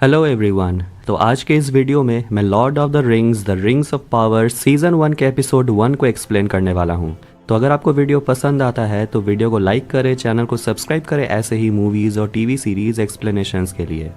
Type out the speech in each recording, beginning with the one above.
Hello everyone. तो आज के इस वीडियो में मैं Lord of the Rings of power season 1 के एपिसोड 1 को एक्सप्लेन करने वाला हूँ। तो अगर आपको वीडियो पसंद आता है तो वीडियो को लाइक करें, चैनल को सब्सक्राइब करें ऐसे ही मूवीज़ और टीवी सीरीज़ एक्सप्लेनेशंस के लिए।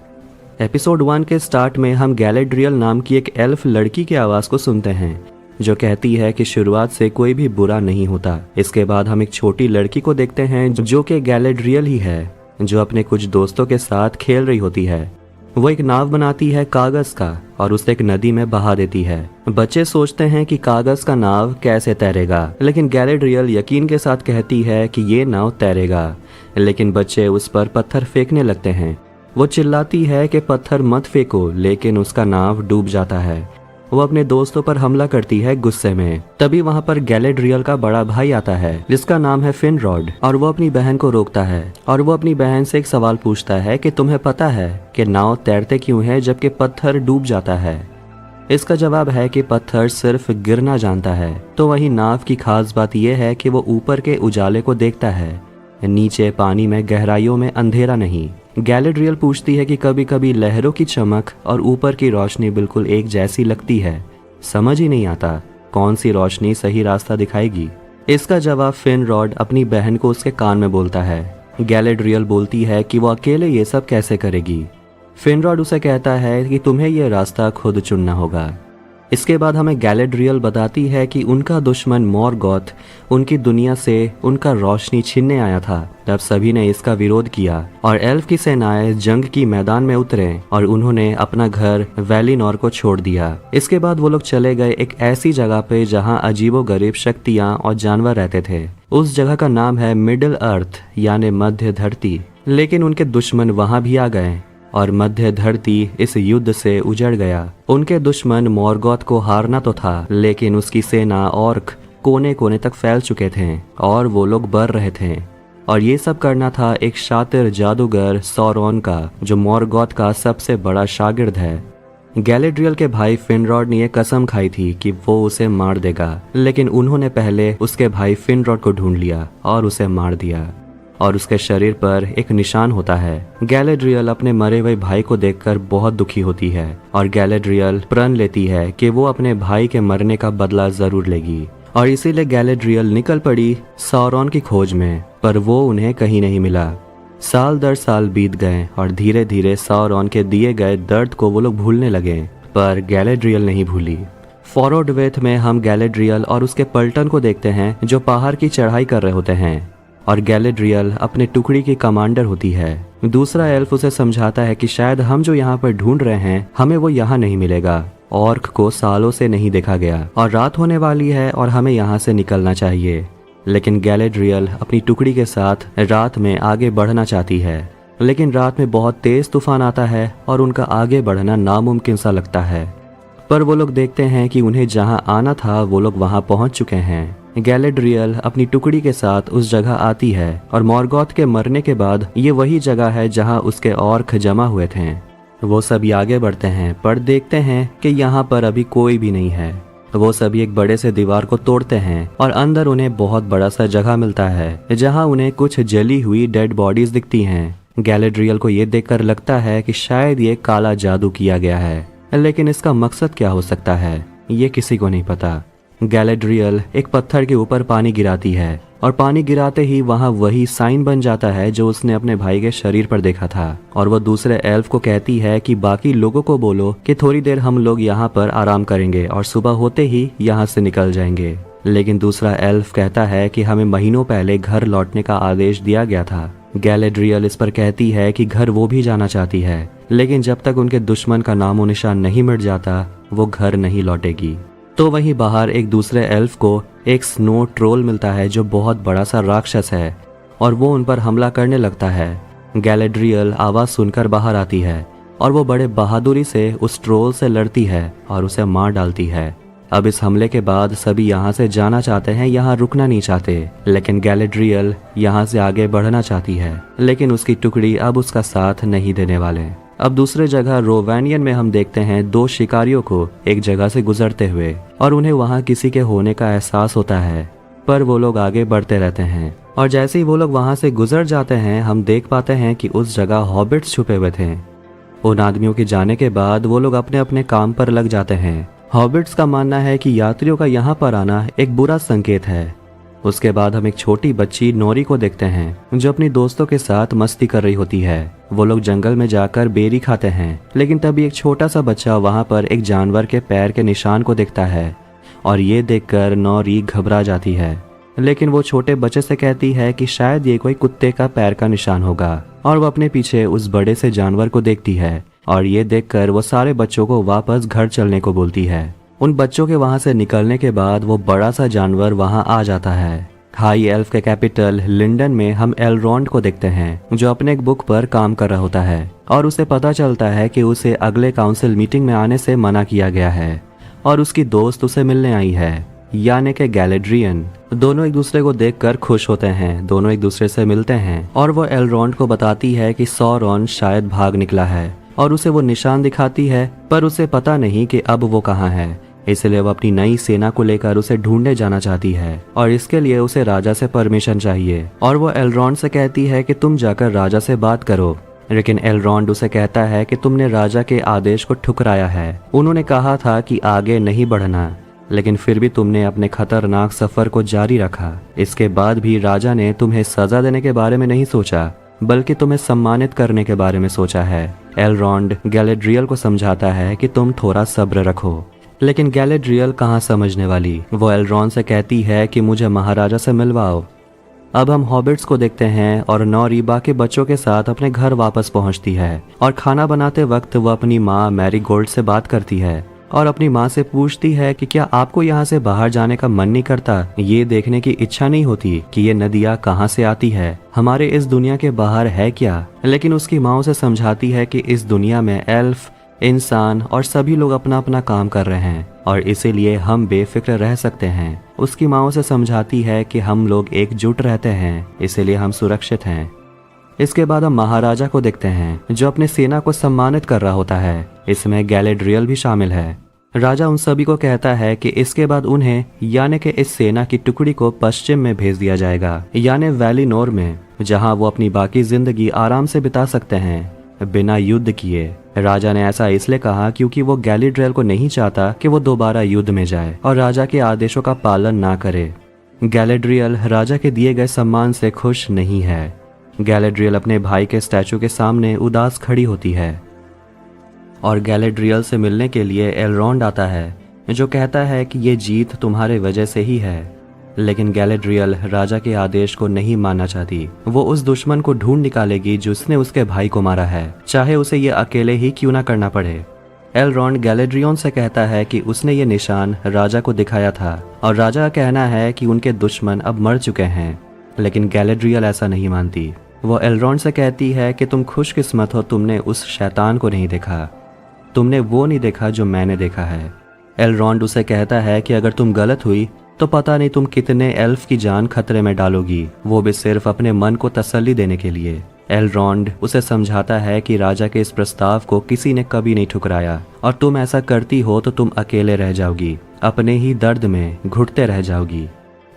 एपिसोड 1 के स्टार्ट में हम गैलेड्रियल नाम की एक एल्फ लड़की की आवाज़ को सुनते हैं जो कहती है कि शुरुआत से कोई भी बुरा नहीं होता। इसके बाद हम एक छोटी लड़की को देखते हैं जो कि गैलेड्रियल ही है, जो अपने कुछ दोस्तों के साथ खेल रही होती है। वो एक नाव बनाती है कागज का और उसे एक नदी में बहा देती है। बच्चे सोचते हैं कि कागज का नाव कैसे तैरेगा, लेकिन गैलेड्रियल यकीन के साथ कहती है कि ये नाव तैरेगा। लेकिन बच्चे उस पर पत्थर फेंकने लगते हैं। वो चिल्लाती है कि पत्थर मत फेंको, लेकिन उसका नाव डूब जाता है। वो अपने दोस्तों पर हमला करती है गुस्से में। तभी वहाँ पर गैलेड्रियल का बड़ा भाई आता है जिसका नाम है फिनरॉड, और वो अपनी बहन को रोकता है और वो अपनी बहन से एक सवाल पूछता है कि तुम्हें पता है कि नाव तैरते क्यों है जबकि पत्थर डूब जाता है। इसका जवाब है कि पत्थर सिर्फ गिरना जानता है। तो वही नाव की खास बात यह है कि वो ऊपर के उजाले को देखता है, नीचे पानी में गहराइयों में अंधेरा नहीं। गैलेड्रियल पूछती है कि कभी कभी लहरों की चमक और ऊपर की रोशनी बिल्कुल एक जैसी लगती है। समझ ही नहीं आता कौन सी रोशनी सही रास्ता दिखाएगी। इसका जवाब फिनरॉड अपनी बहन को उसके कान में बोलता है। गैलेड्रियल बोलती है कि वो अकेले ये सब कैसे करेगी। फिनरॉड उसे कहता है कि तुम्हें यह रास्ता खुद चुनना होगा। इसके बाद हमें गैलेड्रियल बताती है कि उनका दुश्मन मॉर्गोथ उनकी दुनिया से उनका रोशनी छीनने आया था। तब सभी ने इसका विरोध किया और एल्फ की सेनाएं जंग की मैदान में उतरे और उन्होंने अपना घर वैलिनोर को छोड़ दिया। इसके बाद वो लोग चले गए एक ऐसी जगह पे जहां अजीबोगरीब शक्तियां और जानवर रहते थे। उस जगह का नाम है मिडिल अर्थ यानी मध्य धरती। लेकिन उनके दुश्मन वहां भी आ गए और मध्य धरती इस युद्ध से उजड़ गया। उनके दुश्मन मॉर्गोथ को हारना तो था, लेकिन उसकी सेना ऑर्क कोने कोने तक फैल चुके थे और वो लोग बढ़ रहे थे। और ये सब करना था एक शातिर जादूगर सौरॉन का, जो मॉर्गोथ का सबसे बड़ा शागिर्द है। गैलेड्रियल के भाई फिनरॉड ने ये कसम खाई थी कि वो उसे मार देगा, लेकिन उन्होंने पहले उसके भाई फिनरॉड को ढूंढ लिया और उसे मार दिया और उसके शरीर पर एक निशान होता है। गैलेड्रियल अपने मरे हुए भाई को देखकर बहुत दुखी होती है और गैलेड्रियल प्रण लेती है कि वो अपने भाई के मरने का बदला जरूर लेगी। और इसीलिए गैलेड्रियल निकल पड़ी सौरॉन की खोज में, पर वो उन्हें कहीं नहीं मिला। साल दर साल बीत गए और धीरे धीरे सौरॉन के दिए गए दर्द को वो लोग भूलने लगे, पर गैलेड्रियल नहीं भूली। फॉरोडवेथ में हम गैलेड्रियल और उसके पलटन को देखते हैं जो पहाड़ की चढ़ाई कर रहे होते हैं और गैलेड्रियल अपने टुकड़ी की कमांडर होती है। दूसरा एल्फ उसे समझाता है कि शायद हम जो यहाँ पर ढूंढ रहे हैं हमें वो यहाँ नहीं मिलेगा। ऑर्क को सालों से नहीं देखा गया और रात होने वाली है और हमें यहाँ से निकलना चाहिए। लेकिन गैलेड्रियल अपनी टुकड़ी के साथ रात में आगे बढ़ना चाहती है, लेकिन रात में बहुत तेज तूफान आता है और उनका आगे बढ़ना नामुमकिन सा लगता है। पर वो लोग देखते हैं कि उन्हें जहाँ आना था वो लोग वहाँ पहुँच चुके हैं। गैलेड्रियल अपनी टुकड़ी के साथ उस जगह आती है और मॉर्गोथ के मरने के बाद ये वही जगह है जहां उसके ऑर्क जमा हुए थे। वो सभी आगे बढ़ते हैं पर देखते हैं कि यहाँ पर अभी कोई भी नहीं है। वो सभी एक बड़े से दीवार को तोड़ते हैं और अंदर उन्हें बहुत बड़ा सा जगह मिलता है जहां उन्हें कुछ जली हुई डेड बॉडीज दिखती हैं। गैलेड्रियल को ये देखकर लगता है कि शायद ये काला जादू किया गया है, लेकिन इसका मकसद क्या हो सकता है ये किसी को नहीं पता। गैलेड्रियल एक पत्थर के ऊपर पानी गिराती है और पानी गिराते ही वहाँ वही साइन बन जाता है जो उसने अपने भाई के शरीर पर देखा था। और वो दूसरे एल्फ को कहती है कि बाकी लोगों को बोलो कि थोड़ी देर हम लोग यहाँ पर आराम करेंगे और सुबह होते ही यहाँ से निकल जाएंगे। लेकिन दूसरा एल्फ कहता है कि हमें महीनों पहले घर लौटने का आदेश दिया गया था। गैलेड्रियल इस पर कहती है कि घर वो भी जाना चाहती है, लेकिन जब तक उनके दुश्मन का नामो निशान नहीं मिट जाता वो घर नहीं लौटेगी। तो वहीं बाहर एक दूसरे एल्फ को एक स्नो ट्रोल मिलता है जो बहुत बड़ा सा राक्षस है और वो उन पर हमला करने लगता है। गैलेड्रियल आवाज सुनकर बाहर आती है और वो बड़े बहादुरी से उस ट्रोल से लड़ती है और उसे मार डालती है। अब इस हमले के बाद सभी यहाँ से जाना चाहते हैं, यहाँ रुकना नहीं चाहते, लेकिन गैलेड्रियल यहाँ से आगे बढ़ना चाहती है, लेकिन उसकी टुकड़ी अब उसका साथ नहीं देने वाले। अब दूसरे जगह रोवेनियन में हम देखते हैं दो शिकारियों को एक जगह से गुजरते हुए और उन्हें वहाँ किसी के होने का एहसास होता है, पर वो लोग आगे बढ़ते रहते हैं और जैसे ही वो लोग वहाँ से गुजर जाते हैं हम देख पाते हैं कि उस जगह हॉबिट्स छुपे हुए थे। उन आदमियों के जाने के बाद वो लोग अपने अपने काम पर लग जाते हैं। हॉबिट्स का मानना है कि यात्रियों का यहाँ पर आना एक बुरा संकेत है। उसके बाद हम एक छोटी बच्ची नोरी को देखते हैं जो अपनी दोस्तों के साथ मस्ती कर रही होती है। वो लोग जंगल में जाकर बेरी खाते हैं, लेकिन तभी एक छोटा सा बच्चा वहाँ पर एक जानवर के पैर के निशान को देखता है और ये देखकर नोरी घबरा जाती है। लेकिन वो छोटे बच्चे से कहती है कि शायद ये कोई कुत्ते का पैर का निशान होगा और वो अपने पीछे उस बड़े से जानवर को देखती है और ये देखकर वो सारे बच्चों को वापस घर चलने को बोलती है। उन बच्चों के वहां से निकलने के बाद वो बड़ा सा जानवर वहां आ जाता है। हाई एल्फ के कैपिटल लिंडन में हम एलरॉन्ड को देखते हैं जो अपने एक बुक पर काम कर रहा होता है और उसे पता चलता है कि उसे अगले काउंसिल मीटिंग में आने से मना किया गया है और उसकी दोस्त उसे मिलने आई है, यानी कि गैलेड्रियन। दोनों एक दूसरे को देखकर खुश होते हैं। दोनों एक दूसरे से मिलते हैं और वो एलरॉन्ड को बताती है कि सॉरॉन शायद भाग निकला है और उसे वो निशान दिखाती है, पर उसे पता नहीं कि अब वो कहाँ है। इसलिए वो अपनी नई सेना को लेकर उसे ढूंढने जाना चाहती है और इसके लिए उसे राजा से परमिशन चाहिए और वो एलरॉन्ड से कहती है कि तुम जाकर राजा से बात करो। लेकिन एलरॉन्ड उसे कहता है कि तुमने राजा के आदेश को ठुकराया है। उन्होंने कहा था कि आगे नहीं बढ़ना, लेकिन फिर भी तुमने अपने खतरनाक सफर को जारी रखा। इसके बाद भी राजा ने तुम्हें सजा देने के बारे में नहीं सोचा, बल्कि तुम्हें सम्मानित करने के बारे में सोचा है। एलरॉन्ड गैलेड्रियल को समझाता है कि तुम थोड़ा सब्र रखो, लेकिन गैलेड्रियल कहाँ समझने वाली। वो एलरॉन्ड से कहती है कि मुझे महाराजा से मिलवाओ। अब हम हॉबिट्स को देखते हैं और नोरी बाकी बच्चों के साथ अपने घर वापस पहुंचती है और खाना बनाते वक्त वो अपनी माँ मैरीगोल्ड से बात करती है और अपनी माँ से पूछती है कि क्या आपको यहाँ से बाहर जाने का मन नहीं करता? ये देखने की इच्छा नहीं होती कि ये नदियाँ कहाँ से आती है, हमारे इस दुनिया के बाहर है क्या? लेकिन उसकी माँ उसे समझाती है कि इस दुनिया में एल्फ, इंसान और सभी लोग अपना अपना काम कर रहे हैं और इसीलिए हम बेफिक्र रह सकते हैं। उसकी माँ उसे समझाती है कि हम लोग एकजुट रहते हैं, इसीलिए हम सुरक्षित हैं। इसके बाद हम महाराजा को देखते हैं जो अपने सेना को सम्मानित कर रहा होता है। इसमें गैलेड्रियल भी शामिल है। राजा उन सभी को कहता है कि इसके बाद उन्हें यानी कि इस सेना की टुकड़ी को पश्चिम में भेज दिया जाएगा, यानी वैलीनोर में, जहां वो अपनी बाकी जिंदगी आराम से बिता सकते हैं बिना युद्ध किए। राजा ने ऐसा इसलिए कहा क्योंकि वो गैलेड्रियल को नहीं चाहता कि वो दोबारा युद्ध में जाए और राजा के आदेशों का पालन ना करे। गैलेड्रियल राजा के दिए गए सम्मान से खुश नहीं है। गैलेड्रियल अपने भाई के स्टैचू के सामने उदास खड़ी होती है और गैलेड्रियल से मिलने के लिए एलरॉन्ड आता है जो कहता है कि ये जीत तुम्हारे वजह से ही है। लेकिन गैलेड्रियल राजा के आदेश को नहीं मानना चाहती। वो उस दुश्मन को ढूंढ निकालेगी जिसने उसके भाई को मारा है, चाहे उसे ये अकेले ही क्यों ना करना पड़े। एलरॉन्ड गैलेड्रियन से कहता है कि उसने ये निशान राजा को दिखाया था और राजा का कहना है कि उनके दुश्मन अब मर चुके हैं, लेकिन गैलेड्रियल ऐसा नहीं मानती। वो एलरॉन्ड से कहती है कि तुम खुशकिस्मत हो, तुमने उस शैतान को नहीं देखा, तुमने वो नहीं देखा जो मैंने देखा है। एलरॉन्ड उसे कहता है कि अगर तुम गलत हुई तो पता नहीं तुम कितने एल्फ की जान खतरे में डालोगी, वो भी सिर्फ अपने मन को तसल्ली देने के लिए। एलरॉन्ड उसे समझाता है कि राजा के इस प्रस्ताव को किसी ने कभी नहीं ठुकराया और तुम ऐसा करती हो तो तुम अकेले रह जाओगी, अपने ही दर्द में घुटते रह जाओगी।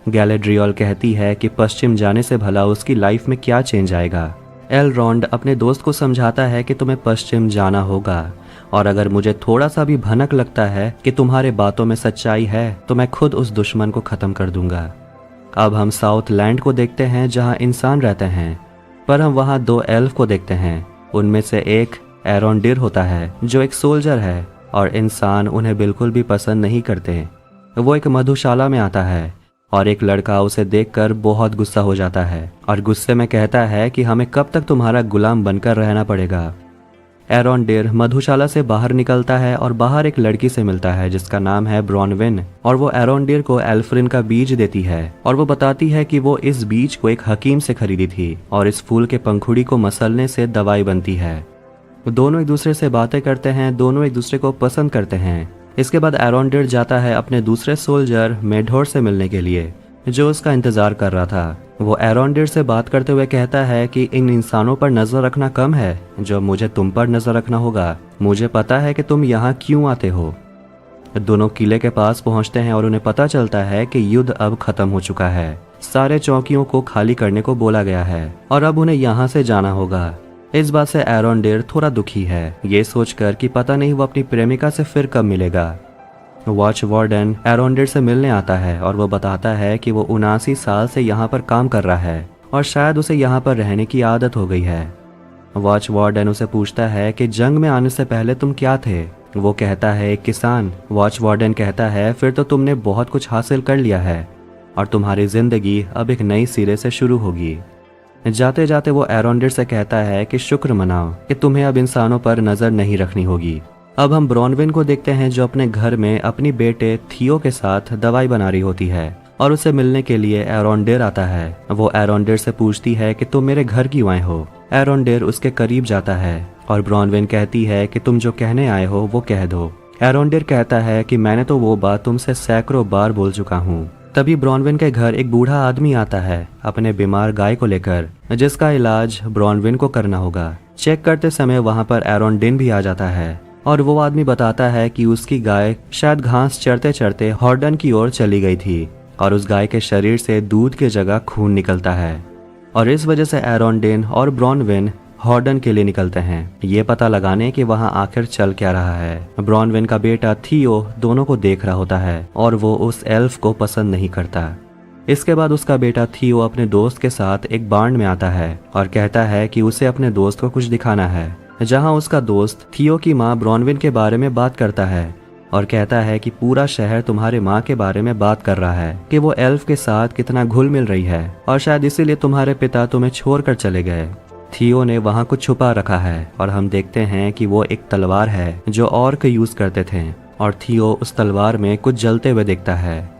गैलेड्रियल कहती है कि पश्चिम जाने से भला उसकी लाइफ में क्या चेंज आएगा। एलरॉन्ड अपने दोस्त को समझाता है कि तुम्हें पश्चिम जाना होगा और अगर मुझे थोड़ा सा भी भनक लगता है कि तुम्हारे बातों में सच्चाई है तो मैं खुद उस दुश्मन को खत्म कर दूंगा। अब हम साउथ लैंड को देखते हैं जहां इंसान रहते हैं, पर हम वहां दो एल्फ को देखते हैं। उनमें से एक एरोंडिर होता है जो एक सोल्जर है और इंसान उन्हें बिल्कुल भी पसंद नहीं करते। वो एक मधुशाला में आता है और एक लड़का उसे देखकर बहुत गुस्सा हो जाता है और गुस्से में कहता है कि हमें कब तक तुम्हारा गुलाम बनकर रहना पड़ेगा। एरोंडिर मधुशाला से बाहर निकलता है और बाहर एक लड़की से मिलता है जिसका नाम है ब्रॉनविन और वो एरोंडिर को एल्फ्रिन का बीज देती है और वो बताती है कि वो इस बीज को एक हकीम से खरीदी थी और इस फूल के पंखुड़ी को मसलने से दवाई बनती है। दोनों एक दूसरे से बातें करते हैं, दोनों एक दूसरे को पसंद करते हैं। इसके बाद एरोंडिर जाता है अपने दूसरे सोल्जर मेढोर से मिलने के लिए जो उसका इंतजार कर रहा था। वो एरोंडिर से बात करते हुए कहता है कि इन इंसानों पर नजर रखना कम है जो मुझे तुम पर नजर रखना होगा। मुझे पता है कि तुम यहाँ क्यों आते हो। दोनों किले के पास पहुंचते हैं और उन्हें पता चलता है कि युद्ध अब खत्म हो चुका है। सारे चौकियों को खाली करने को बोला गया है और अब उन्हें यहाँ से जाना होगा। इस बात से एरोंडेर थोड़ा दुखी है, ये सोचकर कि पता नहीं वो अपनी प्रेमिका से फिर कब मिलेगा। वॉच वार्डन एरोंडेर से मिलने आता है और वो बताता है कि वो 79 साल से यहाँ पर काम कर रहा है और शायद उसे यहाँ पर रहने की आदत हो गई है। वॉच वार्डन उसे पूछता है कि जंग में आने से पहले तुम क्या थे। वो कहता है एक किसान। वॉच वार्डन कहता है फिर तो तुमने बहुत कुछ हासिल कर लिया है और तुम्हारी जिंदगी अब एक नई सिरे से शुरू होगी। जाते जाते वो एरोंडेर से कहता है कि शुक्र मनाओ कि तुम्हें अब इंसानों पर नजर नहीं रखनी होगी। अब हम ब्रॉनविन को देखते हैं जो अपने घर में अपनी बेटे थियो के साथ दवाई बना रही होती है और उसे मिलने के लिए एरोंडेर आता है। वो एरोंडेर से पूछती है कि तुम मेरे घर क्यों आए हो। एरोंडेर उसके करीब जाता है और ब्रॉनविन कहती है कि तुम जो कहने आए हो वो कह दो। एरोंडेर कहता है कि मैंने तो वो बात तुमसे सैकड़ों बार बोल चुका हूँ। तभी ब्रॉनविन के घर एक बूढ़ा आदमी आता है अपने बीमार गाय को लेकर, जिसका इलाज ब्रॉनविन को करना होगा। चेक करते समय वहाँ पर एरोंडेन भी आ जाता है और वो आदमी बताता है कि उसकी गाय शायद घास चरते चरते हॉर्डन की ओर चली गई थी और उस गाय के शरीर से दूध की जगह खून निकलता है और इस वजह से एरोंडेन और ब्रॉनविन हॉर्डन के लिए निकलते हैं, ये पता लगाने कि वहाँ आखिर चल क्या रहा है। ब्रॉनविन का बेटा थियो दोनों को देख रहा होता है और वो उस एल्फ को पसंद नहीं करता। इसके बाद उसका बेटा थियो अपने दोस्त के साथ एक बार्न में आता है और कहता है कि उसे अपने दोस्त को कुछ दिखाना है, जहाँ उसका दोस्त थियो की माँ ब्रॉनविन के बारे में बात करता है और कहता है कि पूरा शहर तुम्हारे माँ के बारे में बात कर रहा है कि वो एल्फ के साथ कितना घुल मिल रही है और शायद इसीलिए तुम्हारे पिता तुम्हें छोड़कर चले गए। थियो ने वहाँ कुछ छुपा रखा है और हम देखते हैं कि वो एक तलवार है जो ऑर्क यूज करते थे और थियो उस तलवार में कुछ जलते हुए देखता है।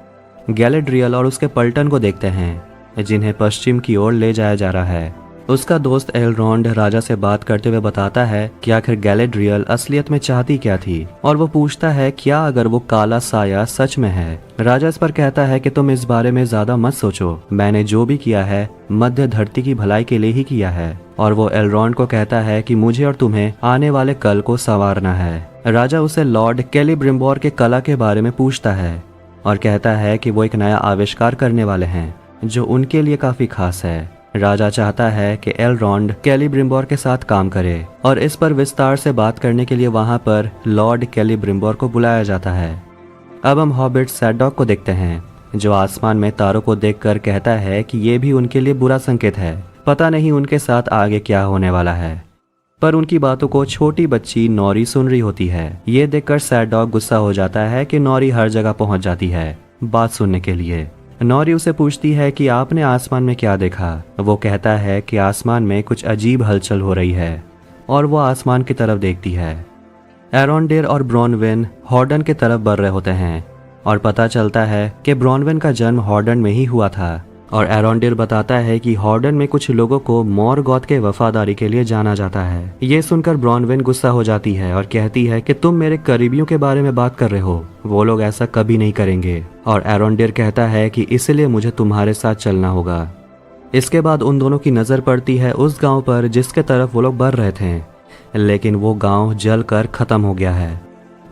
गैलेड्रियल और उसके पलटन को देखते हैं जिन्हें पश्चिम की ओर ले जाया जा रहा है। उसका दोस्त एलरॉन्ड राजा से बात करते हुए बताता है कि आखिर गैलेड्रियल असलियत में चाहती क्या थी और वो पूछता है क्या अगर वो काला साया सच में है। राजा इस पर कहता है कि तुम इस बारे में ज्यादा मत सोचो, मैंने जो भी किया है मध्य धरती की भलाई के लिए ही किया है। और वो एलरॉन्ड को कहता है कि मुझे और तुम्हें आने वाले कल को संवारना है। राजा उसे लॉर्ड कैलिब्रिम्बोर के कला के बारे में पूछता है और कहता है कि वो एक नया आविष्कार करने वाले हैं जो उनके लिए काफी खास है। राजा चाहता है कि एलरॉन्ड कैलिब्रिम्बोर के साथ काम करे और इस पर विस्तार से बात करने के लिए वहां पर लॉर्ड कैलिब्रिम्बोर को बुलाया जाता है। अब हम हॉबिट सैडॉक को देखते हैं जो आसमान में तारों को देखकर कहता है कि ये भी उनके लिए बुरा संकेत है, पता नहीं उनके साथ आगे क्या होने वाला है। पर उनकी बातों को छोटी बच्ची नॉरी सुन रही होती है। ये देखकर सैडॉक गुस्सा हो जाता है कि नॉरी हर जगह पहुंच जाती है बात सुनने के लिए। नॉरी उसे पूछती है कि आपने आसमान में क्या देखा। वो कहता है कि आसमान में कुछ अजीब हलचल हो रही है और वो आसमान की तरफ देखती है। एरोंडेर और ब्रॉनविन हॉर्डन की तरफ बढ़ रहे होते हैं और पता चलता है कि ब्रॉनविन का जन्म हॉर्डन में ही हुआ था और एरोंडेर बताता है कि हॉर्डन में कुछ लोगों को मॉर्गोथ के वफादारी के लिए जाना जाता है। ये सुनकर ब्रॉनविन गुस्सा हो जाती है और कहती है कि तुम मेरे करीबियों के बारे में बात कर रहे हो, वो लोग ऐसा कभी नहीं करेंगे। और एरोंडेर कहता है कि इसलिए मुझे तुम्हारे साथ चलना होगा। इसके बाद उन दोनों की नजर पड़ती है उस गाँव पर जिसके तरफ वो लोग बढ़ रहे थे, लेकिन वो गाँव जल कर खत्म हो गया है।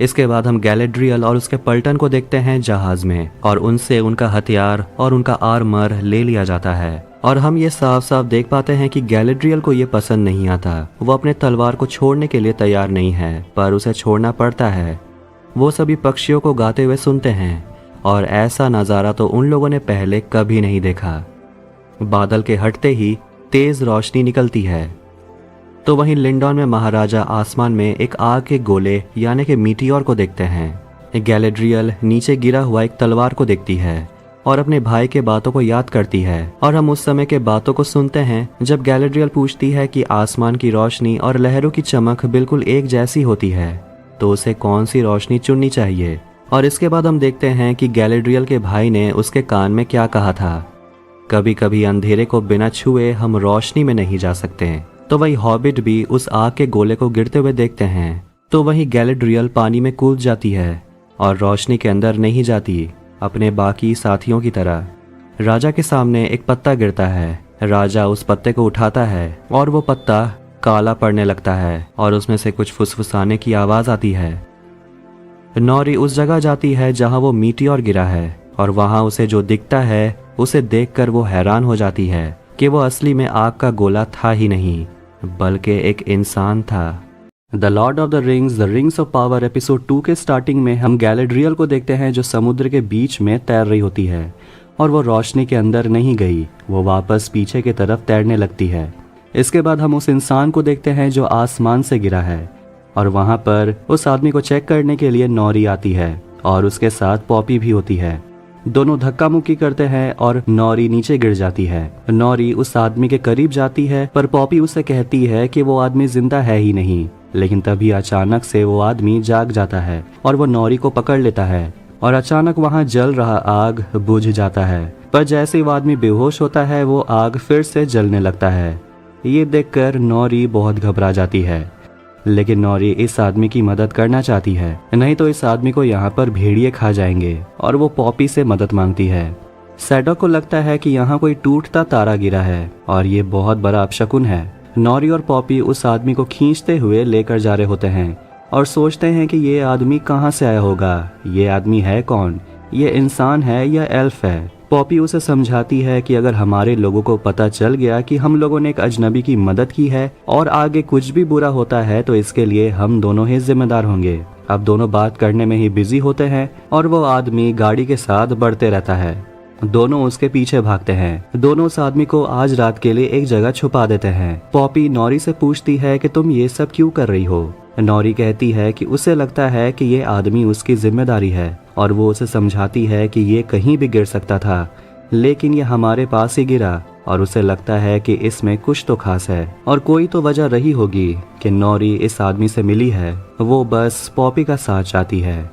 इसके बाद हम गैलेड्रियल और उसके पलटन को देखते हैं जहाज में और उनसे उनका हथियार और उनका आर्मर ले लिया जाता है और हम ये साफ साफ देख पाते हैं कि गैलेड्रियल को ये पसंद नहीं आता। वो अपने तलवार को छोड़ने के लिए तैयार नहीं है पर उसे छोड़ना पड़ता है। वो सभी पक्षियों को गाते हुए सुनते हैं और ऐसा नज़ारा तो उन लोगों ने पहले कभी नहीं देखा। बादल के हटते ही तेज रोशनी निकलती है तो वहीं लिंडॉन में महाराजा आसमान में एक आग के गोले यानी कि मीटियोर को देखते हैं। गैलेड्रियल नीचे गिरा हुआ एक तलवार को देखती है और अपने भाई के बातों को याद करती है और हम उस समय के बातों को सुनते हैं जब गैलेड्रियल पूछती है कि आसमान की रोशनी और लहरों की चमक बिल्कुल एक जैसी होती है तो उसे कौन सी रोशनी चुननी चाहिए। और इसके बाद हम देखते हैं कि गैलेड्रियल के भाई ने उसके कान में क्या कहा था, कभी कभी अंधेरे को बिना छुए हम रोशनी में नहीं जा सकते। तो वही हॉबिट भी उस आग के गोले को गिरते हुए देखते हैं तो वही गैलेड्रियल पानी में कूद जाती है और रोशनी के अंदर नहीं जाती अपने बाकी साथियों की तरह। राजा के सामने एक पत्ता गिरता है। राजा उस पत्ते को उठाता है और वो पत्ता काला पड़ने लगता है और उसमें से कुछ फुसफुसाने की आवाज आती है। नॉरी उस जगह जाती है जहां वो मीटियोर गिरा है और वहां उसे जो दिखता है उसे देखकर वो हैरान हो जाती है कि वो असली में आग का गोला था ही नहीं। बल्कि एक इंसान था। The Lord of the Rings of Power episode 2 के स्टार्टिंग में हम गैलेड्रियल को देखते हैं जो समुद्र के बीच में तैर रही होती है और वो रोशनी के अंदर नहीं गई, वो वापस पीछे की तरफ तैरने लगती है। इसके बाद हम उस इंसान को देखते हैं जो आसमान से गिरा है और वहाँ पर उस आदमी को चेक करने के लिए नौरी आती है और उसके साथ पॉपी भी होती है। दोनों धक्का मुक्की करते हैं और नौरी नीचे गिर जाती है। नौरी उस आदमी के करीब जाती है पर पॉपी उसे कहती है कि वो आदमी जिंदा है ही नहीं। लेकिन तभी अचानक से वो आदमी जाग जाता है और वो नौरी को पकड़ लेता है और अचानक वहाँ जल रहा आग बुझ जाता है। पर जैसे ही वो आदमी बेहोश होता है वो आग फिर से जलने लगता है। ये देखकर नौरी बहुत घबरा जाती है, लेकिन नौरी इस आदमी की मदद करना चाहती है, नहीं तो इस आदमी को यहाँ पर भेड़िए खा जाएंगे और वो पॉपी से मदद मांगती है। सैडॉक को लगता है कि यहाँ कोई टूटता तारा गिरा है और ये बहुत बड़ा अपशकुन है। नौरी और पॉपी उस आदमी को खींचते हुए लेकर जा रहे होते हैं और सोचते हैं कि ये आदमी कहाँ से आया होगा, ये आदमी है कौन, ये इंसान है या एल्फ है। पॉपी उसे समझाती है कि अगर हमारे लोगों को पता चल गया कि हम लोगों ने एक अजनबी की मदद की है और आगे कुछ भी बुरा होता है तो इसके लिए हम दोनों ही जिम्मेदार होंगे। अब दोनों बात करने में ही बिजी होते हैं और वो आदमी गाड़ी के साथ बढ़ते रहता है। दोनों उसके पीछे भागते हैं। दोनों उस आदमी को आज रात के लिए एक जगह छुपा देते हैं। पॉपी नौरी से पूछती है कि तुम ये सब क्यों कर रही हो। नौरी कहती है कि उसे लगता है कि ये आदमी उसकी जिम्मेदारी है और वो उसे समझाती है कि ये कहीं भी गिर सकता था, लेकिन ये हमारे पास ही गिरा और उसे लगता है कि इसमें कुछ तो खास है और कोई तो वजह रही होगी कि नौरी इस आदमी से मिली है। वो बस पॉपी का साथ चाहती है।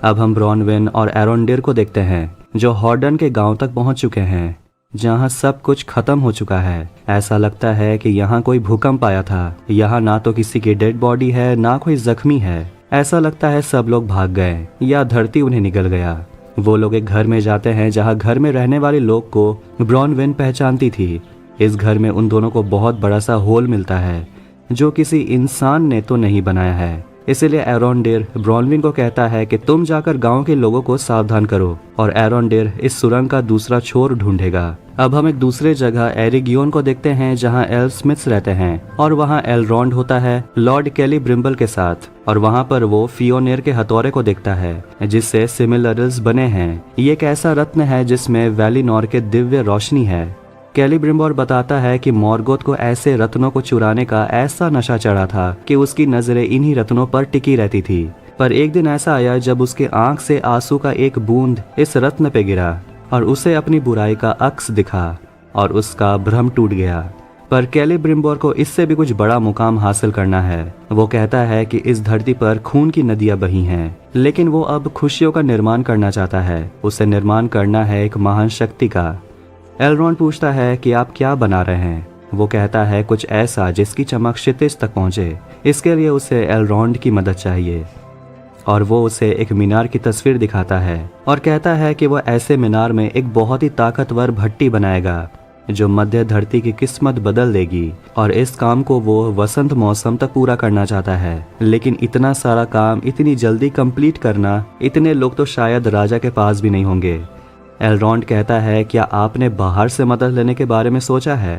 अब हम ब्रॉनविन और एरोंडेर को देखते हैं जो हॉर्डन के गांव तक पहुंच चुके हैं जहां सब कुछ खत्म हो चुका है। ऐसा लगता है कि यहाँ कोई भूकंप आया था। यहाँ ना तो किसी की डेड बॉडी है ना कोई जख्मी है। ऐसा लगता है सब लोग भाग गए या धरती उन्हें निगल गया। वो लोग एक घर में जाते हैं जहाँ घर में रहने वाले लोग को ब्रॉनविन पहचानती थी। इस घर में उन दोनों को बहुत बड़ा सा होल मिलता है जो किसी इंसान ने तो नहीं बनाया है। इसीलिए एरोंडेर ब्रॉनविन को कहता है कि तुम जाकर गांव के लोगों को सावधान करो और एरोंडेर इस सुरंग का दूसरा छोर ढूंढेगा। अब हम एक दूसरे जगह एरिगियोन को देखते हैं जहां एल स्मिथ्स रहते हैं और वहां एलरॉन्ड होता है लॉर्ड केली ब्रिम्बल के साथ और वहां पर वो फियोनेर के हथौरे को देखता है जिससे सिमिलरल्स बने हैं। ये एक ऐसा रत्न है जिसमें वैलिनोर के दिव्य रोशनी है। केली ब्रिम्बोर बताता है कि मॉर्गोथ को ऐसे रत्नों को चुराने का ऐसा नशा चढ़ा था कि उसकी नजरें इन्हीं रत्नों पर टिकी रहती थी। पर एक दिन ऐसा आया जब उसके आंख से आंसू का एक बूंद इस रत्न पे गिरा और उसे अपनी बुराई का अक्स दिखा और उसका भ्रम टूट गया। पर केली ब्रिम्बोर को इससे भी कुछ बड़ा मुकाम हासिल करना है। वो कहता है कि इस धरती पर खून की नदियां बही हैं, लेकिन वो अब खुशियों का निर्माण करना चाहता है। उसे निर्माण करना है एक महान शक्ति का। एलरॉन्ड पूछता है कि आप क्या बना रहे हैं। वो कहता है कुछ ऐसा जिसकी चमक क्षितिज तक पहुंचे। इसके लिए उसे एलरॉन्ड की मदद चाहिए और वो उसे एक मीनार की तस्वीर दिखाता है और कहता है कि वो ऐसे मीनार में एक बहुत ही ताकतवर भट्टी बनाएगा जो मध्य धरती की किस्मत बदल देगी और इस काम को वो वसंत मौसम तक पूरा करना चाहता है। लेकिन इतना सारा काम इतनी जल्दी कंप्लीट करना, इतने लोग तो शायद राजा के पास भी नहीं होंगे। एलरॉन्ड कहता है क्या आपने बाहर से मदद लेने के बारे में सोचा है।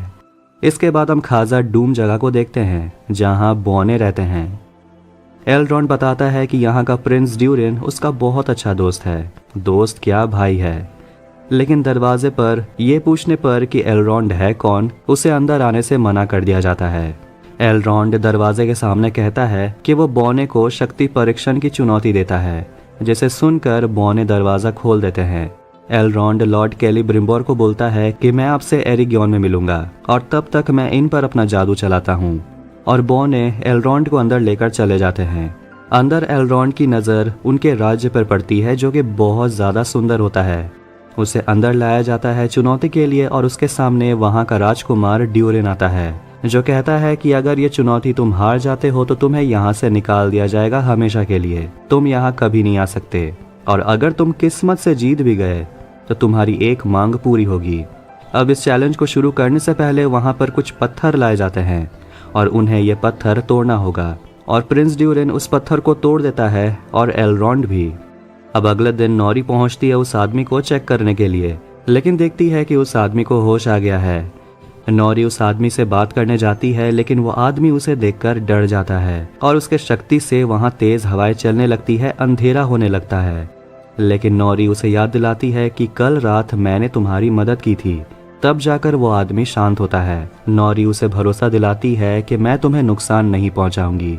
इसके बाद हम खाजा डूम जगह को देखते हैं जहां बौने रहते हैं। एलरॉन्ड बताता है कि यहाँ का प्रिंस ड्यूरिन उसका बहुत अच्छा दोस्त है। दोस्त क्या भाई है। लेकिन दरवाजे पर यह पूछने पर कि एलरॉन्ड है कौन, उसे अंदर आने से मना कर दिया जाता है। एलरॉन्ड दरवाजे के सामने कहता है कि वो बौने को शक्ति परीक्षण की चुनौती देता है, जिसे सुनकर बौने दरवाजा खोल देते हैं। एलरॉन्ड लॉर्ड केली ब्रिम्बोर को बोलता है कि मैं आपसे एरिगियोन में मिलूंगा और तब तक मैं इन पर अपना जादू चलाता हूँ। और बौने एलरॉन्ड को अंदर लेकर चले जाते हैं। अंदर एलरॉन्ड की नज़र उनके राज्य पर पड़ती है जो कि बहुत ज़्यादा सुंदर होता है। उसे अंदर लाया जाता है चुनौती के लिए और उसके सामने वहाँ का राजकुमार ड्यूरिन आता है जो कहता है कि अगर ये चुनौती तुम हार जाते हो तो तुम्हें यहाँ से निकाल दिया जाएगा हमेशा के लिए। तुम यहाँ कभी नहीं आ सकते और अगर तुम किस्मत से जीत भी गए तो तुम्हारी एक मांग पूरी होगी। अब इस चैलेंज को शुरू करने से पहले वहाँ पर कुछ पत्थर लाए जाते हैं और उन्हें ये पत्थर तोड़ना होगा और प्रिंस ड्यूरिन उस पत्थर को तोड़ देता है और एलरॉन्ड भी। अब अगले दिन नौरी पहुंचती है उस आदमी को चेक करने के लिए, लेकिन देखती है कि उस आदमी को होश आ गया है। नौरी उस आदमी से बात करने जाती है, लेकिन वो आदमी उसे देखकर डर जाता है और उसके शक्ति से वहाँ तेज हवाएं चलने लगती है, अंधेरा होने लगता है। लेकिन नौरी उसे याद दिलाती है कि कल रात मैंने तुम्हारी मदद की थी। तब जाकर वो आदमी शांत होता है। नौरी उसे भरोसा दिलाती है कि मैं तुम्हें नुकसान नहीं पहुंचाऊंगी।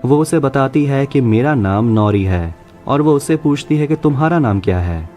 वो उसे बताती है कि मेरा नाम नौरी है और वो उससे पूछती है कि तुम्हारा नाम क्या है,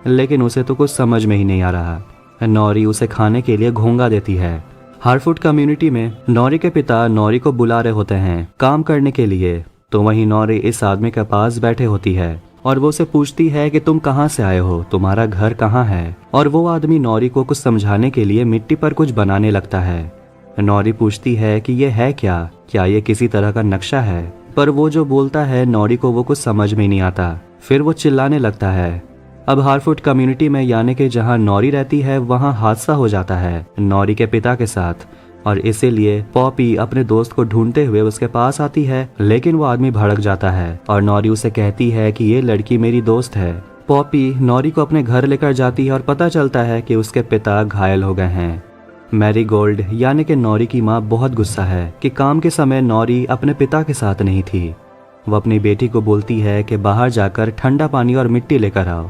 लेकिन उसे तो कुछ समझ में ही नहीं आ रहा। नौरी उसे खाने के लिए घोंगा देती है। हार्टफुट कम्युनिटी में नौरी के पिता नौरी को बुला रहे होते हैं काम करने के लिए, तो वहीं नौरी इस आदमी के पास बैठे होती है और वो उसे पूछती है कि तुम कहाँ से आए हो, तुम्हारा घर कहाँ है। और वो आदमी नौरी को कुछ समझाने के लिए मिट्टी पर कुछ बनाने लगता है। नौरी पूछती है कि ये है क्या ये किसी तरह का नक्शा है, पर वो जो बोलता है नौरी को वो कुछ समझ में नहीं आता। फिर वो चिल्लाने लगता है। अब हार्टफुट कम्युनिटी में यानी कि जहाँ नौरी रहती है वहाँ हादसा हो जाता है नौरी के पिता के साथ, और इसीलिए पॉपी अपने दोस्त को ढूंढते हुए उसके पास आती है, लेकिन वो आदमी भड़क जाता है और नौरी उसे कहती है कि ये लड़की मेरी दोस्त है। पॉपी नौरी को अपने घर लेकर जाती है और पता चलता है कि उसके पिता घायल हो गए हैं। मैरीगोल्ड यानी कि नौरी की माँ बहुत गुस्सा है कि काम के समय नौरी अपने पिता के साथ नहीं थी। वो अपनी बेटी को बोलती है कि बाहर जाकर ठंडा पानी और मिट्टी लेकर आओ।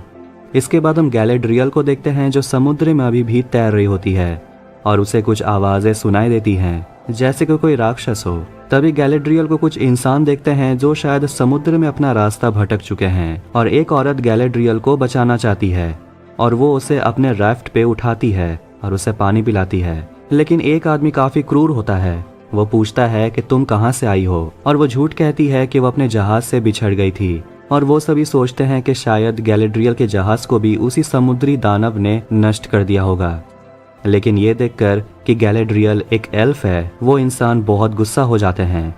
इसके बाद हम गैलेड्रियल को देखते हैं जो समुद्र में अभी भी तैर रही होती है और उसे कुछ आवाज़ें सुनाई देती हैं जैसे कि कोई राक्षस हो। तभी गैलेड्रियल को कुछ इंसान देखते हैं जो शायद समुद्र में अपना रास्ता भटक चुके हैं, और एक औरत गैलेड्रियल को बचाना चाहती है और वो उसे अपने राफ्ट पे उठाती है और उसे पानी पिलाती है। लेकिन एक आदमी काफ़ी क्रूर होता है। वो पूछता है कि तुम कहाँ से आई हो, और वो झूठ कहती है कि वो अपने जहाज से बिछड़ गई थी। और वो सभी सोचते हैं कि शायद गैलेड्रियल के जहाज को भी उसी समुद्री दानव ने नष्ट कर दिया होगा। लेकिन ये देखकर कि गैलेड्रियल एक एल्फ है, वो इंसान बहुत गुस्सा हो जाते हैं।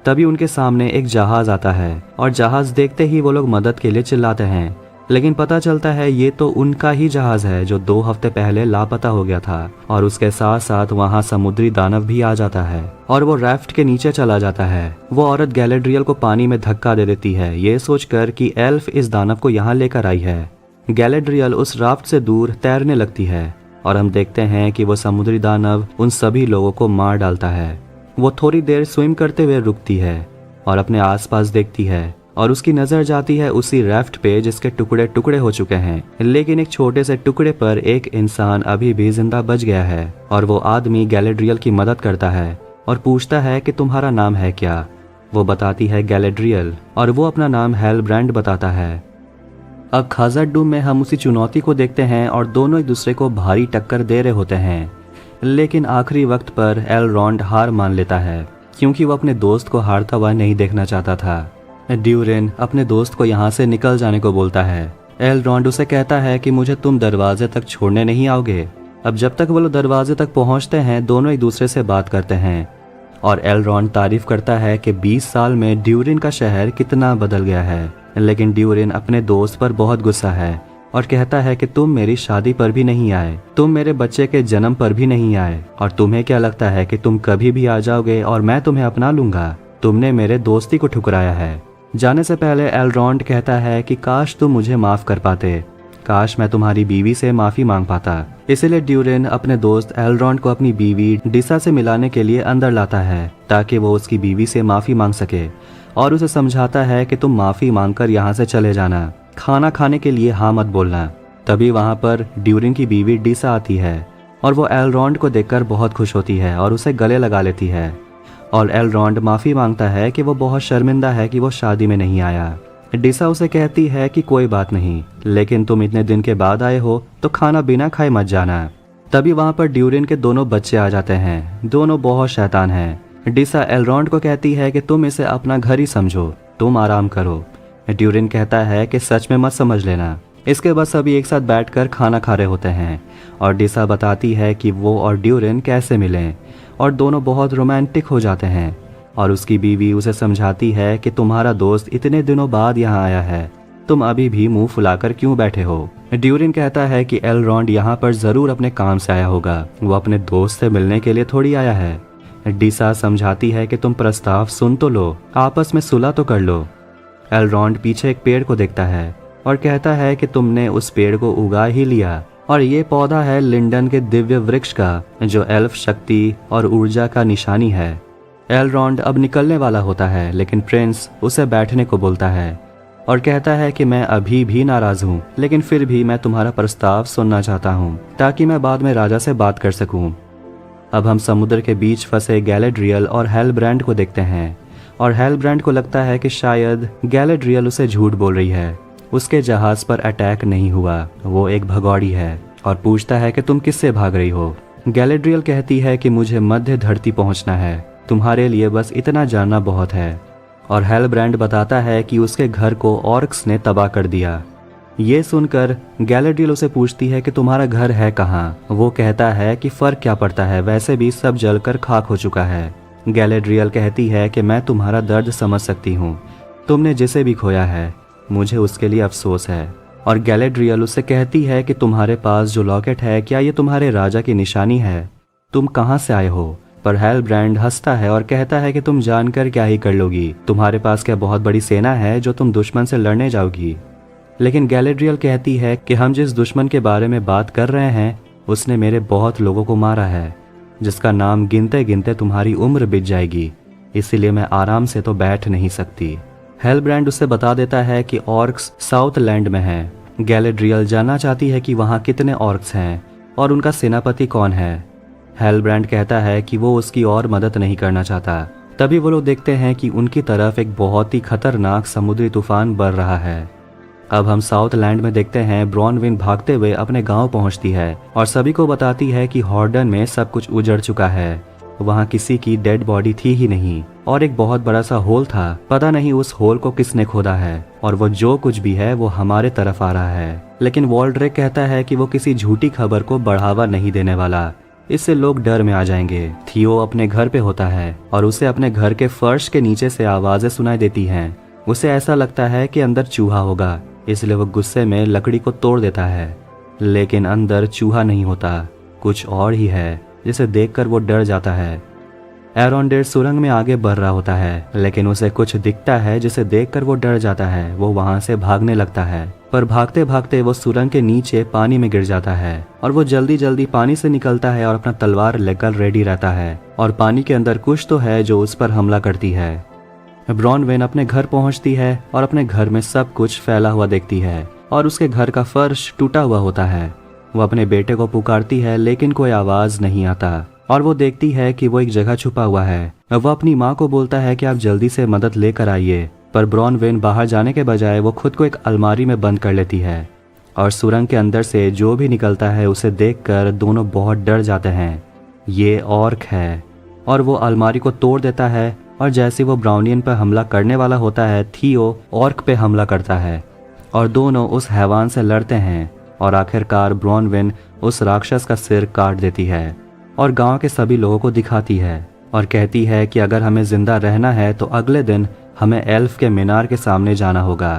तभी उनके सामने एक जहाज आता है और जहाज देखते ही वो लोग मदद के लिए चिल्लाते हैं, लेकिन पता चलता है ये तो उनका ही जहाज है जो 2 हफ्ते पहले लापता हो गया था। और उसके साथ साथ वहाँ समुद्री दानव भी आ जाता है और वो राफ्ट के नीचे चला जाता है। वो औरत गैलेड्रियल को पानी में धक्का दे देती है, ये सोचकर कि एल्फ इस दानव को यहाँ लेकर आई है। गैलेड्रियल उस राफ्ट से दूर तैरने लगती है और हम देखते हैं कि वो समुद्री दानव उन सभी लोगों को मार डालता है। वो थोड़ी देर स्विम करते हुए रुकती है और अपने आसपास देखती है, और उसकी नज़र जाती है उसी राफ्ट पे जिसके टुकड़े टुकड़े हो चुके हैं, लेकिन एक छोटे से टुकड़े पर एक इंसान अभी भी जिंदा बच गया है। और वो आदमी गैलेड्रियल की मदद करता है और पूछता है कि तुम्हारा नाम है क्या। वो बताती है गैलेड्रियल, और वो अपना नाम हेलब्रांड बताता है। अब खाज़ाडूम में हम उसी चुनौती को देखते हैं और दोनों एक दूसरे को भारी टक्कर दे रहे होते हैं, लेकिन आखिरी वक्त पर एलरॉन्ड हार मान लेता है क्योंकि वो अपने दोस्त को हारता हुआ नहीं देखना चाहता था। ड्यूरेन अपने दोस्त को यहाँ से निकल जाने को बोलता है। एलरॉन्ड उसे कहता है कि मुझे तुम दरवाजे तक छोड़ने नहीं आओगे। अब जब तक वो लोग दरवाजे तक पहुँचते हैं दोनों एक दूसरे से बात करते हैं और एलरॉन्ड तारीफ करता है कि 20 साल में ड्यूरेन का शहर कितना बदल गया है। लेकिन ड्यूरेन अपने दोस्त पर बहुत गुस्सा है और कहता है कि तुम मेरी शादी पर भी नहीं आए, तुम मेरे बच्चे के जन्म पर भी नहीं आए, और तुम्हें क्या लगता है कि तुम कभी भी आ जाओगे और मैं तुम्हें अपना लूंगा। तुमने मेरे दोस्ती को ठुकराया है। जाने से पहले एलरॉन्ड कहता है कि काश तुम मुझे माफ कर पाते, काश मैं तुम्हारी बीवी से माफी मांग पाता। इसलिए ड्यूरेन अपने दोस्त एलरॉन्ड को अपनी बीवी डिसा से मिलाने के लिए अंदर लाता है ताकि वो उसकी बीवी से माफी मांग सके, और उसे समझाता है कि तुम माफी मांगकर यहाँ से चले जाना, खाना खाने के लिए हाँ मत बोलना। तभी वहाँ पर ड्यूरेन की बीवी डिसा आती है और वो एलरॉन्ड को देखकर बहुत खुश होती है और उसे गले लगा लेती है। और एलरॉन्ड माफ़ी मांगता है कि वो बहुत शर्मिंदा है कि वो शादी में नहीं आया। डिसा उसे कहती है कि कोई बात नहीं, लेकिन तुम इतने दिन के बाद आए हो तो खाना बिना खाए मत जाना। तभी वहाँ पर ड्यूरेन के दोनों बच्चे आ जाते हैं, दोनों बहुत शैतान हैं। डिसा एलरॉन्ड को कहती है कि तुम इसे अपना घर ही समझो, तुम आराम करो। ड्यूरेन कहता है कि सच में मत समझ लेना। इसके बाद सभी एक साथ बैठकर खाना खा रहे होते हैं और डिसा बताती है कि वो और ड्यूरेन कैसे मिले और दोनों बहुत रोमांटिक हो जाते हैं। और उसकी बीवी उसे समझाती है कि तुम्हारा दोस्त इतने दिनों बाद यहाँ आया है, तुम अभी भी मुंह फुलाकर क्यों बैठे हो। ड्यूरेन कहता है कि एलरॉन्ड यहाँ पर जरूर अपने काम से आया होगा, वो अपने दोस्त से मिलने के लिए थोड़ी आया है। डिसा समझाती है कि तुम प्रस्ताव सुन तो लो, आपस में सुलह तो कर लो। एलरॉन्ड पीछे एक पेड़ को देखता है और कहता है कि तुमने उस पेड़ को उगा ही लिया, और ये पौधा है लिंडन के दिव्य वृक्ष का, जो एल्फ शक्ति और ऊर्जा का निशानी है। एलरॉन्ड अब निकलने वाला होता है, लेकिन प्रिंस उसे बैठने को बोलता है और कहता है कि मैं अभी भी नाराज हूँ, लेकिन फिर भी मैं तुम्हारा प्रस्ताव सुनना चाहता हूँ ताकि मैं बाद में राजा से बात कर सकूँ। अब हम समुद्र के बीच फंसे गैलेड्रियल और हेलब्रांड को देखते हैं, और हेलब्रांड को लगता है कि शायद गैलेड्रियल उसे झूठ बोल रही है। उसके जहाज पर अटैक नहीं हुआ, वो एक भगौड़ी है, और पूछता है कि तुम किससे भाग रही हो। गैलेड्रियल कहती है कि मुझे मध्य धरती पहुंचना है, तुम्हारे लिए बस इतना जानना बहुत है। और हेलब्रांड बताता है कि उसके घर को ऑर्क्स ने तबाह कर दिया। ये सुनकर गैलेड्रियल उसे पूछती है कि तुम्हारा घर है कहाँ। वो कहता है कि फर्क क्या पड़ता है, वैसे भी सब जलकर खाक हो चुका है। गैलेड्रियल कहती है कि मैं तुम्हारा दर्द समझ सकती हूँ, तुमने जिसे भी खोया है, मुझे उसके लिए अफसोस है। और गैलेड्रियल उससे कहती है कि तुम्हारे पास जो लॉकेट है, क्या ये तुम्हारे राजा की निशानी है, तुम कहाँ से आए हो। पर हेलब्रांड हंसता है और कहता है कि तुम जानकर क्या ही कर लोगी, तुम्हारे पास क्या बहुत बड़ी सेना है जो तुम दुश्मन से लड़ने जाओगी। लेकिन गैलेड्रियल कहती है कि हम जिस दुश्मन के बारे में बात कर रहे हैं, उसने मेरे बहुत लोगों को मारा है, जिसका नाम गिनते गिनते तुम्हारी उम्र बीत जाएगी, इसीलिए मैं आराम से तो बैठ नहीं सकती। हेलब्रांड उससे बता देता है कि ऑर्क्स साउथ लैंड में है। गैलेड्रियल जानना चाहती है कि वहाँ कितने ऑर्क्स हैं और उनका सेनापति कौन है। हेलब्रांड कहता है कि वो उसकी और मदद नहीं करना चाहता। तभी वो लोग देखते हैं कि उनकी तरफ एक बहुत ही खतरनाक समुद्री तूफान बढ़ रहा है। अब हम साउथ लैंड में देखते हैं ब्रॉनविन भागते हुए अपने गांव पहुंचती है और सभी को बताती है कि हॉर्डन में सब कुछ उजड़ चुका है, वहां किसी की डेड बॉडी थी ही नहीं और एक बहुत बड़ा सा होल था। पता नहीं उस होल को किसने खोदा है, और वो जो कुछ भी है वो हमारे तरफ आ रहा है। लेकिन वॉल्ड्रेक कहता है कि वो किसी झूठी खबर को बढ़ावा नहीं देने वाला, इससे लोग डर में आ जाएंगे। थियो अपने घर पे होता है और उसे अपने घर के फर्श के नीचे से आवाजें सुनाई देती हैं। उसे ऐसा लगता है कि अंदर चूहा होगा, इसलिए वो गुस्से में लकड़ी को तोड़ देता है, लेकिन अंदर चूहा नहीं होता, कुछ और ही है, जिसे देखकर वो डर जाता है। एरोंडेड सुरंग में आगे बढ़ रहा होता है, लेकिन उसे कुछ दिखता है जिसे देखकर वो डर जाता है। वो वहां से भागने लगता है, पर भागते भागते वो सुरंग के नीचे पानी में गिर जाता है और वो जल्दी जल्दी पानी से निकलता है और अपना तलवार लेकर रेडी रहता है, और पानी के अंदर कुछ तो है जो उस पर हमला करती है। ब्रॉनविन अपने घर पहुंचती है और अपने घर में सब कुछ फैला हुआ देखती है और उसके घर का फर्श टूटा हुआ होता है। वो अपने बेटे को पुकारती है, लेकिन कोई आवाज नहीं आता, और वो देखती है कि वो एक जगह छुपा हुआ है। वो अपनी माँ को बोलता है कि आप जल्दी से मदद लेकर आइए, पर ब्रॉनविन बाहर जाने के बजाय वो खुद को एक अलमारी में बंद कर लेती है, और सुरंग के अंदर से जो भी निकलता है उसे देखकर दोनों बहुत डर जाते हैं। ये ऑर्क है, और वो अलमारी को तोड़ देता है, और जैसे वो ब्राउनियन पर हमला करने वाला होता है, थियो ऑर्क पे हमला करता है और दोनों उस हैवान से लड़ते हैं, और आखिरकार ब्रॉनविन उस राक्षस का सिर काट देती है और गांव के सभी लोगों को दिखाती है और कहती है कि अगर हमें जिंदा रहना है तो अगले दिन हमें एल्फ के मीनार के सामने जाना होगा।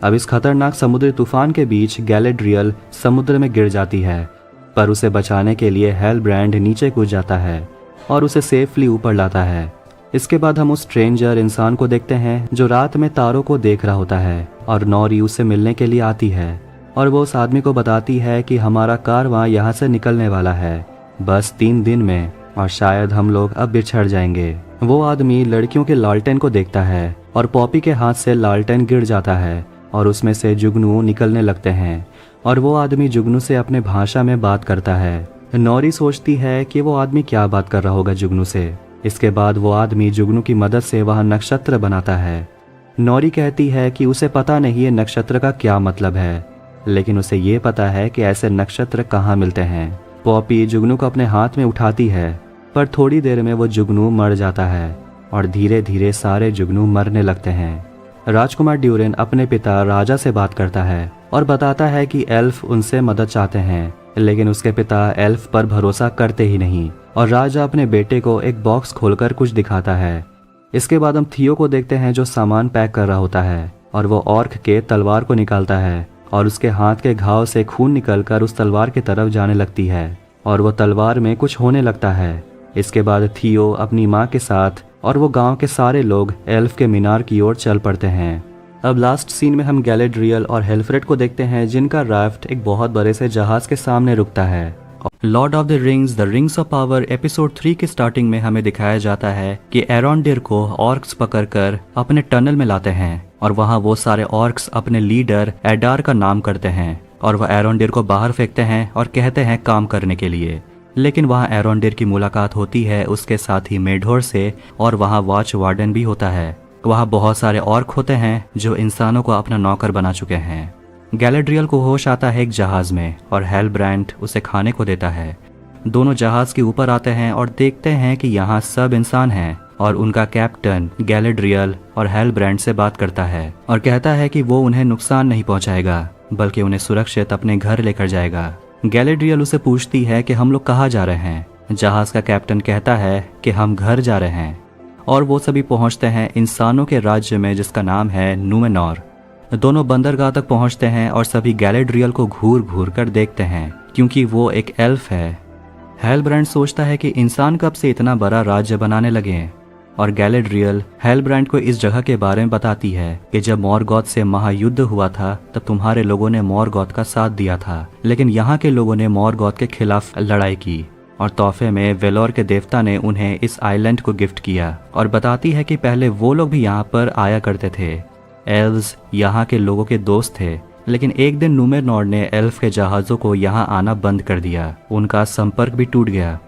अब इस खतरनाक समुद्री तूफान के बीच गैलेड्रियल समुद्र में गिर जाती है, पर उसे बचाने के लिए हेलब्रांड नीचे कूद जाता है और उसे सेफली ऊपर लाता है। इसके बाद हम उस स्ट्रेंजर इंसान को देखते हैं जो रात में तारों को देख रहा होता है, और नॉरी उससे मिलने के लिए आती है और वो उस आदमी को बताती है कि हमारा कारवां यहाँ से निकलने वाला है बस 3 दिन में, और शायद हम लोग अब बिछड़ जाएंगे। वो आदमी लड़कियों के लालटेन को देखता है और पॉपी के हाथ से लालटेन गिर जाता है और उसमें से जुगनू निकलने लगते हैं, और वो आदमी जुगनू से अपने भाषा में बात करता है। नॉरी सोचती है कि वो आदमी क्या बात कर रहा होगा जुगनू से। इसके बाद वो आदमी जुगनू की मदद से वहाँ नक्षत्र बनाता है। नॉरी कहती है कि उसे पता नहीं है नक्षत्र का क्या मतलब है, लेकिन उसे ये पता है कि ऐसे नक्षत्र कहाँ मिलते हैं। पॉपी जुगनू को अपने हाथ में उठाती है, पर थोड़ी देर में वो जुगनू मर जाता है और धीरे धीरे सारे जुगनू मरने लगते हैं। राजकुमार ड्यूरेन अपने पिता राजा से बात करता है और बताता है कि एल्फ उनसे मदद चाहते हैं, लेकिन उसके पिता एल्फ पर भरोसा करते ही नहीं, और राजा अपने बेटे को एक बॉक्स खोलकर कुछ दिखाता है। इसके बाद हम थियो को देखते हैं जो सामान पैक कर रहा होता है, और वो ऑर्क के तलवार को निकालता है और उसके हाथ के घाव से खून निकलकर उस तलवार की तरफ जाने लगती है और वो तलवार में कुछ होने लगता है। इसके बाद थियो अपनी माँ के साथ और वो गांव के सारे लोग एल्फ के मीनार की ओर चल पड़ते हैं। अब लास्ट सीन में हम गैलेड्रियल और हेल्फ्रेड को देखते हैं, जिनका राफ्ट एक बहुत बड़े से जहाज के सामने रुकता है। Lord of the Rings of Power episode 3 की स्टार्टिंग में हमें दिखाया जाता है कि एरोंडेर को ऑर्क्स पकड़कर अपने टनल में लाते हैं और वहां वो सारे ऑर्क्स अपने लीडर एडार का नाम करते हैं और वह एरोंडेर को बाहर फेंकते हैं और कहते हैं काम करने के लिए। लेकिन वहां एरोंडेर की मुलाकात होती है उसके साथी मेढोर से और वहां वॉच वार्डन भी होता है। वहां बहुत सारे ऑर्क होते हैं जो इंसानों को अपना नौकर बना चुके हैं। गैलेड्रियल को होश आता है एक जहाज में और हेलब्रांड उसे खाने को देता है। दोनों जहाज के ऊपर आते हैं और देखते हैं कि यहाँ सब इंसान हैं और उनका कैप्टन गैलेड्रियल और हेलब्रांड से बात करता है और कहता है कि वो उन्हें नुकसान नहीं पहुंचाएगा बल्कि उन्हें सुरक्षित अपने घर लेकर जाएगा। गैलेड्रियल उसे पूछती है कि हम लोग कहाँ जा रहे हैं। जहाज का कैप्टन कहता है कि हम घर जा रहे हैं और वो सभी पहुंचते हैं इंसानों के राज्य में जिसका नाम है नूमेनॉर। दोनों बंदरगाह तक पहुंचते हैं और सभी गैलेड्रियल को घूर घूर कर देखते हैं क्योंकि वो एक एल्फ है। हेलब्रांड सोचता है कि इंसान कब से इतना बड़ा राज्य बनाने लगे और गैलेड्रियल हेलब्रांड को इस जगह के बारे में बताती है कि जब मॉर्गॉथ से महायुद्ध हुआ था तब तुम्हारे लोगों ने मॉर्गॉथ का साथ दिया था, लेकिन यहाँ के लोगों ने मॉर्गॉथ के खिलाफ लड़ाई की और तोहफे में वेलोर के देवता ने उन्हें इस आइलैंड को गिफ्ट किया। और बताती है कि पहले वो लोग भी यहाँ पर आया करते थे। एल्व्स यहाँ के लोगों के दोस्त थे, लेकिन एक दिन नूमेनॉर ने एल्फ के जहाज़ों को यहाँ आना बंद कर दिया। उनका संपर्क भी टूट गया।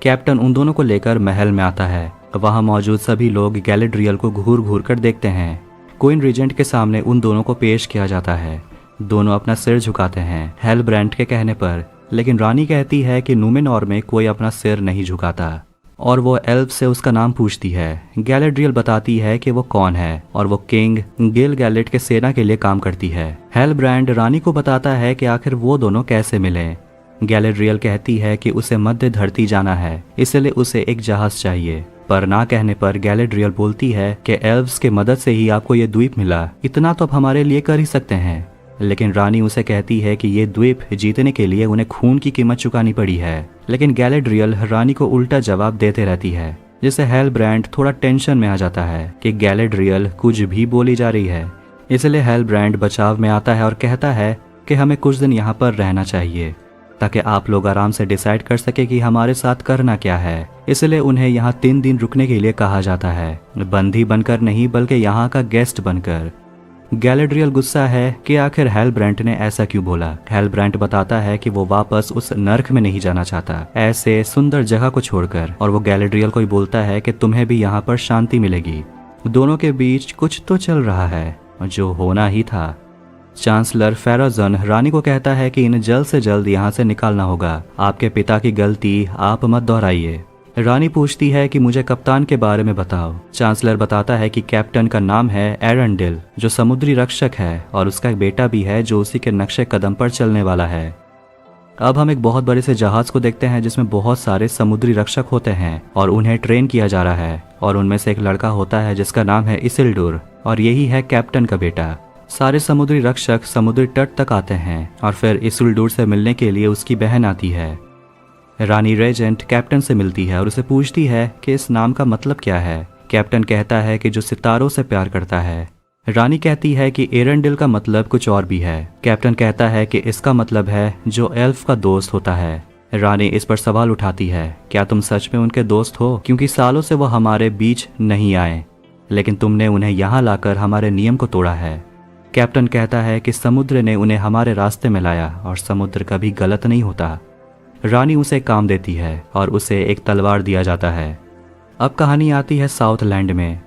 कैप्टन उन दोनों को लेकर महल में आता है। वहाँ मौजूद सभी लोग गैलेड्रियल को घूर घूर कर देखते हैं। क्वीन रीजेंट के सामने उन दोनों को पेश किया जाता है। दोनों अपना सिर झुकाते हैं हेलब्रांड के कहने पर, लेकिन रानी कहती है कि नूमेनॉर में कोई अपना सिर नहीं झुकाता और वो एल्फ से उसका नाम पूछती है। गैलेड्रियल बताती है कि वो कौन है और वो किंग गिल-गैलेट के सेना के लिए काम करती है। हेलब्रांड रानी को बताता है कि आखिर वो दोनों कैसे मिले। गैलेड्रियल कहती है कि उसे मध्य धरती जाना है, इसलिए उसे एक जहाज चाहिए। पर ना कहने पर गैलेड्रियल बोलती है कि एल्व्स के मदद से ही आपको ये द्वीप मिला, इतना तो आप हमारे लिए कर ही सकते हैं। लेकिन रानी उसे कहती है कि ये द्वीप जीतने के लिए उन्हें खून की कीमत चुकानी पड़ी है। लेकिन गैलेड्रियल रानी को उल्टा जवाब देते रहती है, जिससे हेलब्रांड थोड़ा टेंशन में आ जाता है कि गैलेड्रियल कुछ भी बोली जा रही है। इसलिए हेलब्रांड बचाव में आता है और कहता है कि हमें कुछ दिन यहाँ पर रहना चाहिए ताकि आप लोग आराम से डिसाइड कर सके कि हमारे साथ करना क्या है। इसलिए उन्हें यहाँ 3 दिन रुकने के लिए कहा जाता है, बंदी बनकर नहीं बल्कि यहाँ का गेस्ट बनकर। गैलेड्रियल गुस्सा है कि आखिर हेलब्रांड ने ऐसा क्यों बोला। हेलब्रांड बताता है कि वो वापस उस नर्क में नहीं जाना चाहता, ऐसे सुंदर जगह को छोड़कर, और वो गैलेड्रियल को ही बोलता है कि तुम्हें भी यहाँ पर शांति मिलेगी। दोनों के बीच कुछ तो चल रहा है जो होना ही था। चांसलर फेराजन रानी को कहता है कि इन्हें जल्द से जल्द यहाँ से निकालना होगा। आपके पिता की गलती आप मत दोहराइए। रानी पूछती है कि मुझे कप्तान के बारे में बताओ। चांसलर बताता है कि कैप्टन का नाम है एरंडिल, जो समुद्री रक्षक है, और उसका एक बेटा भी है जो उसी के नक्शे कदम पर चलने वाला है। अब हम एक बहुत बड़े से जहाज को देखते हैं जिसमें बहुत सारे समुद्री रक्षक होते हैं और उन्हें ट्रेन किया जा रहा है, और उनमें से एक लड़का होता है जिसका नाम है इसिल्डुर, और यही है कैप्टन का बेटा। सारे समुद्री रक्षक समुद्री तट तक आते हैं और फिर इसिल्डुर से मिलने के लिए उसकी बहन आती है। रानी रेजेंट कैप्टन से मिलती है और उसे पूछती है कि इस नाम का मतलब क्या है। कैप्टन कहता है कि जो सितारों से प्यार करता है। रानी कहती है कि एरंडिल का मतलब कुछ और भी है। कैप्टन कहता है कि इसका मतलब है जो एल्फ का दोस्त होता है। रानी इस पर सवाल उठाती है, क्या तुम सच में उनके दोस्त हो? क्योंकि सालों से वो हमारे बीच नहीं आए, लेकिन तुमने उन्हें यहाँ लाकर हमारे नियम को तोड़ा है। कैप्टन कहता है कि समुद्र ने उन्हें हमारे रास्ते में लाया और समुद्र कभी गलत नहीं होता। रानी उसे काम देती है और उसे एक तलवार दिया जाता है। अब कहानी आती है साउथलैंड में,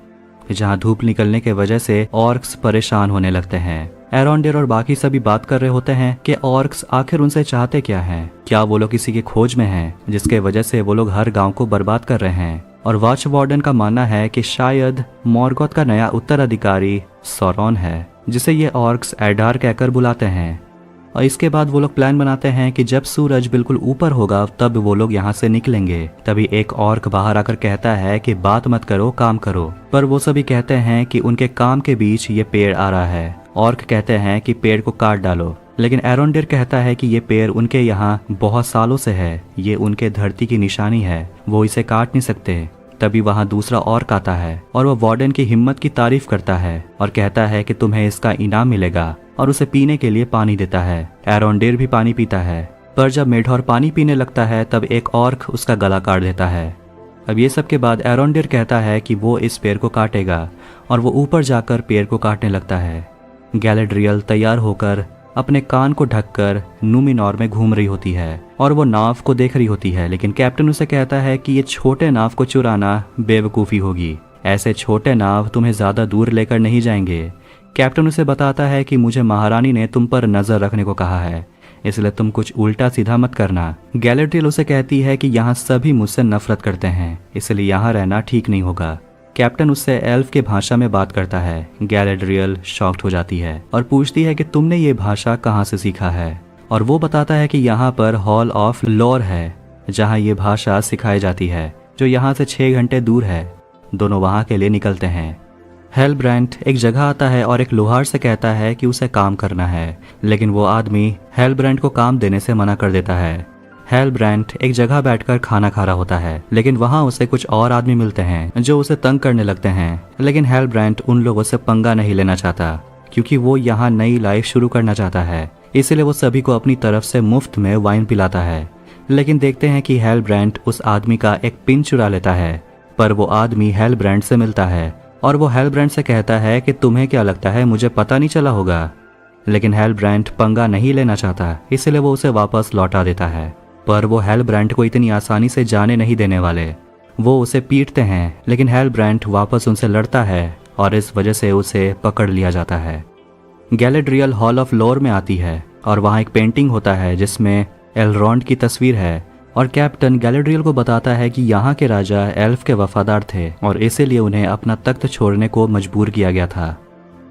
जहाँ धूप निकलने के वजह से ऑर्क्स परेशान होने लगते हैं। एरोंडेर और बाकी सभी बात कर रहे होते हैं कि ऑर्क्स आखिर उनसे चाहते क्या हैं। क्या वो लोग किसी की खोज में हैं, जिसके वजह से वो लोग हर गांव को बर्बाद कर रहे हैं। और वॉच वार्डन का मानना है कि शायद मॉर्गॉथ का नया उत्तराधिकारी सौरॉन है, जिसे ये ऑर्क्स एडार कहकर बुलाते हैं। और इसके बाद वो लोग प्लान बनाते हैं कि जब सूरज बिल्कुल ऊपर होगा तब वो लोग यहाँ से निकलेंगे। तभी एक ऑर्क बाहर आकर कहता है कि बात मत करो, काम करो। पर वो सभी कहते हैं कि उनके काम के बीच ये पेड़ आ रहा है। ऑर्क कहते हैं कि पेड़ को काट डालो, लेकिन एरोंडेर कहता है कि ये पेड़ उनके यहाँ बहुत सालों से है, ये उनके धरती की निशानी है, वो इसे काट नहीं सकते। तभी वहाँ दूसरा ऑर्क आता है और वो वार्डन की हिम्मत की तारीफ करता है और कहता है कि तुम्हें इसका इनाम मिलेगा, और उसे पीने के लिए पानी देता है। एरोंडेर भी पानी पीता है, पर जब मेढोर पानी पीने लगता है तब एक ऑर्क उसका गला काट देता है। अब ये सब के बाद एरोंडेर कहता है कि वो इस पेड़ को काटेगा, और वो ऊपर जाकर पेड़ को काटने लगता है। गैलेड्रियल तैयार होकर अपने कान को ढककर नूमेनॉर में घूम रही होती है और वो नाव को देख रही होती है, लेकिन कैप्टन उसे कहता है कि ये छोटे नाव को चुराना बेवकूफ़ी होगी। ऐसे छोटे नाव तुम्हें ज़्यादा दूर लेकर नहीं जाएंगे। कैप्टन उसे बताता है कि मुझे महारानी ने तुम पर नज़र रखने को कहा है, इसलिए तुम कुछ उल्टा सीधा मत करना। गैलेड्रियल उसे कहती है कि यहाँ सभी मुझसे नफरत करते हैं, इसलिए यहाँ रहना ठीक नहीं होगा। कैप्टन उससे एल्फ के भाषा में बात करता है। गैलेड्रियल शॉक्ड हो जाती है और पूछती है कि तुमने ये भाषा कहाँ से सीखा है, और वो बताता है कि यहाँ पर हॉल ऑफ लॉर है जहाँ ये भाषा सिखाई जाती है, जो यहाँ से 6 घंटे दूर है। दोनों वहाँ के लिए निकलते हैं। हेलब्रांड एक जगह आता है और एक लोहार से कहता है कि उसे काम करना है, लेकिन वो आदमी हेलब्रांड को काम देने से मना कर देता है। हेलब्रांड एक जगह बैठकर खाना खा रहा होता है, लेकिन वहाँ उसे कुछ और आदमी मिलते हैं जो उसे तंग करने लगते हैं, लेकिन हेलब्रांड उन लोगों से पंगा नहीं लेना चाहता क्योंकि वो यहाँ नई लाइफ शुरू करना चाहता है। इसलिए वो सभी को अपनी तरफ से मुफ्त में वाइन पिलाता है। लेकिन देखते हैं कि हेलब्रांड उस आदमी का एक पिन चुरा लेता है, पर वो आदमी हेलब्रांड से मिलता है और वो हेलब्रांड से कहता है कि तुम्हें क्या लगता है मुझे पता नहीं चला होगा। लेकिन हेलब्रांड पंगा नहीं लेना चाहता, इसलिए वो उसे वापस लौटा देता है। पर वो हेलब्रांड को इतनी आसानी से जाने नहीं देने वाले। वो उसे पीटते हैं, लेकिन हेलब्रांड वापस उनसे लड़ता है और इस वजह से उसे पकड़ लिया जाता है। गैलेड्रियल हॉल ऑफ लॉर में आती है और वहाँ एक पेंटिंग होता है जिसमें एलरॉन्ड की तस्वीर है, और कैप्टन गैलेड्रियल को बताता है कि यहाँ के राजा एल्फ के वफादार थे और इसीलिए उन्हें अपना तख्त छोड़ने को मजबूर किया गया था।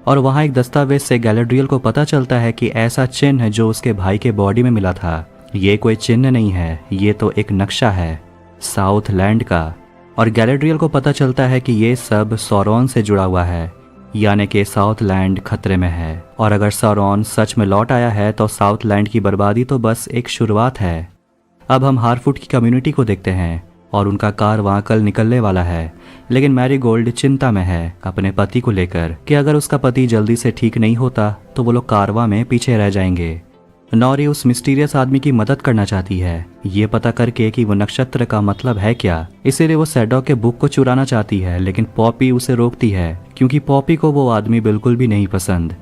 और वहाँ एक दस्तावेज से गैलेड्रियल को पता चलता है कि ऐसा चिन्ह जो उसके भाई के बॉडी में मिला था, ये कोई चिन्ह नहीं है, ये तो एक नक्शा है साउथ लैंड का। और गैलेड्रियल को पता चलता है कि ये सब सौरॉन से जुड़ा हुआ है, यानी कि साउथ लैंड खतरे में है। और अगर सौरॉन सच में लौट आया है तो साउथ लैंड की बर्बादी तो बस एक शुरुआत है। अब हम हारफुट की कम्युनिटी को देखते हैं और उनका कारवां कल निकलने वाला है, लेकिन मैरीगोल्ड चिंता में है अपने पति को लेकर कि अगर उसका पति जल्दी से ठीक नहीं होता तो वो लोग कारवां में पीछे रह जाएंगे। नॉरी उस मिस्टीरियस आदमी की मदद करना चाहती है, ये पता करके कि वो नक्षत्र का मतलब है क्या। इसीलिए वो सैडॉक के बुक को चुराना चाहती है, लेकिन पॉपी उसे रोकती है क्योंकि पॉपी को वो आदमी बिल्कुल भी नहीं पसंद।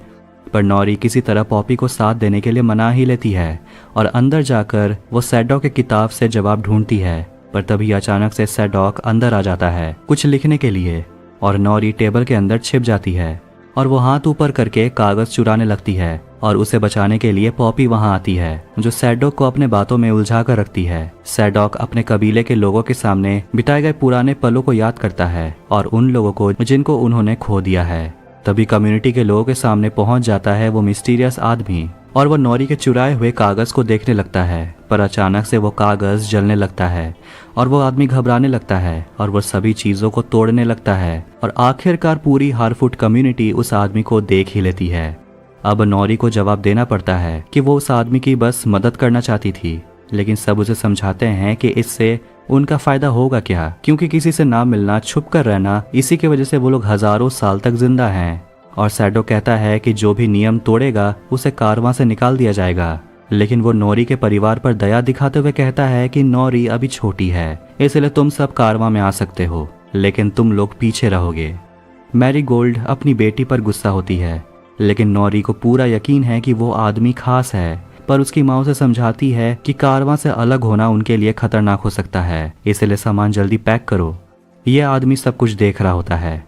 पर नॉरी किसी तरह पॉपी को साथ देने के लिए मना ही लेती है और अंदर जाकर वो सैडॉक के किताब से जवाब ढूंढती है। पर तभी अचानक से सैडॉक अंदर आ जाता है कुछ लिखने के लिए, और नॉरी टेबल के अंदर छिप जाती है और वो हाथ ऊपर करके कागज चुराने लगती है। और उसे बचाने के लिए पॉपी वहां आती है जो सैडॉक को अपने बातों में उलझा कर रखती है। सैडॉक अपने कबीले के लोगों के सामने बिताए गए पुराने पलों को याद करता है और उन लोगों को जिनको उन्होंने खो दिया है। तभी कम्युनिटी के लोगों के सामने पहुंच जाता है वो मिस्टीरियस आदमी, और वो नॉरी के चुराए हुए कागज को देखने लगता है। पर अचानक से वो कागज जलने लगता है और वो आदमी घबराने लगता है और वो सभी चीजों को तोड़ने लगता है, और आखिरकार पूरी हारफुट कम्युनिटी उस आदमी को देख ही लेती है। अब नॉरी को जवाब देना पड़ता है कि वो उस आदमी की बस मदद करना चाहती थी, लेकिन सब उसे समझाते हैं कि इससे उनका फायदा होगा क्या, क्योंकि किसी से ना मिलना, छुप कर रहना, इसी की वजह से वो लोग हजारों साल तक जिंदा हैं। और सैडो कहता है कि जो भी नियम तोड़ेगा उसे कारवां से निकाल दिया जाएगा। लेकिन वो नॉरी के परिवार पर दया दिखाते हुए कहता है कि नॉरी अभी छोटी है, इसलिए तुम सब कारवां में आ सकते हो, लेकिन तुम लोग पीछे रहोगे। मैरीगोल्ड अपनी बेटी पर गुस्सा होती है, लेकिन नॉरी को पूरा यकीन है कि वो आदमी खास है। पर उसकी माँ उसे समझाती है कि कारवां से अलग होना उनके लिए खतरनाक हो सकता है, इसलिए सामान जल्दी पैक करो। यह आदमी सब कुछ देख रहा होता है।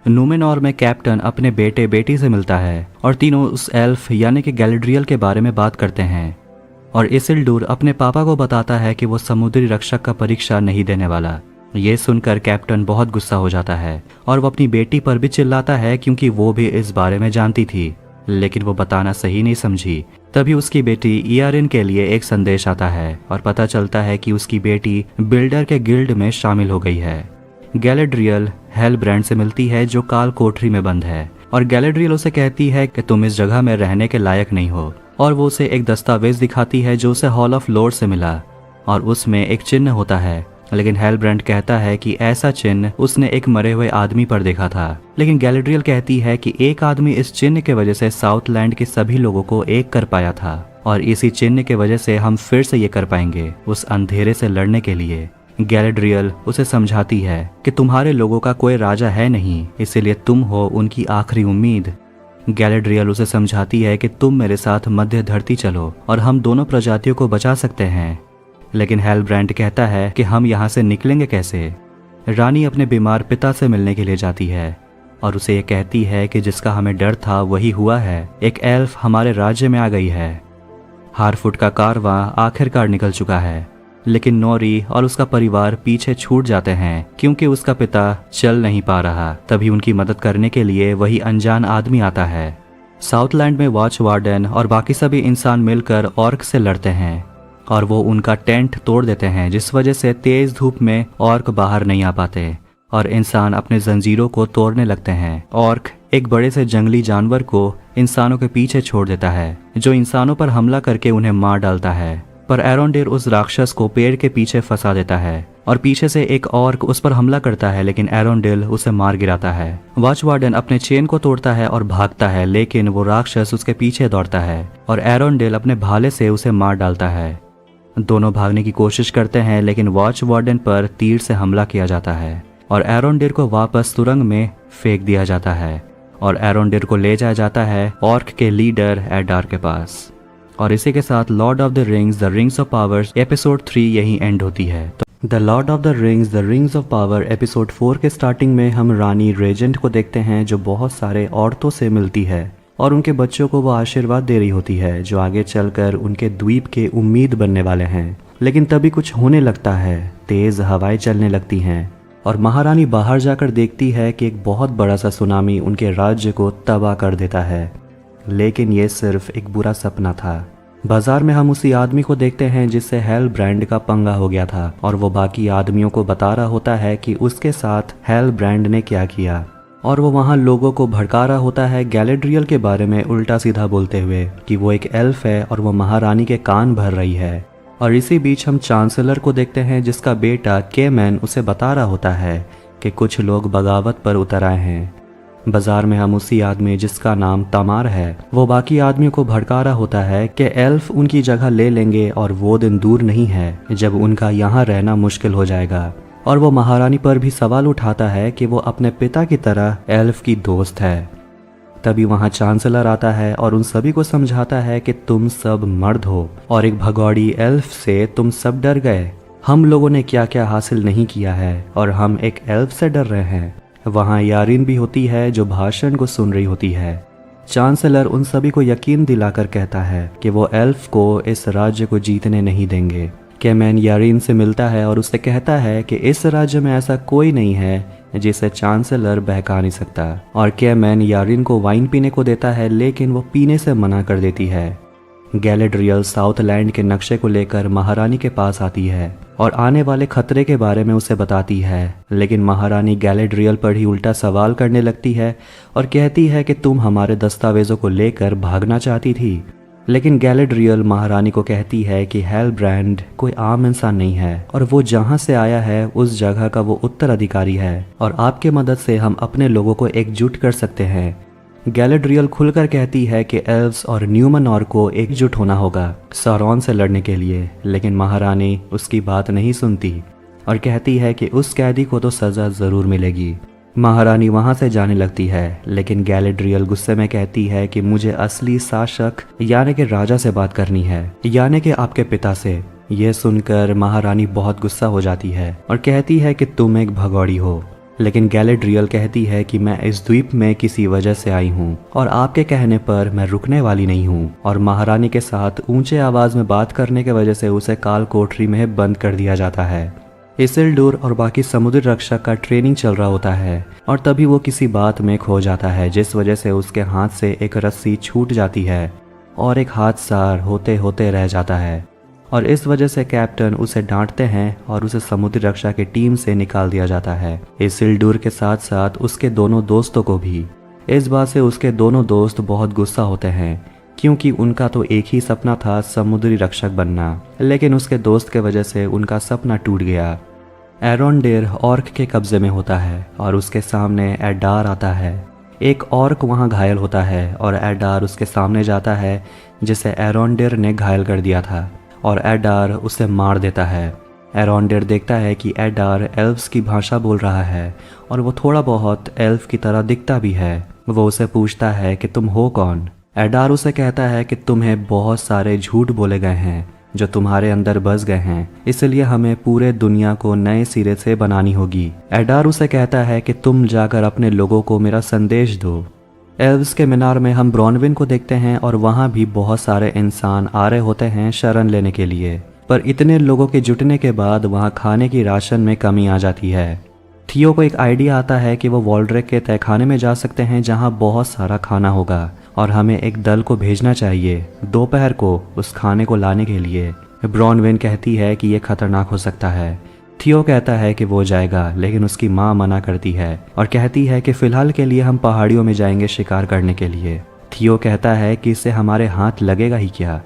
नूमेनॉर में कैप्टन अपने बेटे बेटी से मिलता है और तीनों उस एल्फ यानी कि गैलेड्रियल के बारे में बात करते हैं। और इसिल्डूर अपने पापा को बताता है कि वो समुद्री रक्षक का परीक्षा नहीं देने वाला। ये सुनकर कैप्टन बहुत गुस्सा हो जाता है और वो अपनी बेटी पर भी चिल्लाता है क्योंकि वो भी इस बारे में जानती थी, लेकिन वो बताना सही नहीं समझी। तभी उसकी बेटी ईआरएन के लिए एक संदेश आता है और पता चलता है कि उसकी बेटी बिल्डर के गिल्ड में शामिल हो गई है। गैलेड्रियल हेलब्रांड से मिलती है जो काल कोठरी में बंद है, और गैलेड्रियल उसे कहती है कि तुम इस जगह में रहने के लायक नहीं हो। और वो उसे एक दस्तावेज दिखाती है जो उसे हॉल ऑफ लॉर्ड से मिला, और उसमें एक चिन्ह होता है लेकिन हेलब्रांड कहता है कि ऐसा चिन्ह उसने एक मरे हुए आदमी पर देखा था। लेकिन गैलेड्रियल कहती है कि एक आदमी इस चिन्ह के वजह से साउथलैंड के सभी लोगों को एक कर पाया था और इसी चिन्ह के वजह से हम फिर से ये कर पाएंगे, उस अंधेरे से लड़ने के लिए। गैलेड्रियल उसे समझाती है कि तुम्हारे लोगों का कोई राजा है नहीं, इसीलिए तुम हो उनकी आखिरी उम्मीद। गैलेड्रियल उसे समझाती है कि तुम मेरे साथ मध्य धरती चलो और हम दोनों प्रजातियों को बचा सकते हैं। लेकिन हेलब्रांड कहता है कि हम यहाँ से निकलेंगे कैसे। रानी अपने बीमार पिता से मिलने के लिए जाती है और उसे ये कहती है कि जिसका हमें डर था वही हुआ है, एक एल्फ हमारे राज्य में आ गई है। हारफुट का कारवां आखिरकार निकल चुका है, लेकिन नोरी और उसका परिवार पीछे छूट जाते हैं क्योंकि उसका पिता चल नहीं पा रहा। तभी उनकी मदद करने के लिए वही अनजान आदमी आता है। साउथलैंड में वॉच वार्डन और बाकी सभी इंसान मिलकर ऑर्क से लड़ते हैं और वो उनका टेंट तोड़ देते हैं, जिस वजह से तेज धूप में ऑर्क बाहर नहीं आ पाते और इंसान अपने जंजीरों को तोड़ने लगते हैं। ऑर्क एक बड़े से जंगली जानवर को इंसानों के पीछे छोड़ देता है, जो इंसानों पर हमला करके उन्हें मार डालता है। पर एरोंडेर उस राक्षस को पेड़ के पीछे फंसा देता है और पीछे से एक ऑर्क उस पर हमला करता है, लेकिन एरोंडेल उसे मार गिराता है। वॉच वार्डन अपने चेन को तोड़ता है और भागता है, लेकिन वो राक्षस उसके पीछे दौड़ता है और एरोंडेल अपने भाले से उसे मार डालता है। दोनों भागने की कोशिश करते हैं, लेकिन वॉच वार्डन पर तीर से हमला किया जाता है और एरोंडेर को वापस सुरंग में फेंक दिया जाता है और एरोंडेर को ले जाया जाता है ऑर्क के लीडर एडार के पास। और इसी के साथ Lord of the Rings of powers episode 3 यही एंड होती है। The Lord of the Rings of Power episode 4 के स्टार्टिंग में हम रानी रेजेंट को देखते हैं, जो बहुत सारे औरतों से मिलती है और उनके बच्चों को वो आशीर्वाद दे रही होती है, जो आगे चलकर उनके द्वीप के उम्मीद बनने वाले हैं। लेकिन तभी कुछ होने लगता है, तेज हवाएं चलने लगती हैं और महारानी बाहर जाकर देखती है कि एक बहुत बड़ा सा सुनामी उनके राज्य को तबाह कर देता है। लेकिन ये सिर्फ एक बुरा सपना था। बाजार में हम उसी आदमी को देखते हैं जिससे हेलब्रांड का पंगा हो गया था और वो बाकी आदमियों को बता रहा होता है कि उसके साथ हेलब्रांड ने क्या किया और वो वहाँ लोगों को भड़का रहा होता है गैलेड्रियल के बारे में उल्टा सीधा बोलते हुए कि वो एक एल्फ है और वो महारानी के कान भर रही है। और इसी बीच हम चांसलर को देखते हैं जिसका बेटा केमैन उसे बता रहा होता है कि कुछ लोग बगावत पर उतर आए हैं। बाजार में हम उसी आदमी जिसका नाम तमार है, वो बाकी आदमियों को भड़का रहा होता है कि एल्फ उनकी जगह ले लेंगे और वो दिन दूर नहीं है जब उनका यहाँ रहना मुश्किल हो जाएगा। और वो महारानी पर भी सवाल उठाता है कि वो अपने पिता की तरह एल्फ की दोस्त है। तभी वहाँ चांसलर आता है और उन सभी को समझाता है कि तुम सब मर्द हो और एक भगौड़ी एल्फ से तुम सब डर गए। हम लोगों ने क्या क्या हासिल नहीं किया है और हम एक एल्फ से डर रहे हैं। वहाँ यारिन भी होती है जो भाषण को सुन रही होती है। चांसलर उन सभी को यकीन दिलाकर कहता है कि वो एल्फ को इस राज्य को जीतने नहीं देंगे। केमैन यारिन से मिलता है और उससे कहता है कि इस राज्य में ऐसा कोई नहीं है जिसे चांसलर बहका नहीं सकता। और केमैन यारिन को वाइन पीने को देता है, लेकिन वो पीने से मना कर देती है। गैलेड्रियल साउथलैंड के नक्शे को लेकर महारानी के पास आती है और आने वाले खतरे के बारे में उसे बताती है, लेकिन महारानी गैलेड्रियल पर ही उल्टा सवाल करने लगती है और कहती है कि तुम हमारे दस्तावेजों को लेकर भागना चाहती थी। लेकिन गैलेड्रियल महारानी को कहती है कि हेलब्रांड कोई आम इंसान नहीं है और वो जहाँ से आया है उस जगह का वो उत्तराधिकारी है और आपके मदद से हम अपने लोगों को एकजुट कर सकते हैं। गैलेड्रियल खुलकर कहती है कि एल्व्स और न्यूमेनॉर को एकजुट होना होगा सौरॉन से लड़ने के लिए, लेकिन महारानी उसकी बात नहीं सुनती और कहती है कि उस कैदी को तो सज़ा ज़रूर मिलेगी। महारानी वहाँ से जाने लगती है, लेकिन गैलेड्रियल गुस्से में कहती है कि मुझे असली शासक यानी कि राजा से बात करनी है, यानी कि आपके पिता से। यह सुनकर महारानी बहुत गुस्सा हो जाती है और कहती है कि तुम एक भगौड़ी हो। लेकिन गैलेड्रियल कहती है कि मैं इस द्वीप में किसी वजह से आई हूँ और आपके कहने पर मैं रुकने वाली नहीं हूँ। और महारानी के साथ ऊंचे आवाज में बात करने की वजह से उसे काल कोठरी में बंद कर दिया जाता है। इसिल्डुर और बाकी समुद्री रक्षक का ट्रेनिंग चल रहा होता है और तभी वो किसी बात में खो जाता है, जिस वजह से उसके हाथ से एक रस्सी छूट जाती है और एक हादसा होते होते रह जाता है। और इस वजह से कैप्टन उसे डांटते हैं और उसे समुद्री रक्षा की टीम से निकाल दिया जाता है। इसिल्डुर के साथ साथ उसके दोनों दोस्तों को भी। इस बात से उसके दोनों दोस्त बहुत गुस्सा होते हैं, क्योंकि उनका तो एक ही सपना था समुद्री रक्षक बनना, लेकिन उसके दोस्त के वजह से उनका सपना टूट गया। एरोंडेर ऑर्क के कब्जे में होता है और उसके सामने एडार आता है। एक ऑर्क वहाँ घायल होता है और एडार उसके सामने जाता है जिसे एरोंडेर ने घायल कर दिया था और एडार उसे मार देता है। एरोंडेर देखता है कि एडार एल्व्स की भाषा बोल रहा है और वो थोड़ा बहुत एल्फ की तरह दिखता भी है। वो उसे पूछता है कि तुम हो कौन। एडार उसे कहता है कि तुम्हें बहुत सारे झूठ बोले गए हैं जो तुम्हारे अंदर बस गए हैं, इसलिए हमें पूरे दुनिया को नए सिरे से बनानी होगी। एडार उसे कहता है कि तुम जाकर अपने लोगों को मेरा संदेश दो। एल्व्स के मीनार में हम ब्रॉनविन को देखते हैं और वहाँ भी बहुत सारे इंसान आ रहे होते हैं शरण लेने के लिए, पर इतने लोगों के जुटने के बाद वहाँ खाने की राशन में कमी आ जाती है। थियो को एक आइडिया आता है कि वो वॉल्ड्रेक के तहखाने में जा सकते हैं जहाँ बहुत सारा खाना होगा और हमें एक दल को भेजना चाहिए दोपहर को उस खाने को लाने के लिए। ब्रॉनविन कहती है कि यह खतरनाक हो सकता है। थियो कहता है कि वो जाएगा, लेकिन उसकी माँ मना करती है और कहती है कि फ़िलहाल के लिए हम पहाड़ियों में जाएंगे शिकार करने के लिए। थियो कहता है कि इससे हमारे हाथ लगेगा ही क्या।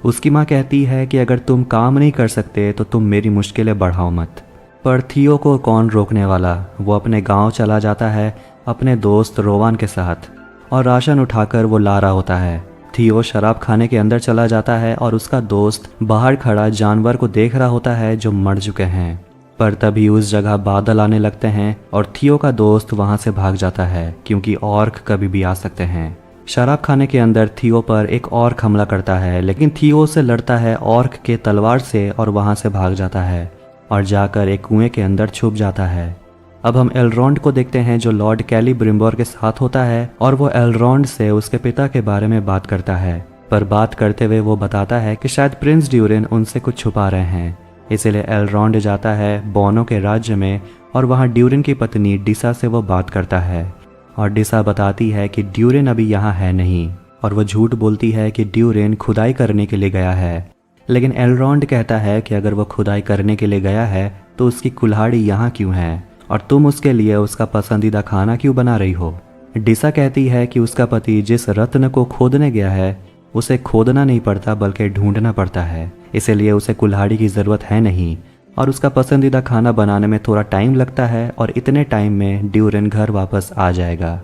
उसकी माँ कहती है कि अगर तुम काम नहीं कर सकते तो तुम मेरी मुश्किलें बढ़ाओ मत। पर थियो को कौन रोकने वाला। वो अपने गांव चला जाता है अपने दोस्त रोवान के साथ और राशन उठाकर वो ला रहा होता है। थियो शराब खाने के अंदर चला जाता है और उसका दोस्त बाहर खड़ा जानवर को देख रहा होता है जो मर चुके हैं। पर तभी उस जगह बादल आने लगते हैं और थियो का दोस्त वहां से भाग जाता है क्योंकि ऑर्क कभी भी आ सकते हैं। शराब खाने के अंदर थियो पर एक ऑर्क हमला करता है, लेकिन थियो से लड़ता है ऑर्क के तलवार से और वहां से भाग जाता है और जाकर एक कुएं के अंदर छुप जाता है। अब हम एलरॉन्ड को देखते हैं जो लॉर्ड कैलिब्रिम्बोर के साथ होता है और वो एलरॉन्ड से उसके पिता के बारे में बात करता है, पर बात करते हुए वो बताता है कि शायद प्रिंस ड्यूरिन उनसे कुछ छुपा रहे हैं। इसलिए एलरॉन्ड जाता है बोनो के राज्य में और वहाँ ड्यूरिन की पत्नी डिसा से वो बात करता है और डिसा बताती है कि ड्यूरिन अभी यहाँ है नहीं और वो झूठ बोलती है कि ड्यूरिन खुदाई करने के लिए गया है। लेकिन एलरॉन्ड कहता है कि अगर वो खुदाई करने के लिए गया है तो उसकी कुल्हाड़ी यहाँ क्यों है और तुम उसके लिए उसका पसंदीदा खाना क्यों बना रही हो। डिसा कहती है कि उसका पति जिस रत्न को खोदने गया है उसे खोदना नहीं पड़ता बल्कि ढूंढना पड़ता है, इसलिए उसे कुल्हाड़ी की ज़रूरत है नहीं और उसका पसंदीदा खाना बनाने में थोड़ा टाइम लगता है और इतने टाइम में ड्यूरिन घर वापस आ जाएगा।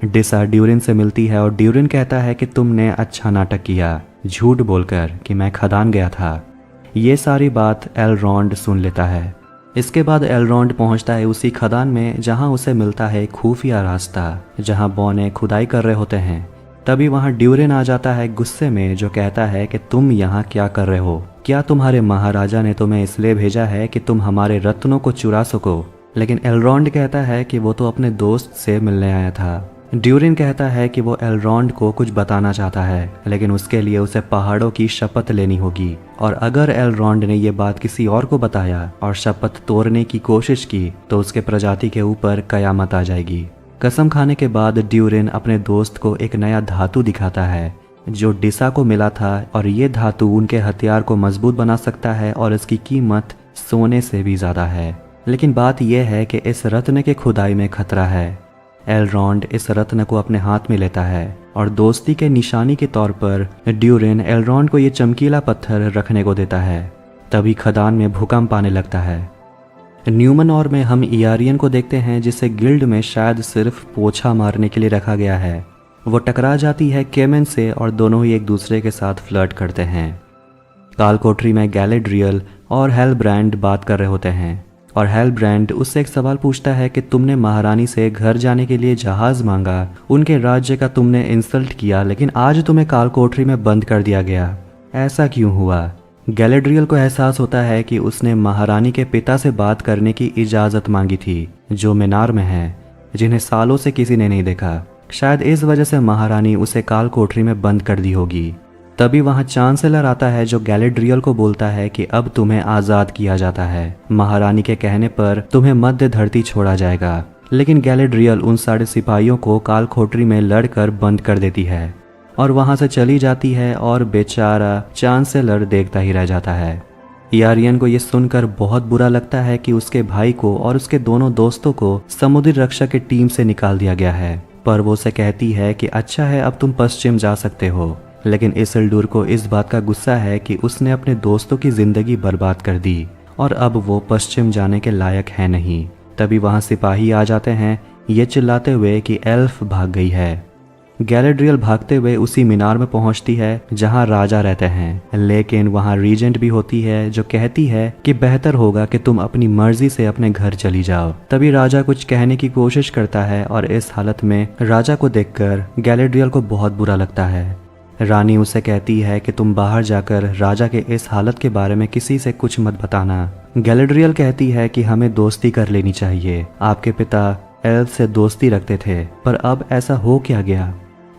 डिसा ड्यूरिन से मिलती है और ड्यूरिन कहता है कि तुमने अच्छा नाटक किया झूठ बोलकर कि मैं खदान गया था। ये सारी बात एलरॉन्ड सुन लेता है। इसके बाद एलरॉन्ड पहुंचता है उसी खदान में जहां उसे मिलता है खुफिया रास्ता जहां बौने खुदाई कर रहे होते हैं। तभी वहां ड्यूरिन आ जाता है गुस्से में, जो कहता है कि तुम यहाँ क्या कर रहे हो। क्या तुम्हारे महाराजा ने तुम्हें इसलिए भेजा है कि तुम हमारे रत्नों को चुरा सको। लेकिन एलरॉन्ड कहता है कि वो तो अपने दोस्त से मिलने आया था। ड्यूरिन कहता है कि वो एलरॉन्ड को कुछ बताना चाहता है, लेकिन उसके लिए उसे पहाड़ों की शपथ लेनी होगी और अगर एलरॉन्ड ने ये बात किसी और को बताया और शपथ तोड़ने की कोशिश की तो उसके प्रजाति के ऊपर कयामत आ जाएगी। कसम खाने के बाद ड्यूरिन अपने दोस्त को एक नया धातु दिखाता है जो डिसा को मिला था और ये धातु उनके हथियार को मजबूत बना सकता है और इसकी कीमत सोने से भी ज़्यादा है। लेकिन बात यह है कि इस रत्न के खुदाई में खतरा है। एलरॉन्ड इस रत्न को अपने हाथ में लेता है और दोस्ती के निशानी के तौर पर ड्यूरिन एलरॉन्ड को ये चमकीला पत्थर रखने को देता है। तभी खदान में भूकंप आने लगता है। न्यूमनॉर में हम इयारियन को देखते हैं जिसे गिल्ड में शायद सिर्फ पोछा मारने के लिए रखा गया है। वो टकरा जाती है केमेन से और दोनों ही एक दूसरे के साथ फ्लर्ट करते हैं। कालकोठरी में गैलेड्रियल और हेलब्रांड बात कर रहे होते हैं और हेलब्रांड उससे एक सवाल पूछता है कि तुमने महारानी से घर जाने के लिए जहाज मांगा, उनके राज्य का तुमने इंसल्ट किया, लेकिन आज तुम्हें कालकोठरी में बंद कर दिया गया, ऐसा क्यों हुआ। गैलेड्रियल को एहसास होता है कि उसने महारानी के पिता से बात करने की इजाज़त मांगी थी जो मीनार में है, जिन्हें सालों से किसी ने नहीं देखा। शायद इस वजह से महारानी उसे कालकोठरी में बंद कर दी होगी। तभी वहां चांसलर आता है जो गैलेड्रियल को बोलता है कि अब तुम्हें आज़ाद किया जाता है, महारानी के कहने पर तुम्हें मध्य धरती छोड़ा जाएगा। लेकिन गैलेड्रियल उन सारे सिपाहियों को कालकोठरी में लड़कर बंद कर देती है और वहां से चली जाती है और बेचारा चांसलर देखता ही रह जाता है। इयारियन को ये सुनकर बहुत बुरा लगता है कि उसके भाई को और उसके दोनों दोस्तों को समुद्री रक्षा की टीम से निकाल दिया गया है, पर वो उसे कहती है कि अच्छा है अब तुम पश्चिम जा सकते हो। लेकिन इसिल्डुर को इस बात का गुस्सा है कि उसने अपने दोस्तों की जिंदगी बर्बाद कर दी और अब वो पश्चिम जाने के लायक है नहीं। तभी वहाँ सिपाही आ जाते हैं, ये चिल्लाते हुए कि एल्फ भाग गई है। गैलेड्रियल भागते हुए उसी मीनार में पहुंचती है जहां राजा रहते हैं, लेकिन वहां रीजेंट भी होती है जो कहती है कि बेहतर होगा कि तुम अपनी मर्जी से अपने घर चली जाओ। तभी राजा कुछ कहने की कोशिश करता है और इस हालत में राजा को देखकर गैलेड्रियल को बहुत बुरा लगता है। रानी उसे कहती है कि तुम बाहर जाकर राजा के इस हालत के बारे में किसी से कुछ मत बताना। गैलेड्रियल कहती है कि हमें दोस्ती कर लेनी चाहिए। आपके पिता एल्फ से दोस्ती रखते थे, पर अब ऐसा हो क्या गया?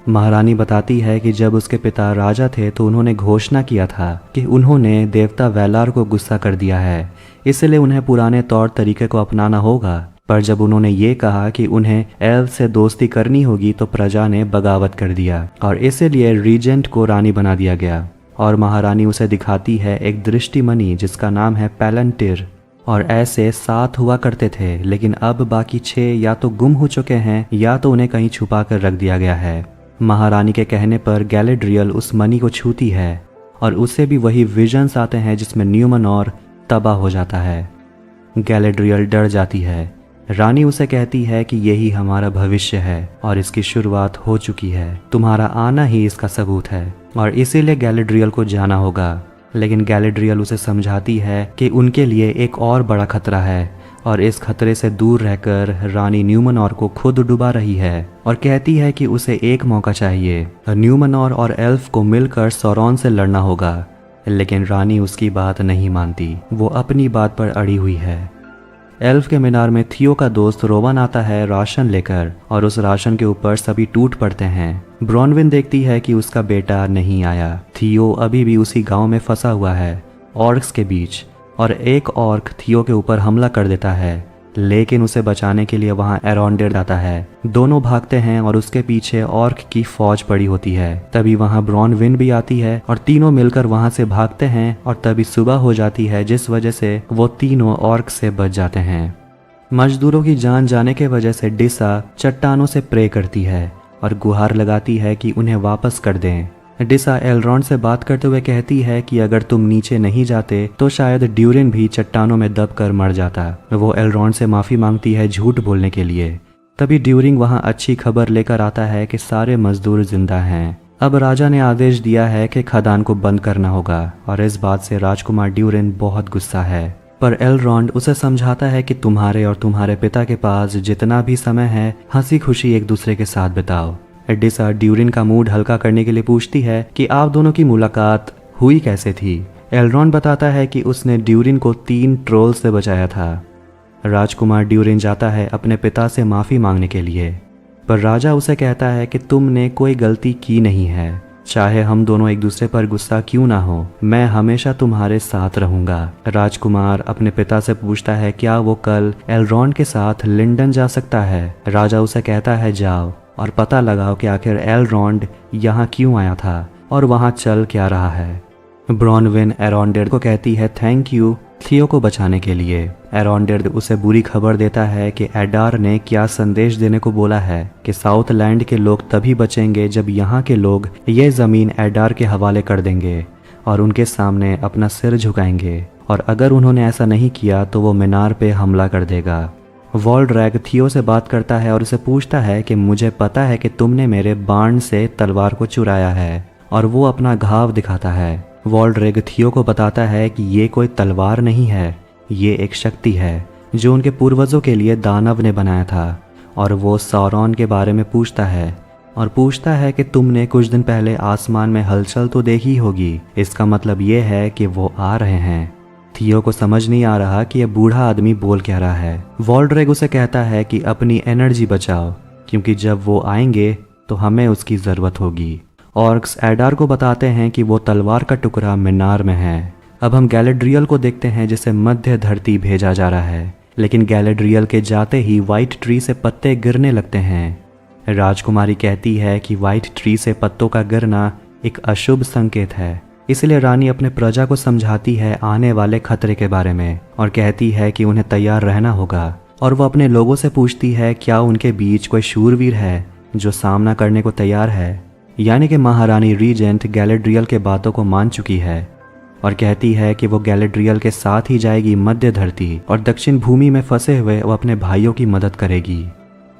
महारानी बताती है कि जब उसके पिता राजा थे तो उन्होंने घोषणा किया था कि उन्होंने देवता वैलार को गुस्सा कर दिया है, इसलिए उन्हें पुराने तौर तरीके को अपनाना होगा। पर जब उन्होंने ये कहा कि उन्हें एल्फ से दोस्ती करनी होगी तो प्रजा ने बगावत कर दिया और इसीलिए रीजेंट को रानी बना दिया गया। और महारानी उसे दिखाती है एक दृष्टिमणि जिसका नाम है पैलंटिर। और ऐसे 7 हुआ करते थे, लेकिन अब बाकी 6 या तो गुम हो चुके हैं या तो उन्हें कहीं छुपा कर रख दिया गया है। महारानी के कहने पर गैलेड्रियल उस मणि को छूती है और उसे भी वही विजन्स आते हैं जिसमें न्यूमेनॉर तबाह हो जाता है। गैलेड्रियल डर जाती है। रानी उसे कहती है कि यही हमारा भविष्य है और इसकी शुरुआत हो चुकी है। तुम्हारा आना ही इसका सबूत है और इसीलिए गैलेड्रियल को जाना होगा। लेकिन गैलेड्रियल उसे समझाती है कि उनके लिए एक और बड़ा खतरा है और इस खतरे से दूर रहकर रानी न्यूमेनॉर को खुद डुबा रही है और कहती है कि उसे एक मौका चाहिए। न्यूमेनॉर और एल्फ को मिलकर सौरॉन से लड़ना होगा, लेकिन रानी उसकी बात नहीं मानती। वो अपनी बात पर अड़ी हुई है। एल्फ के मीनार में थियो का दोस्त रोवन आता है राशन लेकर और उस राशन के ऊपर सभी टूट पड़ते हैं। ब्रॉनविन देखती है कि उसका बेटा नहीं आया। थियो अभी भी उसी गांव में फंसा हुआ है ऑर्क्स के बीच और एक ऑर्क थियो के ऊपर हमला कर देता है, लेकिन उसे बचाने के लिए वहां एरोंडेड आता है। दोनों भागते हैं और उसके पीछे ऑर्क की फौज पड़ी होती है। तभी वहां ब्रॉनविन भी आती है और तीनों मिलकर वहां से भागते हैं और तभी सुबह हो जाती है, जिस वजह से वो तीनों ऑर्क से बच जाते हैं। मजदूरों की जान जाने के वजह से डिसा चट्टानों से प्रे करती है और गुहार लगाती है कि उन्हें वापस कर दें। डिसा एलरॉन्ड से बात करते हुए कहती है कि अगर तुम नीचे नहीं जाते तो शायद ड्यूरिन भी चट्टानों में दबकर मर जाता। वो एलरॉन्ड से माफ़ी मांगती है झूठ बोलने के लिए। तभी ड्यूरिंग वहाँ अच्छी खबर लेकर आता है कि सारे मजदूर जिंदा हैं। अब राजा ने आदेश दिया है कि खदान को बंद करना होगा और इस बात से राजकुमार ड्यूरिन बहुत गुस्सा है। पर एलरॉन्ड उसे समझाता है कि तुम्हारे और तुम्हारे पिता के पास जितना भी समय है हंसी खुशी एक दूसरे के साथ बिताओ। डिसा ड्यूरिन का मूड हल्का करने के लिए पूछती है कि आप दोनों की मुलाकात हुई कैसे थी। एलरॉन्ड बताता है कि उसने ड्यूरिन को 3 ट्रोल से बचाया था। राजकुमार ड्यूरिन जाता है अपने पिता से माफ़ी मांगने के लिए, पर राजा उसे कहता है कि तुमने कोई गलती की नहीं है। चाहे हम दोनों एक दूसरे पर गुस्सा क्यों ना हो, मैं हमेशा तुम्हारे साथ रहूंगा। राजकुमार अपने पिता से पूछता है क्या वो कल एलरॉन्ड के साथ लिंडन जा सकता है। राजा उसे कहता है जाओ और पता लगाओ कि आखिर एलरॉन्ड यहाँ क्यों आया था और वहाँ चल क्या रहा है। ब्रॉनविन एरोंडेड को कहती है थैंक यू थियो को बचाने के लिए। एरोंडेड उसे बुरी खबर देता है कि एडार ने क्या संदेश देने को बोला है कि साउथलैंड के लोग तभी बचेंगे जब यहाँ के लोग ये ज़मीन एडार के हवाले कर देंगे और उनके सामने अपना सिर झुकाएंगे, और अगर उन्होंने ऐसा नहीं किया तो वो मीनार पे हमला कर देगा। वॉल्ड्रैग थियो से बात करता है और उसे पूछता है कि मुझे पता है कि तुमने मेरे बाण से तलवार को चुराया है, और वो अपना घाव दिखाता है। वॉल्ड्रैग थियो को बताता है कि ये कोई तलवार नहीं है, ये एक शक्ति है जो उनके पूर्वजों के लिए दानव ने बनाया था। और वो सौरॉन के बारे में पूछता है और पूछता है कि तुमने कुछ दिन पहले आसमान में हलचल तो देखी होगी, इसका मतलब ये है कि वो आ रहे हैं। थियो को समझ नहीं आ रहा कि यह बूढ़ा आदमी बोल क्या रहा है। वॉल्ड्रैग उसे कहता है कि अपनी एनर्जी बचाओ, क्योंकि जब वो आएंगे तो हमें उसकी ज़रूरत होगी। ऑर्क्स एडार को बताते हैं कि वो तलवार का टुकड़ा मीनार में है। अब हम गैलेड्रियल को देखते हैं जिसे मध्य धरती भेजा जा रहा है, लेकिन गैलेड्रियल के जाते ही वाइट ट्री से पत्ते गिरने लगते हैं। राजकुमारी कहती है कि वाइट ट्री से पत्तों का गिरना एक अशुभ संकेत है, इसलिए रानी अपने प्रजा को समझाती है आने वाले खतरे के बारे में और कहती है कि उन्हें तैयार रहना होगा। और वो अपने लोगों से पूछती है क्या उनके बीच कोई शूरवीर है जो सामना करने को तैयार है। यानी कि महारानी रीजेंट गैलेड्रियल के बातों को मान चुकी है। और कहती है कि वो गैलेड्रियल के साथ ही जाएगी मध्य धरती और दक्षिण भूमि में फंसे हुए वो अपने भाइयों की मदद करेगी।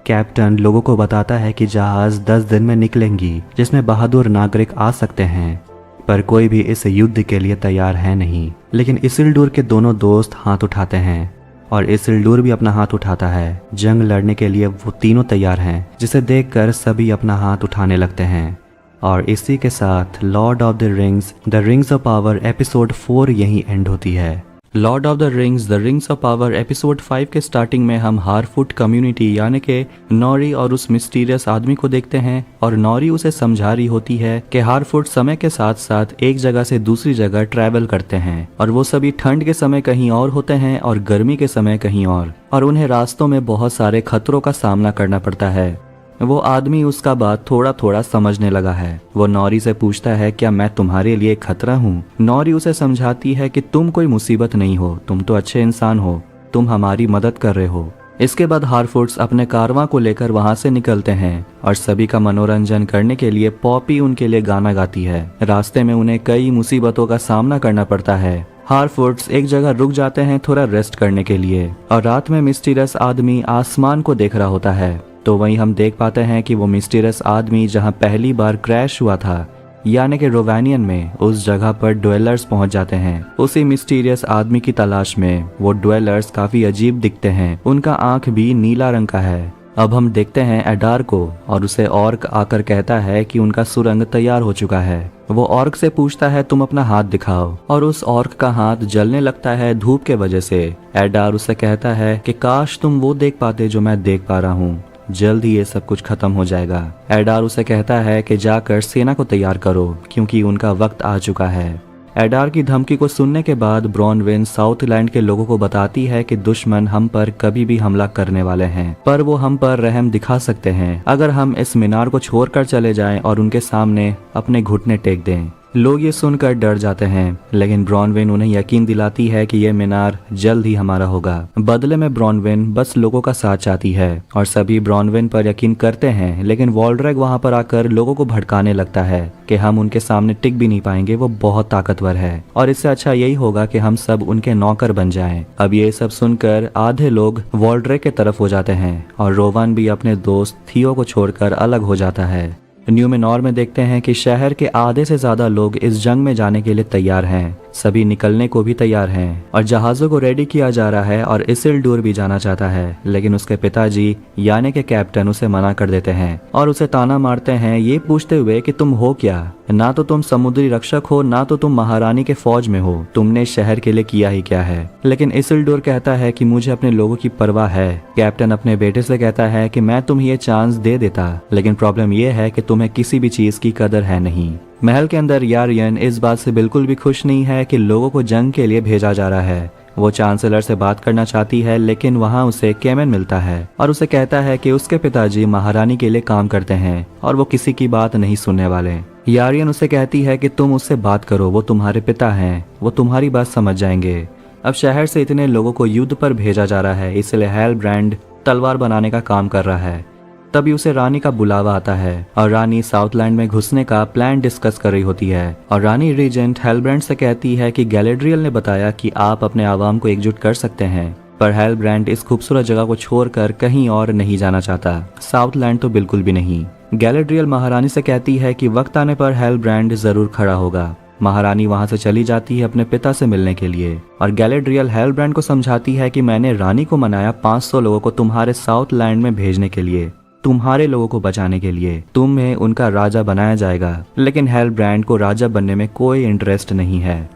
कैप्टन लोगों को बताता है कि जहाज 10 दिन में निकलेंगी जिसमें बहादुर नागरिक आ सकते हैं, पर कोई भी इस युद्ध के लिए तैयार है नहीं। लेकिन इसिल्डूर के दोनों दोस्त हाथ उठाते हैं और इसिल्डूर भी अपना हाथ उठाता है। जंग लड़ने के लिए वो तीनों तैयार हैं, जिसे देखकर सभी अपना हाथ उठाने लगते हैं। और इसी के साथ Lord of the Rings of Power episode 4 यहीं एंड होती है। Lord of the Rings of Power episode 5 के स्टार्टिंग में हम हारफुट कम्युनिटी यानी कि नॉरी और उस मिस्टीरियस आदमी को देखते हैं और नॉरी उसे समझा रही होती है कि हारफुट समय के साथ साथ एक जगह से दूसरी जगह ट्रैवल करते हैं और वो सभी ठंड के समय कहीं और होते हैं और गर्मी के समय कहीं और उन्हें रास्तों में बहुत सारे खतरों का सामना करना पड़ता है। वो आदमी उसका बात थोड़ा थोड़ा समझने लगा है। वो नॉरी से पूछता है क्या मैं तुम्हारे लिए खतरा हूँ? नॉरी उसे समझाती है कि तुम कोई मुसीबत नहीं हो, तुम तो अच्छे इंसान हो, तुम हमारी मदद कर रहे हो। इसके बाद हारफुट्स अपने कारवां को लेकर वहां से निकलते हैं और सभी का मनोरंजन करने के लिए पॉपी उनके लिए गाना गाती है। रास्ते में उन्हें कई मुसीबतों का सामना करना पड़ता है। हारफुट्स एक जगह रुक जाते हैं थोड़ा रेस्ट करने के लिए और रात में मिस्टीरियस आदमी आसमान को देख रहा होता है। तो वहीं हम देख पाते हैं कि वो मिस्टीरियस आदमी जहां पहली बार क्रैश हुआ था यानी कि रोवानियन में, उस जगह पर ड्वेलर्स पहुंच जाते हैं। उसी मिस्टीरियस आदमी की तलाश में वो ड्वेलर्स काफी अजीब दिखते हैं, उनका आंख भी नीला रंग का है। अब हम देखते हैं एडार को और उसे ऑर्क आकर कहता है कि उनका सुरंग तैयार हो चुका है। वो ऑर्क से पूछता है तुम अपना हाथ दिखाओ और उस ऑर्क का हाथ जलने लगता है धूप के वजह से। एडार उसे कहता है कि काश तुम वो देख पाते जो मैं देख पा रहा हूँ, जल्द ही ये सब कुछ खत्म हो जाएगा। एडार उसे कहता है कि जाकर सेना को तैयार करो क्योंकि उनका वक्त आ चुका है। एडार की धमकी को सुनने के बाद ब्रॉनविन साउथलैंड के लोगों को बताती है कि दुश्मन हम पर कभी भी हमला करने वाले हैं, पर वो हम पर रहम दिखा सकते हैं अगर हम इस मीनार को छोड़कर चले जाएं और उनके सामने अपने घुटने टेक दें। लोग ये सुनकर डर जाते हैं, लेकिन ब्रॉनविन उन्हें यकीन दिलाती है कि यह मीनार जल्द ही हमारा होगा। बदले में ब्रॉनविन बस लोगों का साथ चाहती है और सभी ब्रॉनविन पर यकीन करते हैं, लेकिन वॉल्ड्रेग वहां पर आकर लोगों को भड़काने लगता है कि हम उनके सामने टिक भी नहीं पाएंगे, वो बहुत ताकतवर है और इससे अच्छा यही होगा कि हम सब उनके नौकर बन जाएं। अब ये सब सुनकर आधे लोग वॉल्ड्रेग के तरफ हो जाते हैं और रोवान भी अपने दोस्त थियो को छोड़कर अलग हो जाता है। न्यूमेनॉर में देखते हैं कि शहर के आधे से ज्यादा लोग इस जंग में जाने के लिए तैयार हैं, सभी निकलने को भी तैयार हैं और जहाजों को रेडी किया जा रहा है और इसिल्डूर भी जाना चाहता है, लेकिन उसके पिताजी यानी कि कैप्टन उसे मना कर देते हैं और उसे ताना मारते हैं ये पूछते हुए कि तुम हो क्या? ना तो तुम समुद्री रक्षक हो, ना तो तुम महारानी के फौज में हो, तुमने शहर के लिए किया ही क्या है? लेकिन इसिल्डूर कहता है कि मुझे अपने लोगों की परवाह है। कैप्टन अपने बेटे से कहता है कि मैं तुम्हें ये चांस दे देता, लेकिन प्रॉब्लम ये है कि तुम्हें किसी भी चीज की कदर है नहीं। महल के अंदर यारियन इस बात से बिल्कुल भी खुश नहीं है कि लोगों को जंग के लिए भेजा जा रहा है। वो चांसलर से बात करना चाहती है, लेकिन वहाँ उसे केमेन मिलता है और उसे कहता है कि उसके पिताजी महारानी के लिए काम करते हैं और वो किसी की बात नहीं सुनने वाले। यारियन उसे कहती है कि तुम उससे बात करो, वो तुम्हारे पिता हैं, वो तुम्हारी बात समझ जाएंगे। अब शहर से इतने लोगों को युद्ध पर भेजा जा रहा है, इसलिए हेलब्रांड तलवार बनाने का काम कर रहा है। तभी उसे रानी का बुलावा आता है और रानी साउथलैंड में घुसने का प्लान डिस्कस कर रही होती है और रानी रीजेंट हेलब्रांड से कहती है कि गैलेड्रियल ने बताया कि आप अपने आवाम को एकजुट कर सकते हैं, पर हेलब्रांड इस खूबसूरत जगह को छोड़कर कहीं और नहीं जाना चाहता, साउथलैंड तो बिल्कुल भी नहीं। गैलेड्रियल महारानी से कहती है कि वक्त आने पर हेलब्रांड जरूर खड़ा होगा। महारानी वहां से चली जाती है अपने पिता से मिलने के लिए और गैलेड्रियल हेलब्रांड को समझाती है कि मैंने रानी को मनाया 500 लोगों को तुम्हारे साउथलैंड में भेजने के लिए, तुम्हारे लोगों को बचाने के लिए, तुम्हें उनका राजा बनाया जाएगा। लेकिन हेलब्रांड को राजा बनने में कोई इंटरेस्ट नहीं है।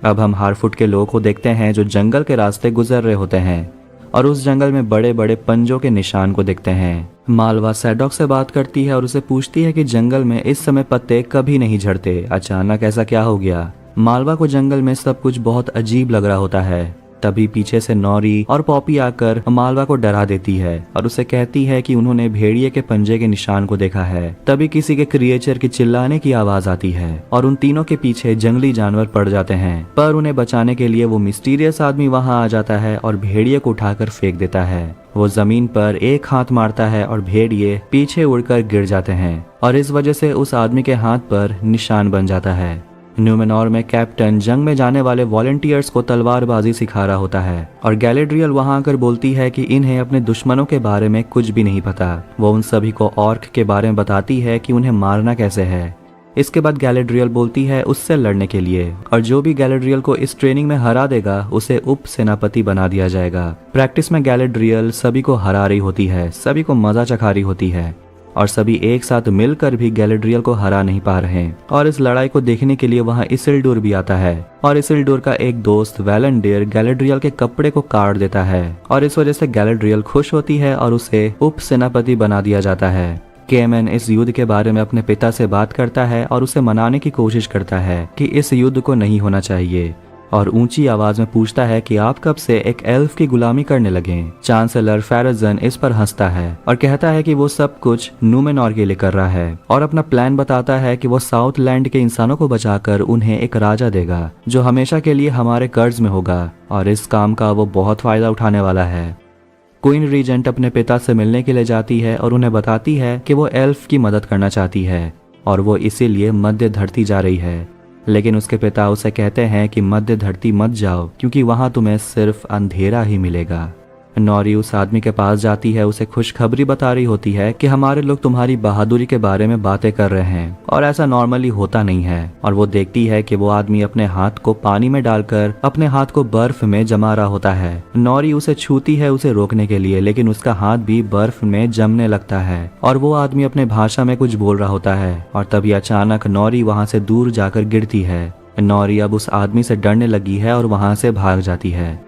अब हम हारफुट के लोगों को देखते हैं जो जंगल के रास्ते गुजर रहे होते हैं और उस जंगल में बड़े बड़े पंजों के निशान को देखते हैं। मालवा सैडॉक से बात करती है और उसे पूछती है कि जंगल में इस समय पत्ते कभी नहीं झड़ते, अचानक ऐसा क्या हो गया? मालवा को जंगल में सब कुछ बहुत अजीब लग रहा होता है। तभी पीछे से नॉरी और पॉपी आकर मालवा को डरा देती है और उसे कहती है कि उन्होंने भेड़िए के पंजे के निशान को देखा है। तभी किसी के क्रिएचर की चिल्लाने की आवाज आती है और उन तीनों के पीछे जंगली जानवर पड़ जाते हैं, पर उन्हें बचाने के लिए वो मिस्टीरियस आदमी वहां आ जाता है और भेड़िए को उठाकर फेंक देता है। वो जमीन पर एक हाथ मारता है और भेड़िए पीछे उड़कर गिर जाते हैं और इस वजह से उस आदमी के हाथ पर निशान बन जाता है। न्यूमेनॉर में कैप्टन जंग में जाने वाले वॉलंटियर्स को तलवारबाजी सिखा रहा होता है और गैलेड्रियल वहां आकर बोलती है कि इन्हें अपने दुश्मनों के बारे में कुछ भी नहीं पता। वो उन सभी को ऑर्क के बारे में बताती है कि उन्हें मारना कैसे है। इसके बाद गैलेड्रियल बोलती है उससे लड़ने के लिए, और जो भी गैलेड्रियल को इस ट्रेनिंग में हरा देगा उसे उप सेनापति बना दिया जाएगा। प्रैक्टिस में गैलेड्रियल सभी को हरा रही होती है, सभी को मजा चखा रही होती है और सभी एक साथ मिलकर भी गैलेड्रियल को हरा नहीं पा रहे। और इस लड़ाई को देखने के लिए वहां इसिल्डुर भी आता है और इसिल्डुर का एक दोस्त वैलेंडिर गैलेड्रियल के कपड़े को काट देता है और इस वजह से गैलेड्रियल खुश होती है और उसे उप सेनापति बना दिया जाता है। केमैन इस युद्ध के बारे में अपने पिता से बात करता है और उसे मनाने की कोशिश करता है कि इस युद्ध को नहीं होना चाहिए और ऊंची आवाज में पूछता है कि आप कब से एक एल्फ की गुलामी करने लगे। चांसलर फेराजन इस पर हंसता है और कहता है कि वो सब कुछ न्यूमेनॉर के लिए कर रहा है और अपना प्लान बताता है कि वो साउथ लैंड के इंसानों को बचाकर उन्हें एक राजा देगा जो हमेशा के लिए हमारे कर्ज में होगा और इस काम का वो बहुत फायदा उठाने वाला है। क्वीन रीजेंट अपने पिता से मिलने के लिए जाती है और उन्हें बताती है कि वो एल्फ की मदद करना चाहती है और वो इसीलिए मध्य धरती जा रही है, लेकिन उसके पिता उसे कहते हैं कि मध्य धरती मत जाओ क्योंकि वहां तुम्हें सिर्फ अंधेरा ही मिलेगा। नॉरी उस आदमी के पास जाती है, उसे खुशखबरी बता रही होती है कि हमारे लोग तुम्हारी बहादुरी के बारे में बातें कर रहे हैं और ऐसा नॉर्मली होता नहीं है। और वो देखती है कि वो आदमी अपने हाथ को पानी में डालकर अपने हाथ को बर्फ में जमा रहा होता है। नॉरी उसे छूती है उसे रोकने के लिए, लेकिन उसका हाथ भी बर्फ में जमने लगता है और वो आदमी अपने भाषा में कुछ बोल रहा होता है और तभी अचानक नॉरी वहां से दूर जाकर गिरती है। नॉरी अब उस आदमी से डरने लगी है और वहां से भाग जाती है।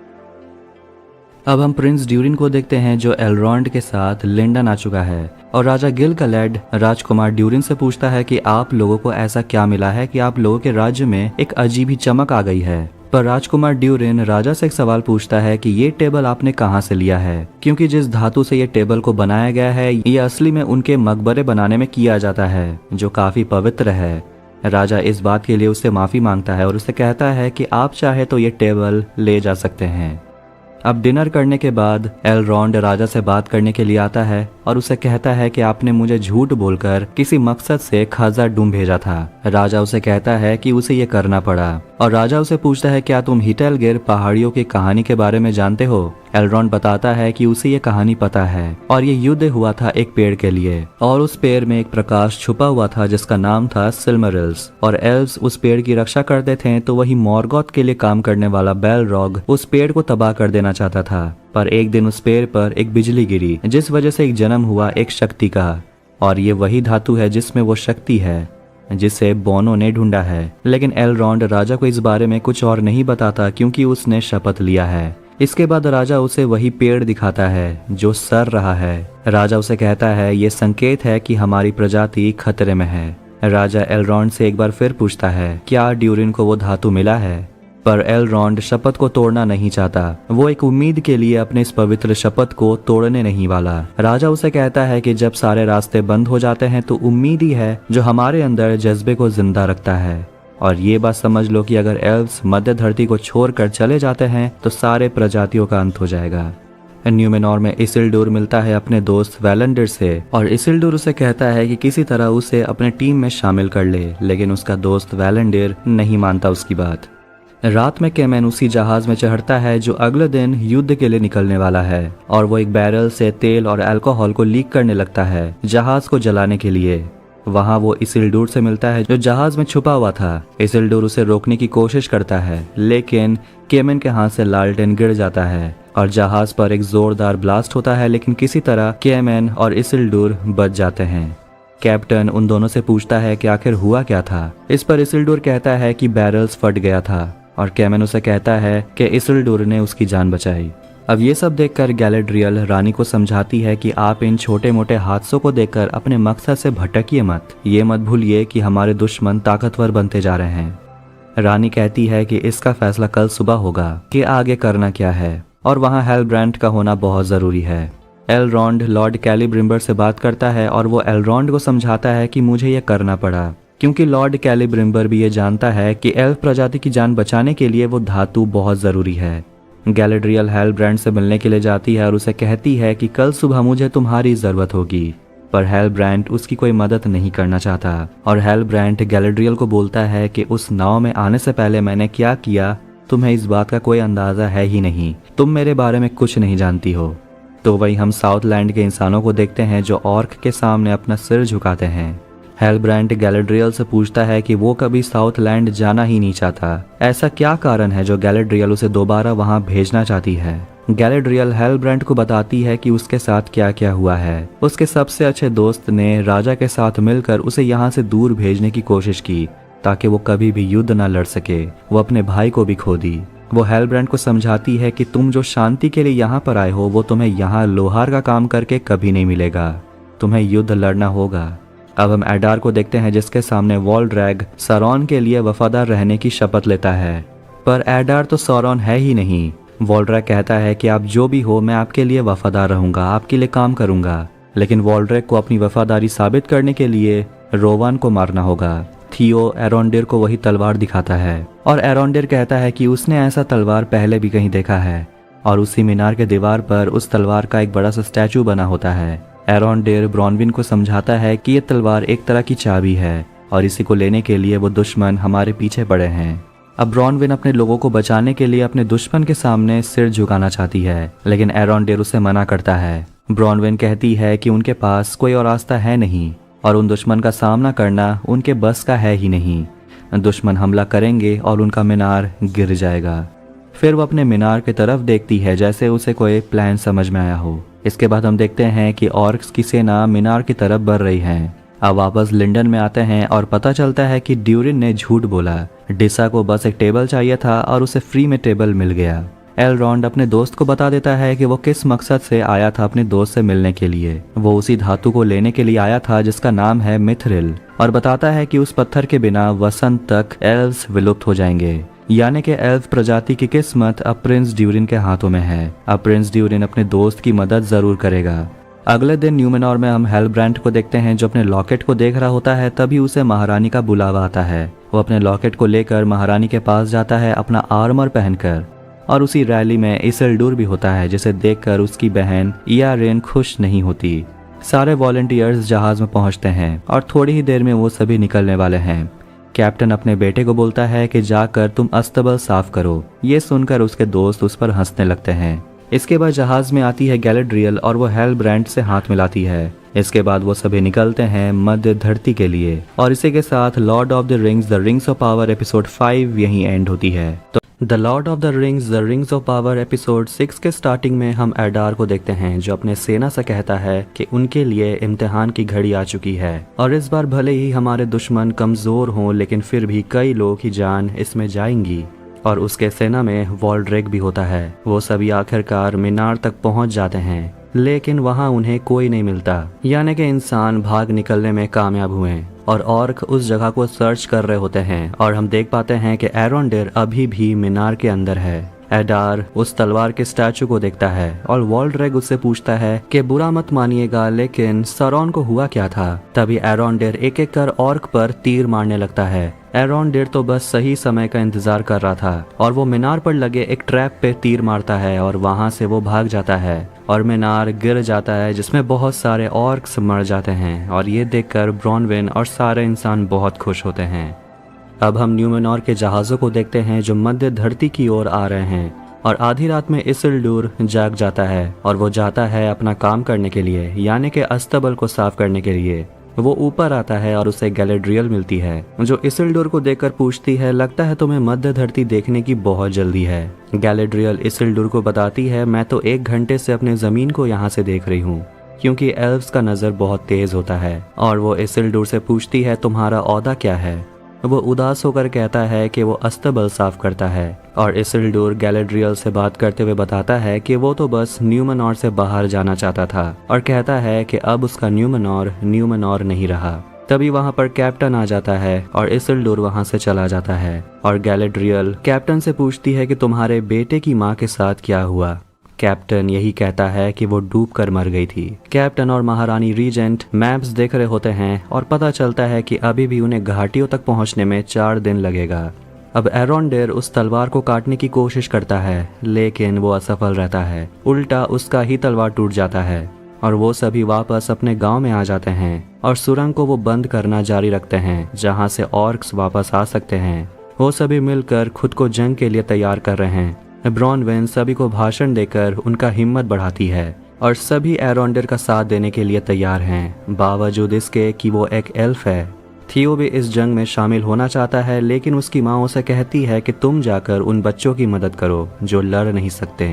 अब हम प्रिंस ड्यूरिन को देखते हैं जो एलरॉन्ड के साथ लिंडन आ चुका है और राजा गिल-गलैड राजकुमार ड्यूरिन से पूछता है कि आप लोगों को ऐसा क्या मिला है कि आप लोगों के राज्य में एक अजीब ही चमक आ गई है। पर राजकुमार ड्यूरिन राजा से एक सवाल पूछता है कि ये टेबल आपने कहाँ से लिया है, क्योंकि जिस धातु से ये टेबल को बनाया गया है ये असली में उनके मकबरे बनाने में किया जाता है जो काफी पवित्र है। राजा इस बात के लिए उससे माफी मांगता है और उसे कहता है कि आप चाहे तो ये टेबल ले जा सकते हैं। अब डिनर करने के बाद एलरॉन्ड राजा से बात करने के लिए आता है और उसे कहता है कि आपने मुझे झूठ बोलकर किसी मकसद से खजा डूम भेजा था। राजा उसे कहता है कि उसे ये करना पड़ा और राजा उसे पूछता है क्या तुम हिटेलगिर पहाड़ियों की कहानी के बारे में जानते हो। एलरॉन्ड बताता है कि उसे ये कहानी पता है और ये युद्ध हुआ था एक पेड़ के लिए और उस पेड़ में एक प्रकाश छुपा हुआ था जिसका नाम था सिल्मरिल्स और एल्व्स उस पेड़ की रक्षा करते थे, तो वही मॉर्गोथ के लिए काम करने वाला बेलरॉग उस पेड़ को तबाह कर देना चाहता था। पर एक दिन उस पेड़ पर एक बिजली गिरी जिस वजह से एक जन्म हुआ एक शक्ति का, और ये वही धातु है जिसमें वो शक्ति है जिसे बोनो ने ढूंढा है। लेकिन एलरॉन्ड राजा को इस बारे में कुछ और नहीं बताता क्योंकि उसने शपथ लिया है। इसके बाद राजा उसे वही पेड़ दिखाता है जो सड़ रहा है। राजा उसे कहता है ये संकेत है कि हमारी प्रजाति खतरे में है। राजा एलरॉन्ड से एक बार फिर पूछता है क्या ड्यूरिन को वो धातु मिला है, पर एलरॉन्ड शपथ को तोड़ना नहीं चाहता। वो एक उम्मीद के लिए अपने इस पवित्र शपथ को तोड़ने नहीं वाला। राजा उसे कहता है कि जब सारे रास्ते बंद हो जाते हैं तो उम्मीद ही है जो हमारे अंदर जज्बे को जिंदा रखता है। और ये बात समझ लो कि अगर एल्व्स मध्य धरती को छोड़कर चले जाते हैं तो सारे प्रजातियों का अंत हो जाएगा। न्यूमेनॉर में इसिल्डुर मिलता है अपने दोस्त वैलेंडिर से और इसिल्डुर उसे कहता है कि किसी तरह उसे अपने टीम में शामिल कर ले, लेकिन उसका दोस्त वैलेंडिर नहीं मानता उसकी बात। रात में केमैन उसी जहाज में चढ़ता है जो अगले दिन युद्ध के लिए निकलने वाला है और वो एक बैरल से तेल और अल्कोहल को लीक करने लगता है जहाज को जलाने के लिए। वहां वो इसिल्डुर से मिलता है जो जहाज में छुपा हुआ था। इसिल्डुर उसे रोकने की कोशिश करता है, लेकिन केमैन के हाथ से लालटेन गिर जाता है और जहाज पर एक जोरदार ब्लास्ट होता है, लेकिन किसी तरह केमैन और इसिल्डुर बच जाते हैं। कैप्टन उन दोनों से पूछता है कि आखिर हुआ क्या था। इस पर इसिल्डुर कहता है कि बैरल्स फट गया था और केमैन उसे कहता है कि इसिल्डुर ने उसकी जान बचाई। अब ये सब देखकर गैलेड्रियल रानी को समझाती है कि आप इन छोटे मोटे हादसों को देखकर अपने मकसद से भटकिए मत। ये मत भूलिए कि हमारे दुश्मन ताकतवर बनते जा रहे हैं। रानी कहती है कि इसका फैसला कल सुबह होगा कि आगे करना क्या है और वहाँ हेलब्रांड का होना बहुत जरूरी है। एलरॉन्ड लॉर्ड कैलिब्रिम्बर से बात करता है और वो एलरॉन्ड को समझाता है कि मुझे ये करना पड़ा क्योंकि लॉर्ड कैलिब्रिम्बर भी ये जानता है कि एल्फ प्रजाति की जान बचाने के लिए वो धातु बहुत जरूरी है। गैलेड्रियल हेलब्रांड से मिलने के लिए जाती है और उसे कहती है कि कल सुबह मुझे तुम्हारी जरूरत होगी। पर हेलब्रांड उसकी कोई मदद नहीं करना चाहता और हेलब्रांड गैलेड्रियल को बोलता है कि उस नाव में आने से पहले मैंने क्या किया तुम्हें इस बात का कोई अंदाज़ा है ही नहीं, तुम मेरे बारे में कुछ नहीं जानती हो। तो वही हम साउथलैंड के इंसानों को देखते हैं जो ऑर्क के सामने अपना सिर झुकाते हैं। हेलब्रांड गैलेड्रियल से पूछता है कि वो कभी साउथलैंड जाना ही नहीं चाहता, ऐसा क्या कारण है जो गैलेड्रियल उसे दोबारा वहां भेजना चाहती है। गैलेड्रियल हेलब्रांड को बताती है कि उसके साथ क्या क्या हुआ है। उसके सबसे अच्छे दोस्त ने राजा के साथ मिलकर उसे यहाँ से दूर भेजने की कोशिश की ताकि वो कभी भी युद्ध न लड़ सके। वो अपने भाई को भी खो दी। वो हेलब्रांड को समझाती है कि तुम जो शांति के लिए यहाँ पर आए हो वो तुम्हें यहाँ लोहार का काम करके कभी नहीं मिलेगा, तुम्हें युद्ध लड़ना होगा। अब हम एडार को देखते हैं जिसके सामने वॉल्ड्रैग सौरॉन के लिए वफादार रहने की शपथ लेता है, पर एडार तो सौरॉन है ही नहीं। वॉल्ड्रैग कहता है कि आप जो भी हो मैं आपके लिए वफादार रहूंगा, आपके लिए काम करूंगा, लेकिन वॉल्ड्रैग को अपनी वफादारी साबित करने के लिए रोवान को मारना होगा। थियो एरोंडेर को वही तलवार दिखाता है और एरोंडेर कहता है कि उसने ऐसा तलवार पहले भी कहीं देखा है और उसी मीनार के दीवार पर उस तलवार का एक बड़ा सा स्टैचू बना होता है। एरोंडेर ब्रॉनविन को समझाता है कि ये तलवार एक तरह की चाबी है और इसी को लेने के लिए वो दुश्मन हमारे पीछे पड़े हैं। अब ब्रॉनविन अपने लोगों को बचाने के लिए अपने दुश्मन के सामने सिर झुकाना चाहती है, लेकिन एरोंडेर उसे मना करता है। ब्रॉनविन कहती है कि उनके पास कोई और रास्ता है नहीं और उन दुश्मन का सामना करना उनके बस का है ही नहीं। दुश्मन हमला करेंगे और उनका मीनार गिर जाएगा। फिर वो अपने मीनार की तरफ देखती है जैसे उसे कोई प्लान समझ में आया हो। इसके बाद हम देखते हैं कि ऑर्क्स की सेना मीनार की तरफ बढ़ रही है। अब वापस लिंडन में आते हैं और पता चलता है कि ड्यूरिन ने झूठ बोला। डिसा को बस एक टेबल चाहिए था और उसे फ्री में टेबल मिल गया। एलरॉन्ड अपने दोस्त को बता देता है कि वो किस मकसद से आया था अपने दोस्त से मिलने के लिए। वो उसी धातु को लेने के लिए आया था जिसका नाम है मिथरिल, और बताता है कि उस पत्थर के बिना वसंत तक एल्व्स विलुप्त हो जाएंगे, यानी कि एल्फ प्रजाति की किस्मत अब प्रिंस ड्यूरिन के हाथों में है। अब प्रिंस ड्यूरिन अपने दोस्त की मदद जरूर करेगा। अगले दिन न्यूमेनॉर में हम हेलब्रांड को देखते हैं जो अपने लॉकेट को देख रहा होता है। तभी उसे महारानी का बुलावा आता है। वो अपने लॉकेट को लेकर महारानी के पास जाता है अपना आर्मर पहनकर, और उसी रैली में इसिल्डुर भी होता है जिसे देखकर उसकी बहन इयारेन खुश नहीं होती। सारे वॉलंटियर्स जहाज में पहुंचते हैं और थोड़ी ही देर में वो सभी निकलने वाले हैं। कैप्टन अपने बेटे को बोलता है कि जाकर तुम अस्तबल साफ करो। ये सुनकर उसके दोस्त उस पर हंसने लगते हैं। इसके बाद जहाज में आती है गैलेड्रियल और वो हेलब्रांड से हाथ मिलाती है। इसके बाद वो सभी निकलते हैं मध्य धरती के लिए, और इसी के साथ Lord of the Rings of Power episode 5 यहीं एंड होती है। तो the Lord of the Rings of Power episode 6 के स्टार्टिंग में हम एडार को देखते हैं जो अपने सेना से कहता है कि उनके लिए इम्तिहान की घड़ी आ चुकी है, और इस बार भले ही हमारे दुश्मन कमजोर हों लेकिन फिर भी कई लोग की जान इसमें जाएंगी। और उसके सेना में वॉल्ड्रेग भी होता है। वो सभी आखिरकार मीनार तक पहुंच जाते हैं, लेकिन वहां उन्हें कोई नहीं मिलता, यानी कि इंसान भाग निकलने में कामयाब हुए और ऑर्क उस जगह को सर्च कर रहे होते हैं। और हम देख पाते हैं कि एरोंडेर अभी भी मीनार के अंदर है। एडार उस तलवार के स्टैचू को देखता है और वॉल्ड्रेग उससे पूछता है कि बुरा मत मानिएगा लेकिन सौरॉन को हुआ क्या था। तभी एरोंडेर एक एक कर ऑर्क पर तीर मारने लगता है। एरोंडेर तो बस सही समय का इंतजार कर रहा था और वो मीनार पर लगे एक ट्रैप पे तीर मारता है और वहां से वो भाग जाता है और मीनार गिर जाता है जिसमें बहुत सारे ऑर्क्स मर जाते हैं। और ये देखकर ब्रॉनविन और सारे इंसान बहुत खुश होते हैं। अब हम न्यूमेनॉर के जहाज़ों को देखते हैं जो मध्य धरती की ओर आ रहे हैं, और आधी रात में इसिल्डुर जाग जाता है और वो जाता है अपना काम करने के लिए, यानी कि अस्तबल को साफ करने के लिए। वो ऊपर आता है और उसे गैलेड्रियल मिलती है जो इसिल्डुर को देखकर पूछती है, लगता है तुम्हें मध्य धरती देखने की बहुत जल्दी है। गैलेड्रियल इसिल्डुर को बताती है, मैं तो 1 घंटे से अपने जमीन को यहाँ से देख रही हूँ, क्योंकि एल्व्स का नजर बहुत तेज होता है। और वो इसिल्डुर से पूछती है, तुम्हारा ओहदा क्या है। वो उदास होकर कहता है कि वो अस्तबल साफ करता है, और इसिल्डुर गैलेड्रियल से बात करते हुए बताता है कि वो तो बस न्यूमेनॉर से बाहर जाना चाहता था, और कहता है कि अब उसका न्यूमेनॉर नहीं रहा। तभी वहाँ पर कैप्टन आ जाता है और इसिल्डुर वहाँ से चला जाता है, और गैलेड्रियल कैप्टन से पूछती है कि तुम्हारे बेटे की माँ के साथ क्या हुआ। कैप्टन यही कहता है कि वो डूबकर मर गई थी। कैप्टन और महारानी रीजेंट मैप्स देख रहे होते हैं और पता चलता है कि अभी भी उन्हें घाटियों तक पहुंचने में 4 दिन लगेगा। अब एरोंडेर उस तलवार को काटने की कोशिश करता है लेकिन वो असफल रहता है। उल्टा उसका ही तलवार टूट जाता है और वो सभी वापस अपने गांव में आ जाते हैं और सुरंग को वो बंद करना जारी रखते हैं जहां से ऑर्क्स वापस आ सकते हैं। वो सभी मिलकर खुद को जंग के लिए तैयार कर रहे हैं। ब्रॉनविन सभी को भाषण देकर उनका हिम्मत बढ़ाती है और सभी एरोंडेर का साथ देने के लिए तैयार हैं, बावजूद इसके कि वो एक एल्फ है। थियो भी इस जंग में शामिल होना चाहता है, लेकिन उसकी माँ उसे कहती है कि तुम जाकर उन बच्चों की मदद करो जो लड़ नहीं सकते।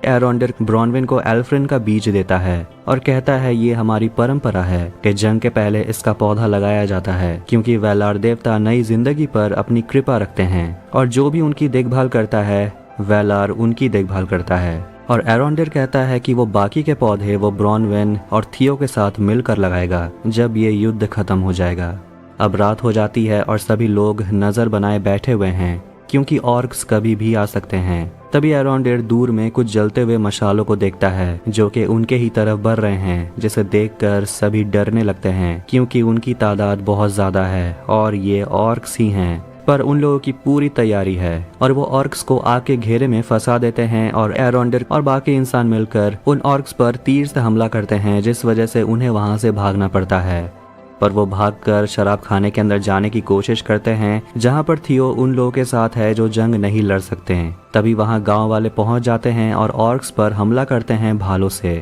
एरोंडेर ब्रॉनविन को एल्फ्रिन का बीज देता है और कहता है ये हमारी परंपरा है कि जंग के पहले इसका पौधा लगाया जाता है, क्योंकि वेलार देवता नई जिंदगी पर अपनी कृपा रखते हैं और जो भी उनकी देखभाल करता है वेलार उनकी देखभाल करता है। और एरोंडेर कहता है कि वो बाकी के पौधे वो ब्रॉनविन और थियो के साथ मिलकर लगाएगा जब ये युद्ध खत्म हो जाएगा। अब रात हो जाती है और सभी लोग नजर बनाए बैठे हुए हैं, क्योंकि ऑर्क्स कभी भी आ सकते हैं। तभी एरोंडेर दूर में कुछ जलते हुए मशालों को देखता है जो कि उनके ही तरफ बढ़ रहे हैं, जिसे देखकर सभी डरने लगते हैं क्योंकि उनकी तादाद बहुत ज्यादा है और ये ऑर्क्स ही हैं। पर उन लोगों की पूरी तैयारी है और वो ऑर्क्स को आग के घेरे में फंसा देते हैं और एरोंडेर और बाकी इंसान मिलकर उन ऑर्क्स पर तीर से हमला करते हैं, जिस वजह से उन्हें वहां से भागना पड़ता है। पर वो भागकर शराब खाने के अंदर जाने की कोशिश करते हैं जहां पर थियो उन लोगों के साथ है जो जंग नहीं लड़ सकते हैं। तभी वहां गांव वाले पहुंच जाते हैं और ऑर्क्स पर हमला करते हैं भालों से।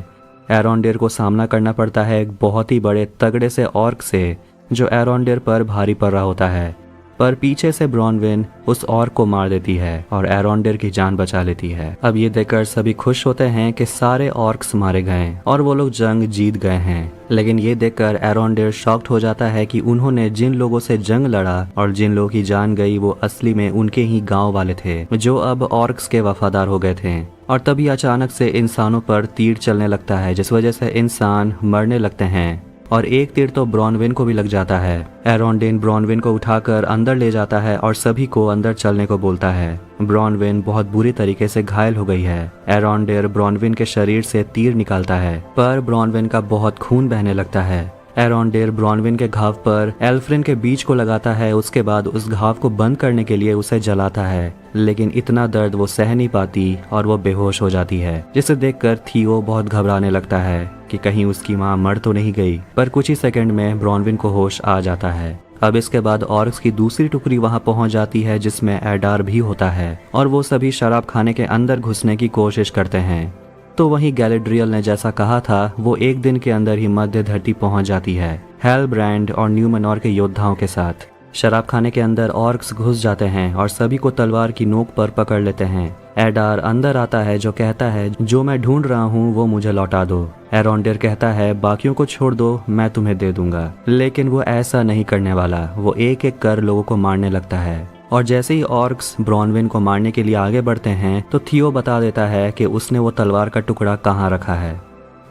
एरोंडेर को सामना करना पड़ता है एक बहुत ही बड़े तगड़े से ऑर्क से जो एरोंडेर पर भारी पड़ रहा होता है, पर पीछे से ब्रॉनविन उस ऑर्क को मार देती है और एरोंडेर की जान बचा लेती है। अब ये देखकर सभी खुश होते हैं कि सारे ऑर्क्स मारे गए और वो लोग जंग जीत गए हैं। लेकिन ये देखकर एरोंडेर शॉक्ड हो जाता है कि उन्होंने जिन लोगों से जंग लड़ा और जिन लोगों की जान गई वो असली में उनके ही गांव वाले थे जो अब ऑर्क्स के वफादार हो गए थे। और तभी अचानक से इंसानों पर तीर चलने लगता है, जिस वजह से इंसान मरने लगते हैं और एक तीर तो ब्रॉनविन को भी लग जाता है। एरोंडेर ब्रॉनविन को उठाकर अंदर ले जाता है और सभी को अंदर चलने को बोलता है। ब्रॉनविन बहुत बुरी तरीके से घायल हो गई है। एरोंडेर ब्रॉनविन के शरीर से तीर निकालता है, पर ब्रॉनविन का बहुत खून बहने लगता है। एरोंडेर ब्रॉनविन के घाव पर एल्फ्रिन के बीज को लगाता है, उसके बाद उस घाव को बंद करने के लिए उसे जलाता है, लेकिन इतना दर्द वो सह नहीं पाती और वो बेहोश हो जाती है, जिसे देखकर थियो बहुत घबराने लगता है कि कहीं उसकी माँ मर तो नहीं गई। पर कुछ ही सेकंड में ब्रॉनविन को होश आ जाता है। अब इसके बाद ऑर्क्स की दूसरी टुकड़ी वहां पहुंच जाती है जिसमें एडार भी होता है और वो सभी शराब खाने के अंदर घुसने की कोशिश करते हैं। तो वहीं गैलेड्रियल ने जैसा कहा था वो एक दिन के अंदर ही मध्य धरती पहुंच जाती है हेलब्रांड और न्यूमेनॉर के योद्धाओं के साथ। शराब खाने के अंदर ऑर्क्स घुस जाते हैं और सभी को तलवार की नोक पर पकड़ लेते हैं। एडार अंदर आता है जो कहता है जो मैं ढूंढ रहा हूँ वो मुझे लौटा दो। एरोंडेर कहता है बाकियों को छोड़ दो, मैं तुम्हें दे दूंगा, लेकिन वो ऐसा नहीं करने वाला। वो एक एक कर लोगों को मारने लगता है और जैसे ही ऑर्क्स ब्रॉनविन को मारने के लिए आगे बढ़ते हैं तो थियो बता देता है कि उसने वो तलवार का टुकड़ा कहाँ रखा है।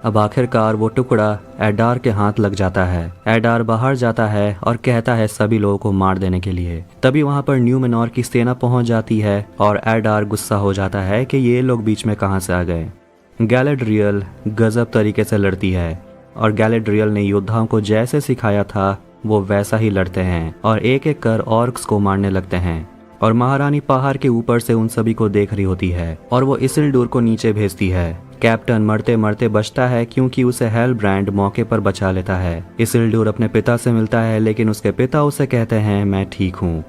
अब आखिरकार वो टुकड़ा एडार के हाथ लग जाता है। एडार बाहर जाता है और कहता है सभी लोगों को मार देने के लिए। तभी वहां पर न्यूमेनॉर की सेना पहुंच जाती है और एडार गुस्सा हो जाता है कि ये लोग बीच में कहां से आ गए। गैलेड्रियल गजब तरीके से लड़ती है और गैलेड्रियल ने योद्धाओं को जैसे सिखाया था वो वैसा ही लड़ते हैं और एक एक कर ऑर्क्स को मारने लगते हैं। और महारानी पहाड़ के ऊपर से उन सभी को देख रही होती है और वो इसिल्डुर को नीचे भेजती है। कैप्टन मरते मरते बचता है क्योंकि उसे हेलब्रांड मौके पर बचा लेता है। इसिल्डुर अपने पिता से मिलता है, लेकिन उसके पिता उसे कहते हैं मैं ठीक हूँ।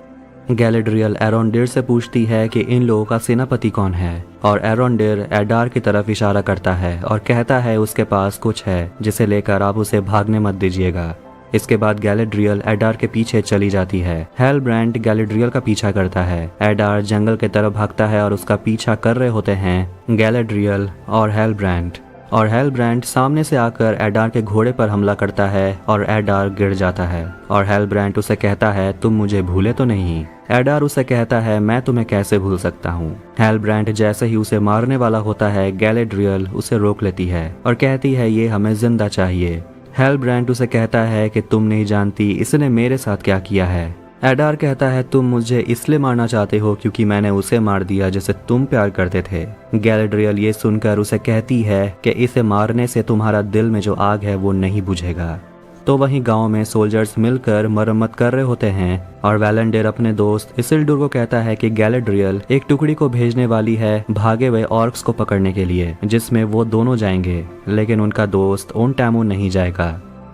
गैलेड्रियल एरोंडेर से पूछती है कि इन लोगों का सेनापति कौन है और एरोंडेर एडार की तरफ इशारा करता है और कहता है उसके पास कुछ है जिसे लेकर आप उसे भागने मत दीजिएगा। इसके बाद गैलेड्रियल एडार के पीछे चली जाती है। हेलब्रांड गैलेड्रियल का पीछा करता है। एडार जंगल की तरफ भागता है और उसका पीछा कर रहे होते हैं गैलेड्रियल और हेलब्रांड सामने से आकर एडार के घोड़े पर हमला करता है और एडार गिर जाता है और हेलब्रांड उसे कहता है तुम मुझे भूले तो नहीं। एडार उसे कहता है मैं तुम्हें कैसे भूल सकता हूँ। हेलब्रांड जैसे ही उसे मारने वाला होता है गैलेड्रियल उसे रोक लेती है और कहती है ये हमें जिंदा चाहिए। हेलब्रांड उसे कहता है कि तुम नहीं जानती इसने मेरे साथ क्या किया है। एडार कहता है तुम मुझे इसलिए मारना चाहते हो क्योंकि मैंने उसे मार दिया जिसे तुम प्यार करते थे। गैलेड्रियल ये सुनकर उसे कहती है कि इसे मारने से तुम्हारा दिल में जो आग है वो नहीं बुझेगा। तो वहीं गांव में सोल्जर्स मिलकर मरम्मत कर रहे होते हैं और वैलेंडियर अपने दोस्त इसिल्डुर को कहता है कि गैलेड्रियल एक टुकड़ी को भेजने वाली है भागे हुए ऑर्क्स को पकड़ने के लिए, जिसमें वो दोनों जाएंगे, लेकिन उनका दोस्त ओनटैमो नहीं जाएगा।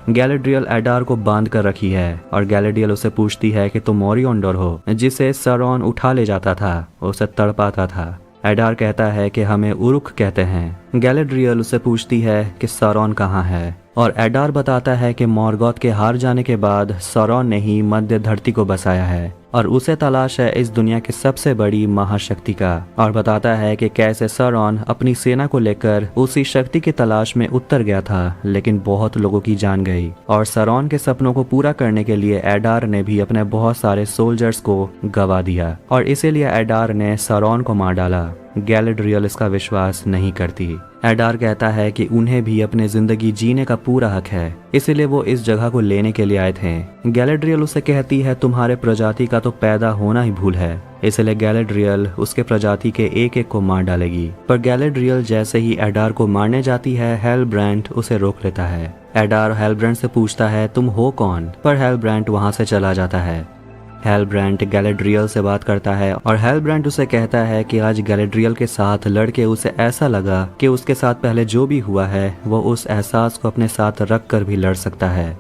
गैलेड्रियल एडार को बांध कर रखी है और गैलेडियल उसे पूछती है कि तुम मोरियोंडर हो जिसे सरोन उठा ले जाता था, उसे तड़पाता था। एडार कहता है कि हमें उरुक कहते हैं। गैलेड्रियल उसे पूछती है कि सरोन कहाँ है और एडार बताता है कि मॉर्गोथ के हार जाने के बाद सरोन ने ही मध्य धरती को बसाया है और उसे तलाश है इस दुनिया की सबसे बड़ी महाशक्ति का, और बताता है कि कैसे सरोन अपनी सेना को लेकर उसी शक्ति की तलाश में उतर गया था, लेकिन बहुत लोगों की जान गई और सरोन के सपनों को पूरा करने के लिए एडार ने भी अपने बहुत सारे सोल्जर्स को गवा दिया और इसीलिए एडार ने सरोन को मार डाला। गैलेड्रियल इसका विश्वास नहीं करती। एडार कहता है कि उन्हें भी अपने जिंदगी जीने का पूरा हक है, इसीलिए वो इस जगह को लेने के लिए आए थे। गैलेड्रियल उसे कहती है तुम्हारे प्रजाति का तो पैदा होना ही भूल है, इसलिए गैलेड्रियल उसके प्रजाति के एक एक को मार डालेगी। पर गैलेड्रियल जैसे ही एडार को मारने जाती है, हेलब्रांड उसे रोक लेता है। एडार हेलब्रांड से पूछता है तुम हो कौन, पर हेलब्रांड वहां से चला जाता है। हेलब्रांड गैलेड्रियल से बात करता है और हेलब्रांड उसे कहता है कि आज गैलेड्रियल के साथ लड़के उसे ऐसा लगा कि उसके साथ पहले जो भी हुआ है वो उस एहसास को अपने साथ रख कर भी लड़ सकता है।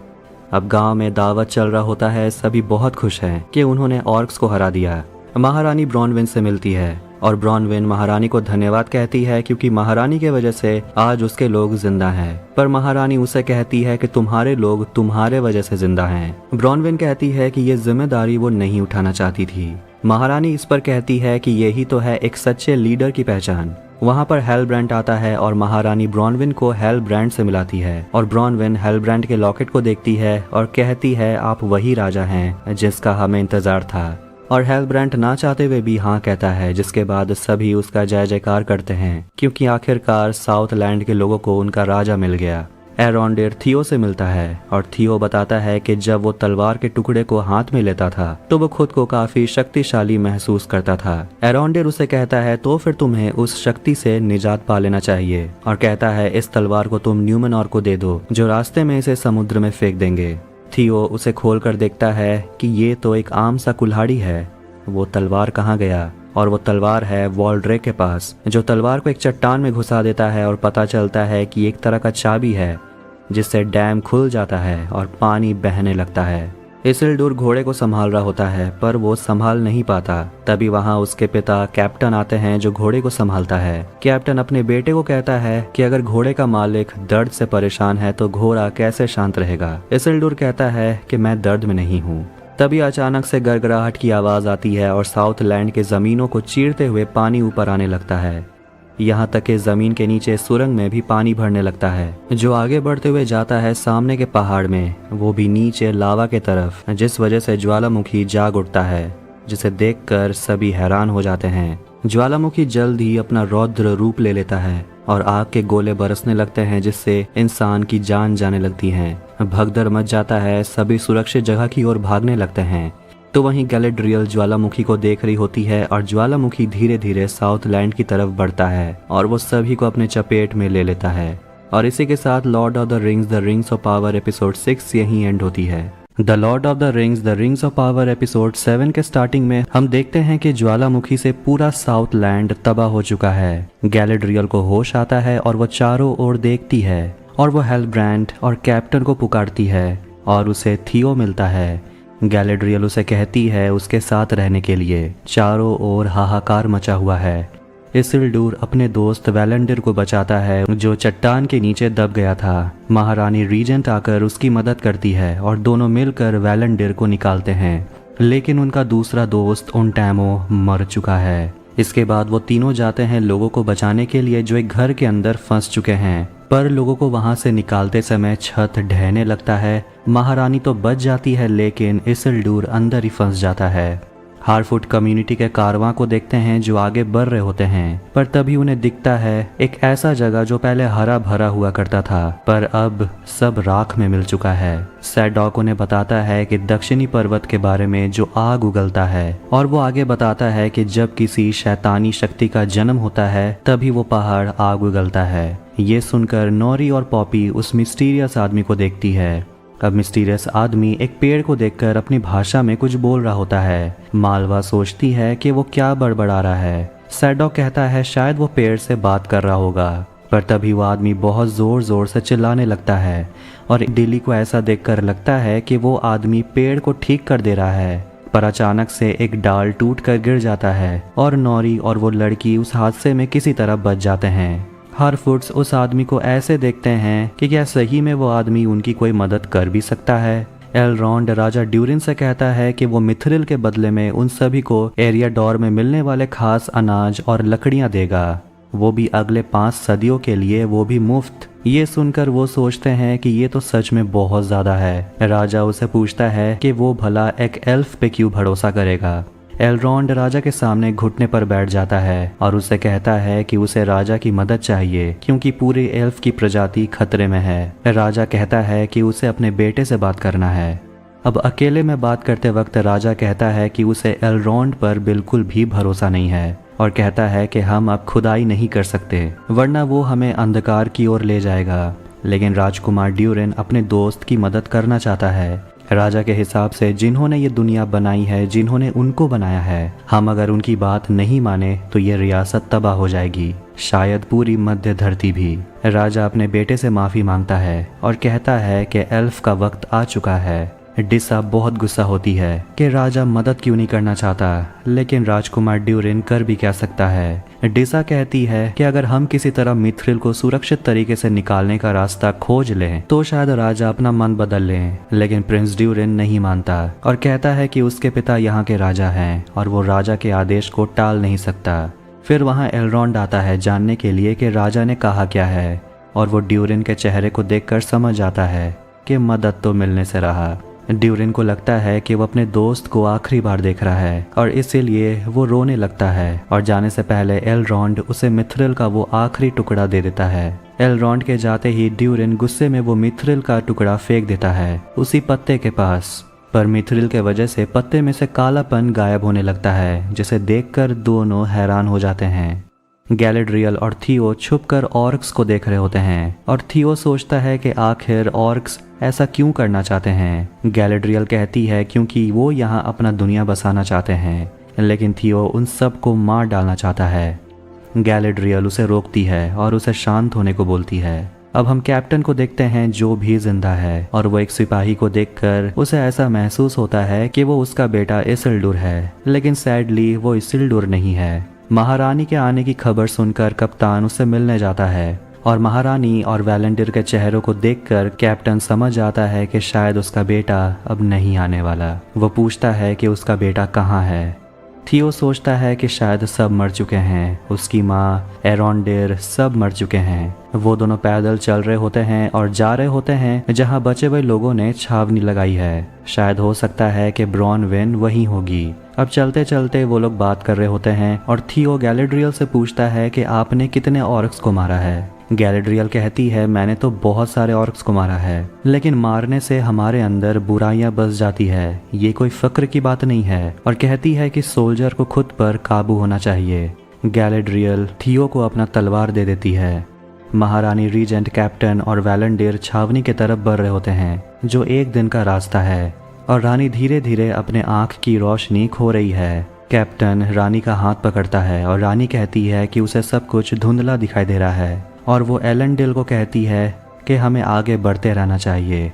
अब गांव में दावत चल रहा होता है, सभी बहुत खुश हैं कि उन्होंने ऑर्क्स को हरा दिया। महारानी ब्रॉनविन से मिलती है और ब्रॉनविन महारानी को धन्यवाद कहती है क्योंकि महारानी के वजह से आज उसके लोग जिंदा हैं। पर महारानी उसे कहती है कि तुम्हारे लोग तुम्हारे वजह से जिंदा हैं। ब्रॉनविन कहती है कि ये जिम्मेदारी वो नहीं उठाना चाहती थी। महारानी इस पर कहती है कि यही तो है एक सच्चे लीडर की पहचान। वहाँ पर हेलब्रांड आता है और महारानी ब्रॉनविन को हेलब्रांड से मिलाती है और ब्रॉनविन हेलब्रांड के लॉकेट को देखती है और कहती है आप वही राजा हैं जिसका हमें इंतजार था। और हेलब्रांड ना चाहते हुए भी हाँ कहता है, जिसके बाद सभी उसका जय जयकार करते हैं क्योंकि आखिरकार साउथलैंड के लोगों को उनका राजा मिल गया। एरोंडेर थियो से मिलता है और थियो बताता है कि जब वो तलवार के टुकड़े को हाथ में लेता था तो वो खुद को काफी शक्तिशाली महसूस करता था। एरोंडेर उसे कहता है तो फिर तुम्हें उस शक्ति से निजात पा लेना चाहिए और कहता है इस तलवार को तुम न्यूमेनॉर को दे दो जो रास्ते में इसे समुद्र में फेंक देंगे। थियो उसे खोल कर देखता है कि ये तो एक आम सा कुल्हाड़ी है। वो तलवार कहाँ गया? और वो तलवार है वॉल्ड्रेक के पास, जो तलवार को एक चट्टान में घुसा देता है और पता चलता है कि एक तरह का चाबी है जिससे डैम खुल जाता है और पानी बहने लगता है। इसिल्डुर घोड़े को संभाल रहा होता है पर वो संभाल नहीं पाता। तभी वहाँ उसके पिता कैप्टन आते हैं जो घोड़े को संभालता है। कैप्टन अपने बेटे को कहता है कि अगर घोड़े का मालिक दर्द से परेशान है तो घोड़ा कैसे शांत रहेगा। इसिल्डुर कहता है कि मैं दर्द में नहीं हूँ। तभी अचानक से गड़गड़ाहट की आवाज आती है और साउथलैंड के जमीनों को चीरते हुए पानी ऊपर आने लगता है। यहाँ तक कि जमीन के नीचे सुरंग में भी पानी भरने लगता है जो आगे बढ़ते हुए जाता है सामने के पहाड़ में, वो भी नीचे लावा के तरफ, जिस वजह से ज्वालामुखी जाग उठता है जिसे देखकर सभी हैरान हो जाते हैं। ज्वालामुखी जल्द ही अपना रौद्र रूप ले लेता है और आग के गोले बरसने लगते हैं जिससे इंसान की जान जाने लगती है। भगदड़ मच जाता है, सभी सुरक्षित जगह की ओर भागने लगते हैं। तो वहीं गैलेड्रियल ज्वालामुखी को देख रही होती है और ज्वालामुखी धीरे धीरे साउथलैंड की तरफ बढ़ता है और वो सभी को अपने चपेट में ले लेता है। और इसी के साथ Lord of the Rings of Power episode 6 यहीं एंड होती है। The Lord of the Rings of Power episode 7 के स्टार्टिंग में हम देखते हैं कि ज्वालामुखी से पूरा साउथलैंड तबाह हो चुका है। गैलेड्रियल को होश आता है और वो चारों ओर देखती है और वो हेलब्रांड और कैप्टन को पुकारती है और उसे थियो मिलता है। गैलेड्रियल उसे कहती है उसके साथ रहने के लिए। चारों ओर हाहाकार मचा हुआ है। इसिल्डुर अपने दोस्त वैलेंडियर को बचाता है जो चट्टान के नीचे दब गया था। महारानी रीजेंट आकर उसकी मदद करती है और दोनों मिलकर वैलेंडियर को निकालते हैं, लेकिन उनका दूसरा दोस्त ओनटैमो मर चुका है। इसके बाद वो तीनों जाते हैं लोगों को बचाने के लिए जो एक घर के अंदर फंस चुके हैं, पर लोगों को वहां से निकालते समय छत ढहने लगता है। महारानी तो बच जाती है लेकिन इसिल्डुर अंदर ही फंस जाता है। हारफुट कम्युनिटी के कारवां को देखते हैं जो आगे बढ़ रहे होते हैं, पर तभी उन्हें दिखता है एक ऐसा जगह जो पहले हरा भरा हुआ करता था पर अब सब राख में मिल चुका है। सैडॉक उन्हें बताता है कि दक्षिणी पर्वत के बारे में जो आग उगलता है और वो आगे बताता है कि जब किसी शैतानी शक्ति का जन्म होता है तभी वो पहाड़ आग उगलता है। ये सुनकर नोरी और पॉपी उस मिस्टीरियस आदमी को देखती है। अब मिस्टीरियस आदमी एक पेड़ को देखकर अपनी भाषा में कुछ बोल रहा होता है। मालवा सोचती है कि वो क्या बड़बड़ा रहा है। सैडॉक कहता है शायद वो पेड़ से बात कर रहा होगा, पर तभी वो आदमी बहुत ज़ोर ज़ोर से चिल्लाने लगता है और डिली को ऐसा देखकर लगता है कि वो आदमी पेड़ को ठीक कर दे रहा है। पर अचानक से एक डाल टूट कर गिर जाता है और नॉरी और वो लड़की उस हादसे में किसी तरह बच जाते हैं। हारफुट्स उस आदमी को ऐसे देखते हैं कि क्या सही में वो आदमी उनकी कोई मदद कर भी सकता है। एलरॉन्ड राजा ड्यूरिन से कहता है कि वो मिथ्रिल के बदले में उन सभी को एरियाडोर में मिलने वाले खास अनाज और लकड़ियां देगा, वो भी अगले 5 सदियों के लिए, वो भी मुफ्त। ये सुनकर वो सोचते हैं कि ये तो सच में बहुत ज़्यादा है। राजा उसे पूछता है कि वो भला एक एल्फ पे क्यों भरोसा करेगा। एलरॉन्ड राजा के सामने घुटने पर बैठ जाता है और उसे कहता है कि उसे राजा की मदद चाहिए क्योंकि पूरी एल्फ की प्रजाति खतरे में है। राजा कहता है कि उसे अपने बेटे से बात करना है। अब अकेले में बात करते वक्त राजा कहता है कि उसे एलरॉन्ड पर बिल्कुल भी भरोसा नहीं है और कहता है कि हम अब खुदाई नहीं कर सकते वरना वो हमें अंधकार की ओर ले जाएगा। लेकिन राजकुमार ड्यूरिन अपने दोस्त की मदद करना चाहता है। राजा के हिसाब से जिन्होंने ये दुनिया बनाई है, जिन्होंने उनको बनाया है, हम अगर उनकी बात नहीं माने तो ये रियासत तबाह हो जाएगी, शायद पूरी मध्य धरती भी। राजा अपने बेटे से माफ़ी मांगता है और कहता है कि एल्फ का वक्त आ चुका है। डिसा बहुत गुस्सा होती है कि राजा मदद क्यों नहीं करना चाहता, लेकिन राजकुमार ड्यूरिन कर भी क्या सकता है। डिसा कहती है कि अगर हम किसी तरह मिथ्रिल को सुरक्षित तरीके से निकालने का रास्ता खोज लें तो शायद राजा अपना मन बदल लें, लेकिन प्रिंस ड्यूरिन नहीं मानता और कहता है कि उसके पिता यहाँ के राजा हैं और वो राजा के आदेश को टाल नहीं सकता। फिर वहाँ एलरॉन्ड आता है जानने के लिए कि राजा ने कहा क्या है और वो ड्यूरिन के चेहरे को देखकर समझ आता है कि मदद तो मिलने से रहा। ड्यूरिन को लगता है कि वो अपने दोस्त को आखिरी बार देख रहा है और इसीलिए वो रोने लगता है और जाने से पहले एलरॉन्ड उसे मिथ्रिल का वो आखिरी टुकड़ा दे देता है। एलरॉन्ड के जाते ही ड्यूरिन गुस्से में वो मिथ्रिल का टुकड़ा फेंक देता है उसी पत्ते के पास, पर मिथ्रिल के वजह से पत्ते में से कालापन गायब होने लगता है, जिसे देखकर दोनों हैरान हो जाते हैं। गैलेड्रियल और थियो छुपकर ऑर्क्स को देख रहे होते हैं और थियो सोचता है कि आखिर ऑर्क्स ऐसा क्यों करना चाहते हैं। गैलेड्रियल कहती है क्योंकि वो यहाँ अपना दुनिया बसाना चाहते हैं, लेकिन थियो उन सब को मार डालना चाहता है। गैलेड्रियल उसे रोकती है और उसे शांत होने को बोलती है। अब हम कैप्टन को देखते हैं जो भी जिंदा है और वो एक सिपाही को देखकर उसे ऐसा महसूस होता है कि वो उसका बेटा इसिल्डुर है, लेकिन सैडली वो इसिल्डुर नहीं है। महारानी के आने की खबर सुनकर कप्तान उससे मिलने जाता है और महारानी और वैलेंडिर के चेहरों को देखकर कैप्टन समझ आता है कि शायद उसका बेटा अब नहीं आने वाला। वो पूछता है कि उसका बेटा कहाँ है। थियो सोचता है कि शायद सब मर चुके हैं, उसकी माँ एरोंडेर सब मर चुके हैं। वो दोनों पैदल चल रहे होते हैं और जा रहे होते हैं जहाँ बचे हुए लोगों ने छावनी लगाई है। शायद हो सकता है कि ब्रॉनविन वहीं होगी। अब चलते चलते वो लोग बात कर रहे होते हैं और थियो गैलेड्रियल से पूछता है कि आपने कितने ऑर्क्स को मारा है। गैलेड्रियल कहती है मैंने तो बहुत सारे ऑर्क्स को मारा है, लेकिन मारने से हमारे अंदर बुराइयां बस जाती है, ये कोई फक्र की बात नहीं है, और कहती है कि सोल्जर को खुद पर काबू होना चाहिए। गैलेड्रियल थियो को अपना तलवार दे देती है। महारानी, रीजेंट, कैप्टन और वैलेंडिर छावनी की तरफ बढ़ रहे होते हैं, जो एक दिन का रास्ता है, और रानी धीरे धीरे अपने आँख की रोशनी खो रही है। कैप्टन रानी का हाथ पकड़ता है और रानी कहती है कि उसे सब कुछ धुंधला दिखाई दे रहा है, और वो एलेंडिल को कहती है कि हमें आगे बढ़ते रहना चाहिए।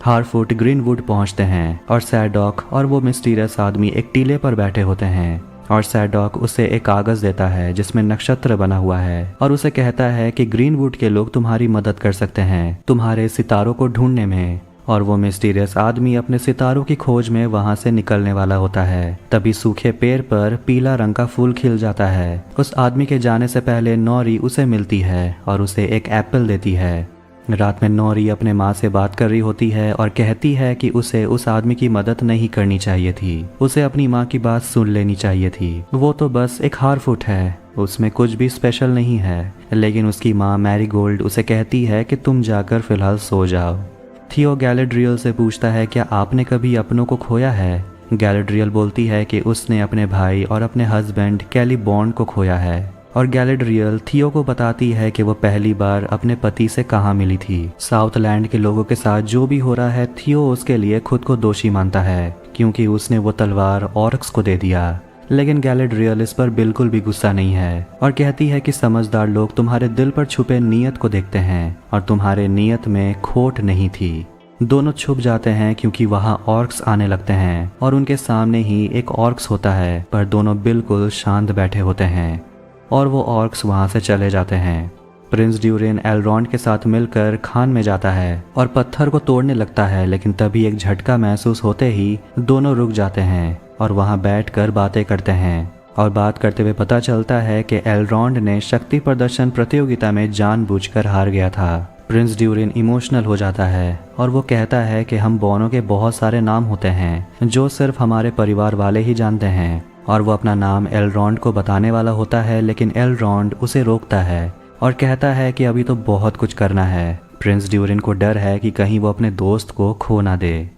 हारफुट ग्रीनवुड पहुंचते हैं और सैडॉक और वो मिस्टीरियस आदमी एक टीले पर बैठे होते हैं, और सैडॉक उसे एक कागज देता है जिसमें नक्षत्र बना हुआ है और उसे कहता है कि ग्रीनवुड के लोग तुम्हारी मदद कर सकते हैं तुम्हारे सितारों को ढूंढने में। और वो मिस्टीरियस आदमी अपने सितारों की खोज में वहां से निकलने वाला होता है। तभी सूखे पेड़ पर पीला रंग का फूल खिल जाता है। उस आदमी के जाने से पहले नौरी उसे मिलती है और उसे एक एप्पल देती है। रात में नौरी अपने माँ से बात कर रही होती है और कहती है कि उसे उस आदमी की मदद नहीं करनी चाहिए थी, उसे अपनी माँ की बात सुन लेनी चाहिए थी। वो तो बस एक हारफुट है, उसमें कुछ भी स्पेशल नहीं है। लेकिन उसकी माँ मैरीगोल्ड उसे कहती है कि तुम जाकर फिलहाल सो जाओ। थियो गैलेड्रियल से पूछता है क्या आपने कभी अपनों को खोया है। गैलेड्रियल बोलती है कि उसने अपने भाई और अपने हस्बैंड कैलिबॉर्न को खोया है। और गैलेड्रियल थियो को बताती है कि वो पहली बार अपने पति से कहाँ मिली थी। साउथलैंड के लोगों के साथ जो भी हो रहा है, थियो उसके लिए खुद को दोषी मानता है क्योंकि उसने वो तलवार ऑर्क्स को दे दिया। लेकिन गैलेड्रियल इस पर बिल्कुल भी गुस्सा नहीं है और कहती है कि समझदार लोग तुम्हारे दिल पर छुपे नीयत को देखते हैं और तुम्हारे नीयत में खोट नहीं थी। दोनों छुप जाते हैं क्योंकि वहाँ ऑर्क्स आने लगते हैं और उनके सामने ही एक ऑर्क्स होता है, पर दोनों बिल्कुल शांत बैठे होते हैं और वो ऑर्क्स वहाँ से चले जाते हैं। प्रिंस ड्यूरेन एलरॉन्ड के साथ मिलकर खान में जाता है और पत्थर को तोड़ने लगता है, लेकिन तभी एक झटका महसूस होते ही दोनों रुक जाते हैं और वहाँ बैठकर बातें करते हैं। और बात करते हुए पता चलता है कि एलरॉन्ड ने शक्ति प्रदर्शन प्रतियोगिता में जानबूझकर हार गया था। प्रिंस ड्यूरेन इमोशनल हो जाता है और वो कहता है कि हम दोनों के बहुत सारे नाम होते हैं जो सिर्फ हमारे परिवार वाले ही जानते हैं, और वो अपना नाम एलरॉन्ड को बताने वाला होता है, लेकिन एलरॉन्ड उसे रोकता है और कहता है कि अभी तो बहुत कुछ करना है। प्रिंस ड्यूरेन को डर है कि कहीं वो अपने दोस्त को खो ना दे।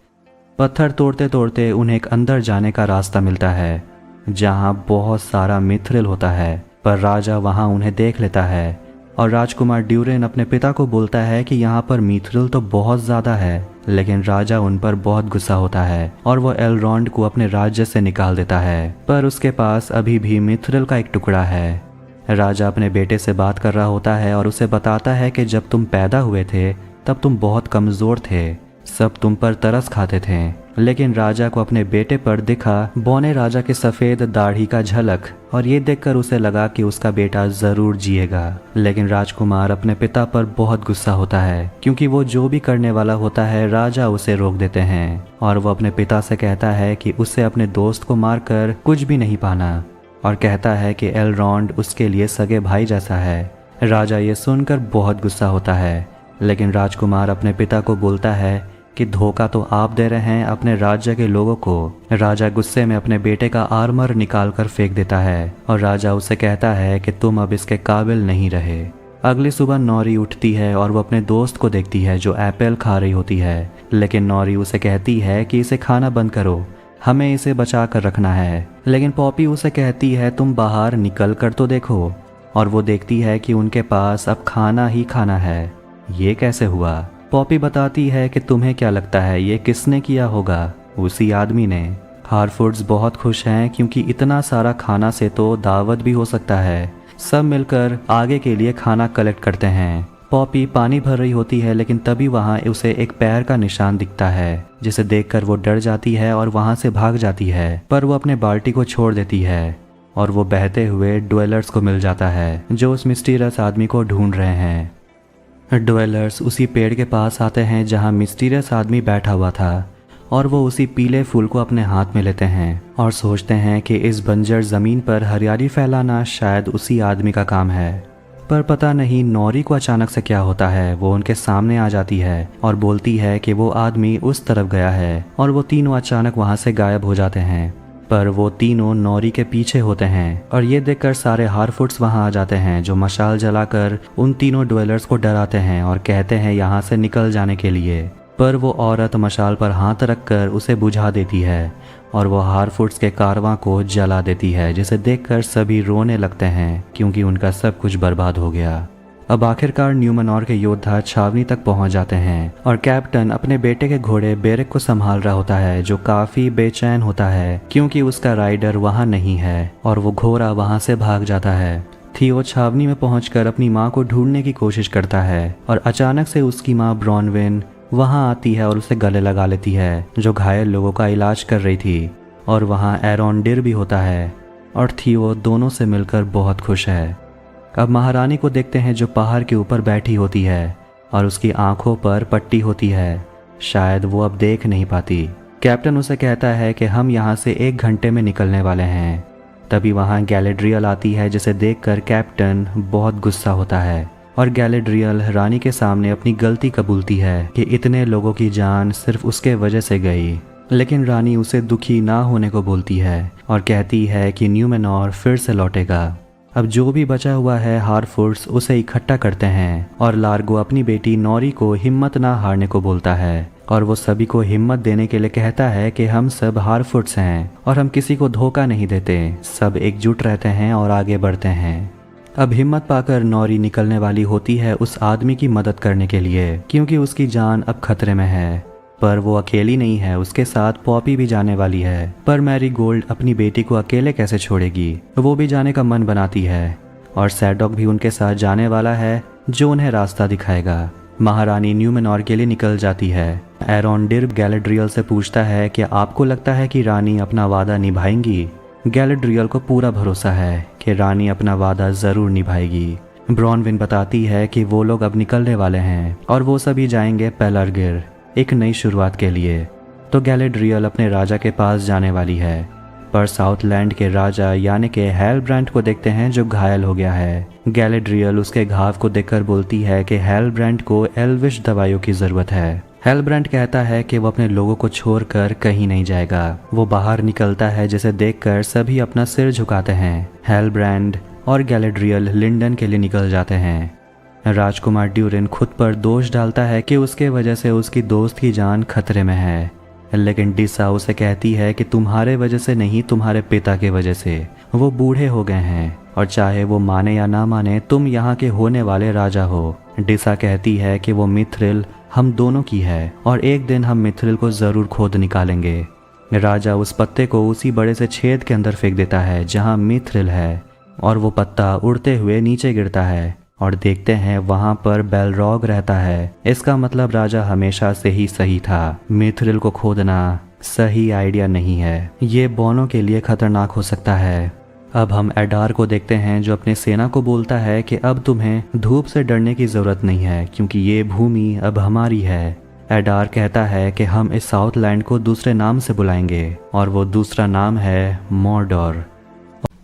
पत्थर तोड़ते तोड़ते उन्हें एक अंदर जाने का रास्ता मिलता है जहाँ बहुत सारा मिथ्रिल होता है, पर राजा वहाँ उन्हें देख लेता है और राजकुमार ड्यूरेन अपने पिता को बोलता है कि यहाँ पर मिथ्रिल तो बहुत ज़्यादा है, लेकिन राजा उन पर बहुत गुस्सा होता है और वो एलरॉन्ड को अपने राज्य से निकाल देता है, पर उसके पास अभी भी मिथ्रिल का एक टुकड़ा है। राजा अपने बेटे से बात कर रहा होता है और उसे बताता है कि जब तुम पैदा हुए थे तब तुम बहुत कमज़ोर थे, सब तुम पर तरस खाते थे। लेकिन राजा को अपने बेटे पर दिखा बौने राजा के सफ़ेद दाढ़ी का झलक और ये देखकर उसे लगा कि उसका बेटा ज़रूर जिएगा। लेकिन राजकुमार अपने पिता पर बहुत गुस्सा होता है क्योंकि वो जो भी करने वाला होता है राजा उसे रोक देते हैं और वो अपने पिता से कहता है कि उसे अपने दोस्त को मारकर कुछ भी नहीं पाना और कहता है कि एलरॉन्ड उसके लिए सगे भाई जैसा है। राजा ये सुनकर बहुत गुस्सा होता है, लेकिन राजकुमार अपने पिता को बोलता है कि धोखा तो आप दे रहे हैं अपने राज्य के लोगों को। राजा गुस्से में अपने बेटे का आर्मर निकाल कर फेंक देता है और राजा उसे कहता है कि तुम अब इसके काबिल नहीं रहे। अगली सुबह नौरी उठती है और वो अपने दोस्त को देखती है जो एप्पल खा रही होती है, लेकिन नौरी उसे कहती है कि इसे खाना बंद करो, हमें इसे बचा कर रखना है। लेकिन पॉपी उसे कहती है तुम बाहर निकल कर तो देखो, और वो देखती है कि उनके पास अब खाना ही खाना है। ये कैसे हुआ? पॉपी बताती है कि तुम्हें क्या लगता है ये किसने किया होगा? उसी आदमी ने। हारफूड्स बहुत खुश हैं क्योंकि इतना सारा खाना से तो दावत भी हो सकता है। सब मिलकर आगे के लिए खाना कलेक्ट करते हैं। पॉपी पानी भर रही होती है, लेकिन तभी वहाँ उसे एक पैर का निशान दिखता है जिसे देखकर वो डर जाती है और वहाँ से भाग जाती है, पर वो अपने बाल्टी को छोड़ देती है और वो बहते हुए ड्वेलर्स को मिल जाता है जो उस मिस्टीरियस आदमी को ढूंढ रहे हैं। ड्वेलर्स उसी पेड़ के पास आते हैं जहाँ मिस्टीरियस आदमी बैठा हुआ था और वो उसी पीले फूल को अपने हाथ में लेते हैं और सोचते हैं कि इस बंजर ज़मीन पर हरियाली फैलाना शायद उसी आदमी का काम है। पर पता नहीं नौरी को अचानक से क्या होता है, वो उनके सामने आ जाती है और बोलती है कि वो आदमी उस तरफ गया है और वो तीनों अचानक वहाँ से गायब हो जाते हैं। पर वो तीनों नौरी के पीछे होते हैं और ये देखकर सारे हारफूड्स वहाँ आ जाते हैं जो मशाल जलाकर उन तीनों ड्वेलर्स को डराते हैं और कहते हैं यहाँ से निकल जाने के लिए। पर वो औरत मशाल पर हाथ रखकर उसे बुझा देती है और वो हारफूड्स के कारवां को जला देती है, जिसे देखकर सभी रोने लगते हैं क्योंकि उनका सब कुछ बर्बाद हो गया। अब आखिरकार न्यूमेनॉर के योद्धा छावनी तक पहुंच जाते हैं और कैप्टन अपने बेटे के घोड़े बेरेक को संभाल रहा होता है जो काफी बेचैन होता है क्योंकि उसका राइडर वहां नहीं है और वो घोड़ा वहां से भाग जाता है। थियो छावनी में पहुंचकर अपनी माँ को ढूंढने की कोशिश करता है और अचानक से उसकी माँ ब्रॉनविन वहां आती है और उसे गले लगा लेती है जो घायल लोगों का इलाज कर रही थी, और वहां एरोंडिर भी होता है और थियो दोनों से मिलकर बहुत खुश है। अब महारानी को देखते हैं जो पहाड़ के ऊपर बैठी होती है और उसकी आंखों पर पट्टी होती है, शायद वो अब देख नहीं पाती। कैप्टन उसे कहता है कि हम यहाँ से 1 घंटे में निकलने वाले हैं। तभी वहाँ गैलेड्रियल आती है जिसे देखकर कैप्टन बहुत गुस्सा होता है और गैलेड्रियल रानी के सामने अपनी गलती कबूलती है कि इतने लोगों की जान सिर्फ उसके वजह से गई। लेकिन रानी उसे दुखी ना होने को बोलती है और कहती है कि न्यूमेनॉर फिर से लौटेगा। अब जो भी बचा हुआ है हारफूड्स उसे इकट्ठा करते हैं और लार्गो अपनी बेटी नौरी को हिम्मत ना हारने को बोलता है और वो सभी को हिम्मत देने के लिए कहता है कि हम सब हारफूड्स हैं और हम किसी को धोखा नहीं देते, सब एकजुट रहते हैं और आगे बढ़ते हैं। अब हिम्मत पाकर नौरी निकलने वाली होती है उस आदमी की मदद करने के लिए, क्योंकि उसकी जान अब खतरे में है। पर वो अकेली नहीं है, उसके साथ पॉपी भी जाने वाली है। पर मैरी गोल्ड अपनी बेटी को अकेले कैसे छोड़ेगी, वो भी जाने का मन बनाती है और सैडॉक भी उनके साथ जाने वाला है, जो उन्हें रास्ता दिखाएगा। महारानी न्यूमेनॉर के लिए निकल जाती है। एरोंडिर गैलेड्रियल से पूछता है कि आपको लगता है कि रानी अपना वादा निभाएंगी। गैलेड्रियल को पूरा भरोसा है कि रानी अपना वादा जरूर निभाएगी। ब्रॉनविन बताती है कि वो लोग अब निकलने वाले हैं और वो सभी जाएंगे पेलरगिर, एक नई शुरुआत के लिए। तो गैलेड्रियल अपने राजा के पास जाने वाली है, पर साउथलैंड के राजा यानी कि हेलब्रांड को देखते हैं जो घायल हो गया है। गैलेड्रियल उसके घाव को देखकर बोलती है कि हेलब्रांड को एल्विश दवाइयों की जरूरत है। हेलब्रांड कहता है कि वो अपने लोगों को छोड़कर कहीं नहीं जाएगा। वो बाहर निकलता है, जिसे देखकर सभी अपना सिर झुकाते हैं। हेलब्रांड और गैलेड्रियल लिंडन के लिए निकल जाते हैं। राजकुमार ड्यूरिन खुद पर दोष डालता है कि उसके वजह से उसकी दोस्त की जान खतरे में है, लेकिन डिसा उसे कहती है कि तुम्हारे वजह से नहीं, तुम्हारे पिता के वजह से। वो बूढ़े हो गए हैं और चाहे वो माने या ना माने, तुम यहाँ के होने वाले राजा हो। डिसा कहती है कि वो मिथ्रिल हम दोनों की है और एक दिन हम मिथ्रिल को जरूर खोद निकालेंगे। राजा उस पत्ते को उसी बड़े से छेद के अंदर फेंक देता है जहाँ मिथ्रिल है और वो पत्ता उड़ते हुए नीचे गिरता है और देखते हैं वहां पर बेलरॉग रहता है। इसका मतलब राजा हमेशा से ही सही था। मिथ्रिल को खोदना सही आइडिया नहीं है, ये बोनो के लिए खतरनाक हो सकता है। अब हम एडार को देखते हैं जो अपने सेना को बोलता है कि अब तुम्हें धूप से डरने की जरूरत नहीं है, क्योंकि ये भूमि अब हमारी है। एडार कहता है कि हम इस साउथलैंड को दूसरे नाम से बुलाएंगे और वो दूसरा नाम है Mordor.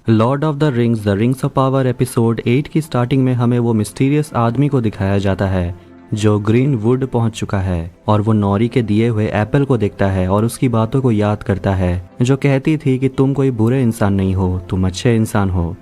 Lord of the Rings of Power episode 8 की स्टार्टिंग में हमें वो मिस्टीरियस आदमी को दिखाया जाता है जो ग्रीन वुड पहुंच चुका है और वो नौरी के दिए हुए एप्पल को देखता है और उसकी बातों को याद करता है जो कहती थी कि तुम कोई बुरे इंसान नहीं हो, तुम अच्छे इंसान हो।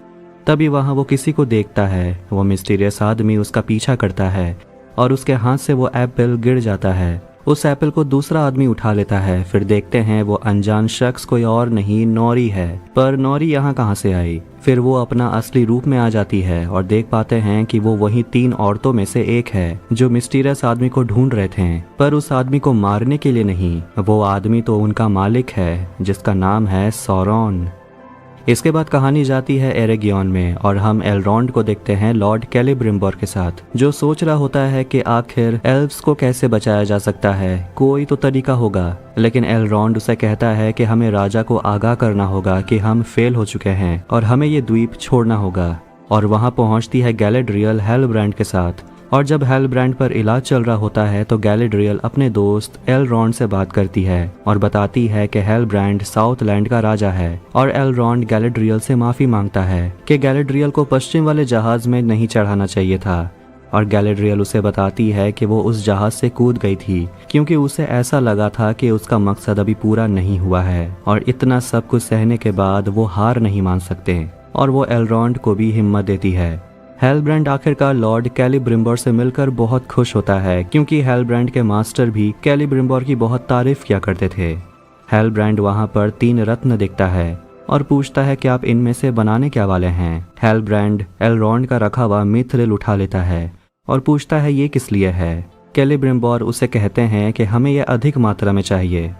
तभी वहाँ वो किसी को देखता है, वो मिस्टीरियस आदमी उसका पीछा करता है और उसके हाथ से वो एप्पल गिर जाता है। उस एप्पल को दूसरा आदमी उठा लेता है। फिर देखते हैं वो अनजान शख्स कोई और नहीं, नौरी है। पर नौरी यहाँ कहाँ से आई? फिर वो अपना असली रूप में आ जाती है और देख पाते हैं कि वो वही 3 औरतों में से एक है जो मिस्टीरियस आदमी को ढूंढ रहे थे, पर उस आदमी को मारने के लिए नहीं। वो आदमी तो उनका मालिक है जिसका नाम है सौरॉन। इसके बाद कहानी जाती है एरेगियन में और हम एलरॉन्ड को देखते हैं लॉर्ड कैलिब्रिम्बोर के साथ, जो सोच रहा होता है कि आखिर एल्व्स को कैसे बचाया जा सकता है, कोई तो तरीका होगा। लेकिन एलरॉन्ड उसे कहता है कि हमें राजा को आगाह करना होगा कि हम फेल हो चुके हैं और हमें ये द्वीप छोड़ना होगा। और वहाँ पहुँचती है गैलेड्रियल हेलब्रांड के साथ, और जब हेलब्रांड पर इलाज चल रहा होता है तो गैलेड्रियल अपने दोस्त एलरॉन्ड से बात करती है और बताती है कि हेलब्रांड साउथलैंड का राजा है। और एलरॉन्ड गैलेड्रियल से माफी मांगता है कि गैलेड्रियल को पश्चिम वाले जहाज में नहीं चढ़ाना चाहिए था। और गैलेड्रियल उसे बताती है कि वो उस जहाज से कूद गई थी क्योंकि उसे ऐसा लगा था कि उसका मकसद अभी पूरा नहीं हुआ है और इतना सब कुछ सहने के बाद वो हार नहीं मान सकते। और वो एलरॉन्ड को भी हिम्मत देती है। हेलब्रांड आखिरकार लॉर्ड कैलिब्रिम्बोर से मिलकर बहुत खुश होता है क्योंकि हेलब्रांड के मास्टर भी कैलिब्रिम्बोर की बहुत तारीफ किया करते थे। हेलब्रांड वहां पर 3 रत्न देखता है और पूछता है कि आप इनमें से बनाने क्या वाले हैं। हेलब्रांड एलरॉन्ड का रखा हुआ मिथ्रिल उठा लेता है और पूछता है ये किस लिए है। कैलिब्रिम्बोर उसे कहते हैं कि हमें यह अधिक मात्रा में चाहिए।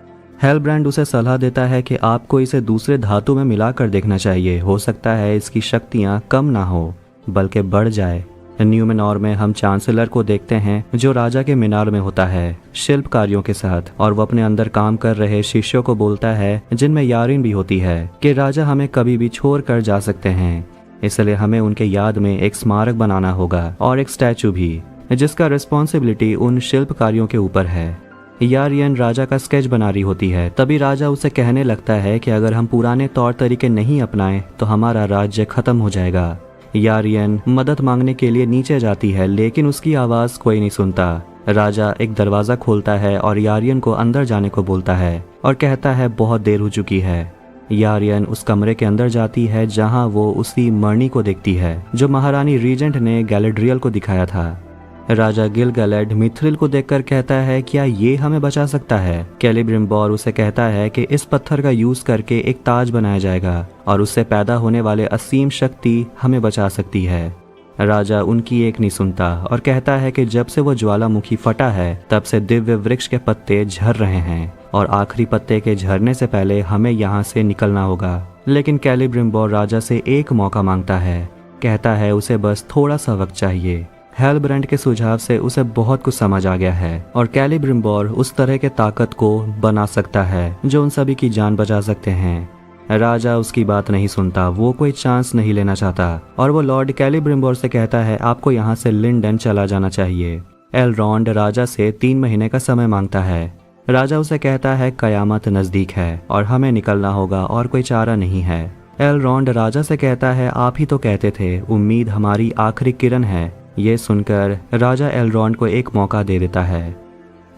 हेलब्रांड उसे सलाह देता है कि आपको इसे दूसरे धातु में मिलाकर देखना चाहिए, हो सकता है इसकी शक्तियाँ कम ना हो बल्कि बढ़ जाए। न्यूमेनॉर में हम चांसलर को देखते हैं जो राजा के मीनार में होता है शिल्पकारियों के साथ, और वो अपने अंदर काम कर रहे शिष्यों को बोलता है जिनमें यारिन भी होती है कि राजा हमें कभी भी छोड़ कर जा सकते हैं, इसलिए हमें उनके याद में एक स्मारक बनाना होगा और एक स्टैचू भी, जिसका रिस्पॉन्सिबिलिटी उन शिल्पकारियों के ऊपर है। यारियन राजा का स्केच बना रही होती है। तभी राजा उसे कहने लगता है कि अगर हम पुराने तौर तरीके नहीं अपनाएं तो हमारा राज्य खत्म हो जाएगा। यारियन मदद मांगने के लिए नीचे जाती है लेकिन उसकी आवाज कोई नहीं सुनता। राजा एक दरवाजा खोलता है और यारियन को अंदर जाने को बोलता है और कहता है बहुत देर हो चुकी है। यारियन उस कमरे के अंदर जाती है जहां वो उसी मणि को देखती है जो महारानी रीजेंट ने गैलेड्रियल को दिखाया था। राजा गिलगैलेड मिथ्रिल को देखकर कहता है क्या ये हमें बचा सकता है। कैलिब्रिम्बोर उसे कहता है कि इस पत्थर का यूज करके एक ताज बनाया जाएगा और उससे पैदा होने वाले असीम शक्ति हमें बचा सकती है। राजा उनकी एक नहीं सुनता और कहता है कि जब से वो ज्वालामुखी फटा है तब से दिव्य वृक्ष के पत्ते झड़ रहे हैं और आखिरी पत्ते के झड़ने से पहले हमें यहाँ से निकलना होगा। लेकिन कैलिब्रिम्बोर राजा से एक मौका मांगता है, कहता है उसे बस थोड़ा सा वक्त चाहिए। हेलब्रांड के सुझाव से उसे बहुत कुछ समझ आ गया है और कैलिब्रिम्बोर उस तरह के ताकत को बना सकता है जो उन सभी की जान बचा सकते हैं। राजा उसकी बात नहीं सुनता, वो कोई चांस नहीं लेना चाहता और वो लॉर्ड कैलिब्रिम्बोर से कहता है आपको यहाँ से लिंडन चला जाना चाहिए। एलरॉन्ड राजा से 3 महीने का समय मांगता है। राजा उसे कहता है कयामत नजदीक है और हमें निकलना होगा और कोई चारा नहीं है। एलरॉन्ड राजा से कहता है आप ही तो कहते थे उम्मीद हमारी आखिरी किरण है। ये सुनकर राजा एलरॉन्ड को एक मौका दे देता है।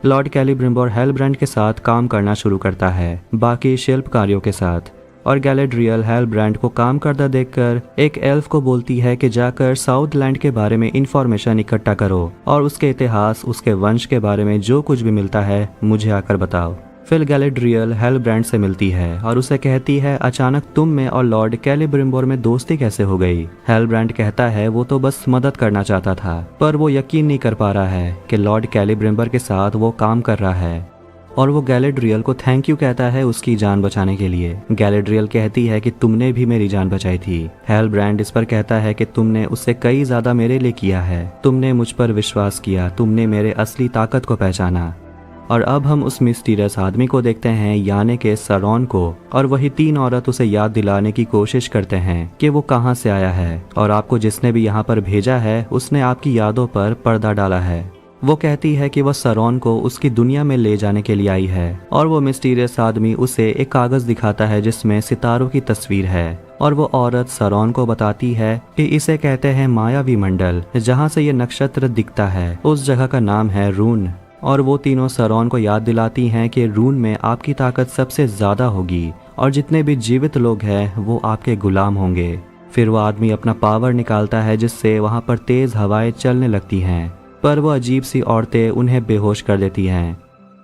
लॉर्ड कैलिब्रिम्बोर हेलब्रांड के साथ काम करना शुरू करता है, बाकी शिल्पकारियों के साथ, और गैलेड्रियल हेलब्रांड को काम करता देखकर एक एल्फ को बोलती है कि जाकर साउथलैंड के बारे में इंफॉर्मेशन इकट्ठा करो और उसके इतिहास, उसके वंश के बारे में जो कुछ भी मिलता है मुझे आकर बताओ। फिर गैलेड्रियल हेलब्रांड से मिलती है और उसे कहती है अचानक तुम में और लॉर्ड कैलिब्रिम्बोर में दोस्ती कैसे हो गई। हेलब्रांड कहता है वो तो बस मदद करना चाहता था, पर वो यकीन नहीं कर पा रहा है कि लॉर्ड कैलिब्रिम्बोर के साथ वो काम कर रहा है और वो गैलेड्रियल को थैंक यू कहता है उसकी जान बचाने के लिए। गैलेड्रियल कहती है कि तुमने भी मेरी जान बचाई थी। हेलब्रांड इस पर कहता है कि तुमने उससे कई ज्यादा मेरे लिए किया है, तुमने मुझ पर विश्वास किया, तुमने मेरे असली ताकत को पहचाना। और अब हम उस मिस्टीरियस आदमी को देखते हैं, यानी के सरोन को, और वही 3 औरत उसे याद दिलाने की कोशिश करते हैं कि वो कहाँ से आया है और आपको जिसने भी यहाँ पर भेजा है उसने आपकी यादों पर पर्दा डाला है। वो कहती है कि वह सरोन को उसकी दुनिया में ले जाने के लिए आई है और वो मिस्टीरियस आदमी उसे एक कागज दिखाता है जिसमें सितारों की तस्वीर है और वो औरत सरोन को बताती है कि इसे कहते हैं मायावी मंडल, जहाँ से ये नक्षत्र दिखता है उस जगह का नाम है रून। और वो तीनों सरोन को याद दिलाती हैं कि रून में आपकी ताकत सबसे ज्यादा होगी और जितने भी जीवित लोग हैं वो आपके गुलाम होंगे। फिर वो आदमी अपना पावर निकालता है जिससे वहाँ पर तेज हवाएं चलने लगती हैं, पर वो अजीब सी औरतें उन्हें बेहोश कर देती हैं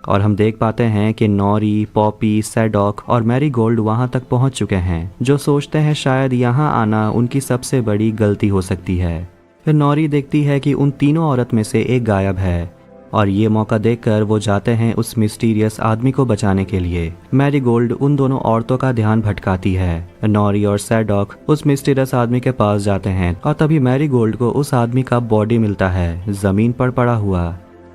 और हम देख पाते हैं कि नॉरी, पॉपी, सैडॉक और मैरीगोल्ड वहां तक पहुंच चुके हैं, जो सोचते हैं शायद यहां आना उनकी सबसे बड़ी गलती हो सकती है। फिर नॉरी देखती है कि उन तीनों औरत में से एक गायब है और ये मौका देखकर वो जाते हैं उस मिस्टीरियस आदमी को बचाने के लिए। मैरीगोल्ड उन दोनों औरतों का ध्यान भटकाती है। नॉरी और सैडॉक उस मिस्टीरियस आदमी के पास जाते हैं और तभी मैरीगोल्ड को उस आदमी का बॉडी मिलता है जमीन पर पड़ा हुआ।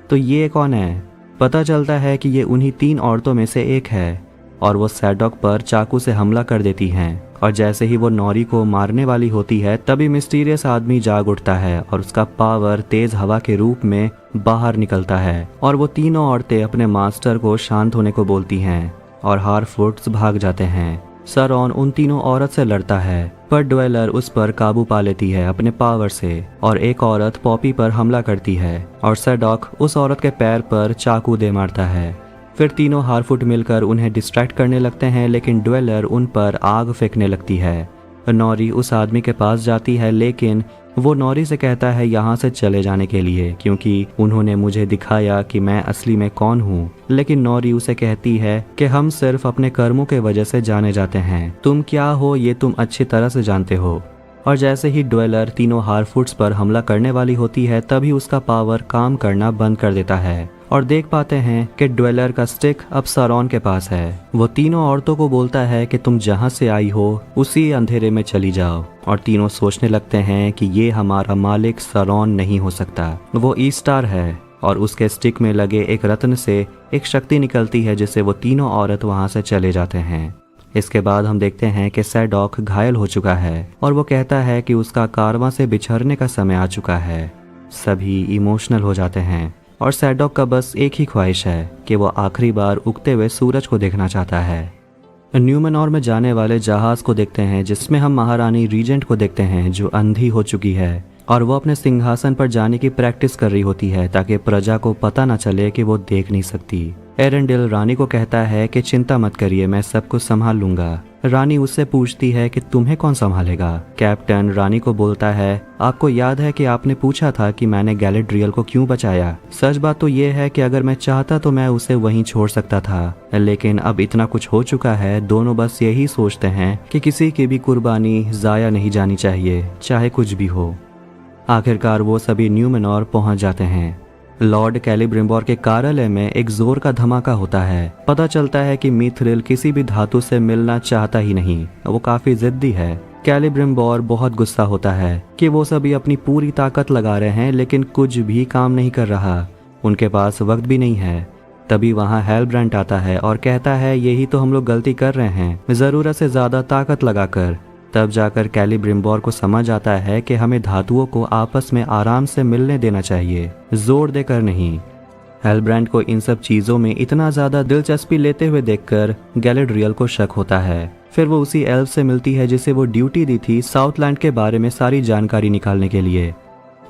तो ये कौन है? पता चलता है कि ये उन्हीं 3 औरतों में से एक है और वो सैडॉक पर चाकू से हमला कर देती हैं और जैसे ही वो नॉरी को मारने वाली होती है तभी मिस्टीरियस आदमी जाग उठता है और उसका पावर तेज हवा के रूप में बाहर निकलता है और वो तीनों औरतें अपने मास्टर को शांत होने को बोलती हैं और हारफुट्स भाग जाते हैं। सरोन उन तीनों औरत से लड़ता है पर ड्वेलर उस पर काबू पा लेती है अपने पावर से और एक औरत पॉपी पर हमला करती है और सैडॉक उस औरत के पैर पर चाकू दे मारता है। फिर तीनों हारफुट मिलकर उन्हें डिस्ट्रैक्ट करने लगते हैं लेकिन ड्वेलर उन पर आग फेंकने लगती है। नॉरी उस आदमी के पास जाती है लेकिन वो नॉरी से कहता है यहाँ से चले जाने के लिए क्योंकि उन्होंने मुझे दिखाया कि मैं असली में कौन हूँ। लेकिन नॉरी उसे कहती है कि हम सिर्फ अपने कर्मों के वजह से जाने जाते हैं, तुम क्या हो ये तुम अच्छी तरह से जानते हो। और जैसे ही ड्वेलर तीनों हारफुट्स पर हमला करने वाली होती है तभी उसका पावर काम करना बंद कर देता है और देख पाते हैं कि ड्वेलर का स्टिक अब सरोन के पास है। वो तीनों औरतों को बोलता है कि तुम जहाँ से आई हो उसी अंधेरे में चली जाओ और तीनों सोचने लगते हैं कि ये हमारा मालिक सरोन नहीं हो सकता, वो ईस्टार है और उसके स्टिक में लगे एक रत्न से एक शक्ति निकलती है जिससे वो तीनों औरत वहाँ से चले जाते हैं। इसके बाद हम देखते हैं कि सैडॉक घायल हो चुका है और वो कहता है कि उसका कारवां से बिछड़ने का समय आ चुका है। सभी इमोशनल हो जाते हैं और सैडॉक का बस एक ही ख्वाहिश है कि वो आखिरी बार उगते हुए सूरज को देखना चाहता है। न्यूमेनॉर में जाने वाले जहाज को देखते हैं जिसमें हम महारानी रीजेंट को देखते हैं जो अंधी हो चुकी है और वो अपने सिंहासन पर जाने की प्रैक्टिस कर रही होती है ताकि प्रजा को पता न चले कि वो देख नहीं सकती। एरेंडेल रानी को कहता है कि चिंता मत करिए, मैं सब कुछ संभाल लूंगा। रानी उससे पूछती है कि तुम्हें कौन संभालेगा। कैप्टन रानी को बोलता है आपको याद है कि आपने पूछा था कि मैंने गैलेड्रियल को क्यों बचाया। सच बात तो ये है कि अगर मैं चाहता तो मैं उसे वहीं छोड़ सकता था, लेकिन अब इतना कुछ हो चुका है, दोनों बस यही सोचते हैं कि किसी की भी कुर्बानी जाया नहीं जानी चाहिए चाहे कुछ भी हो। आखिरकार वो सभी न्यूमेनॉर पहुंच जाते हैं। लॉर्ड कैलिब्रिम्बोर के कार्यालय में एक जोर का धमाका होता है। पता चलता है कि मिथ्रिल किसी भी धातु से मिलना चाहता ही नहीं, वो काफी जिद्दी है। कैलिब्रिम्बोर बहुत गुस्सा होता है कि वो सभी अपनी पूरी ताकत लगा रहे हैं लेकिन कुछ भी काम नहीं कर रहा, उनके पास वक्त भी नहीं है। तभी वहाँ हेलब्रांड आता है और कहता है यही तो हम लोग गलती कर रहे हैं, ज़रूरत से ज़्यादा ताकत लगाकर। तब जाकर कैलिब्रिम्बोर को समझ आता है कि हमें धातुओं को आपस में आराम से मिलने देना चाहिए, जोर देकर नहीं। हेलब्रांड को इन सब चीज़ों में इतना ज़्यादा दिलचस्पी लेते हुए देखकर गैलेड्रियल को शक होता है। फिर वो उसी एल्फ से मिलती है जिसे वो ड्यूटी दी थी साउथलैंड के बारे में सारी जानकारी निकालने के लिए।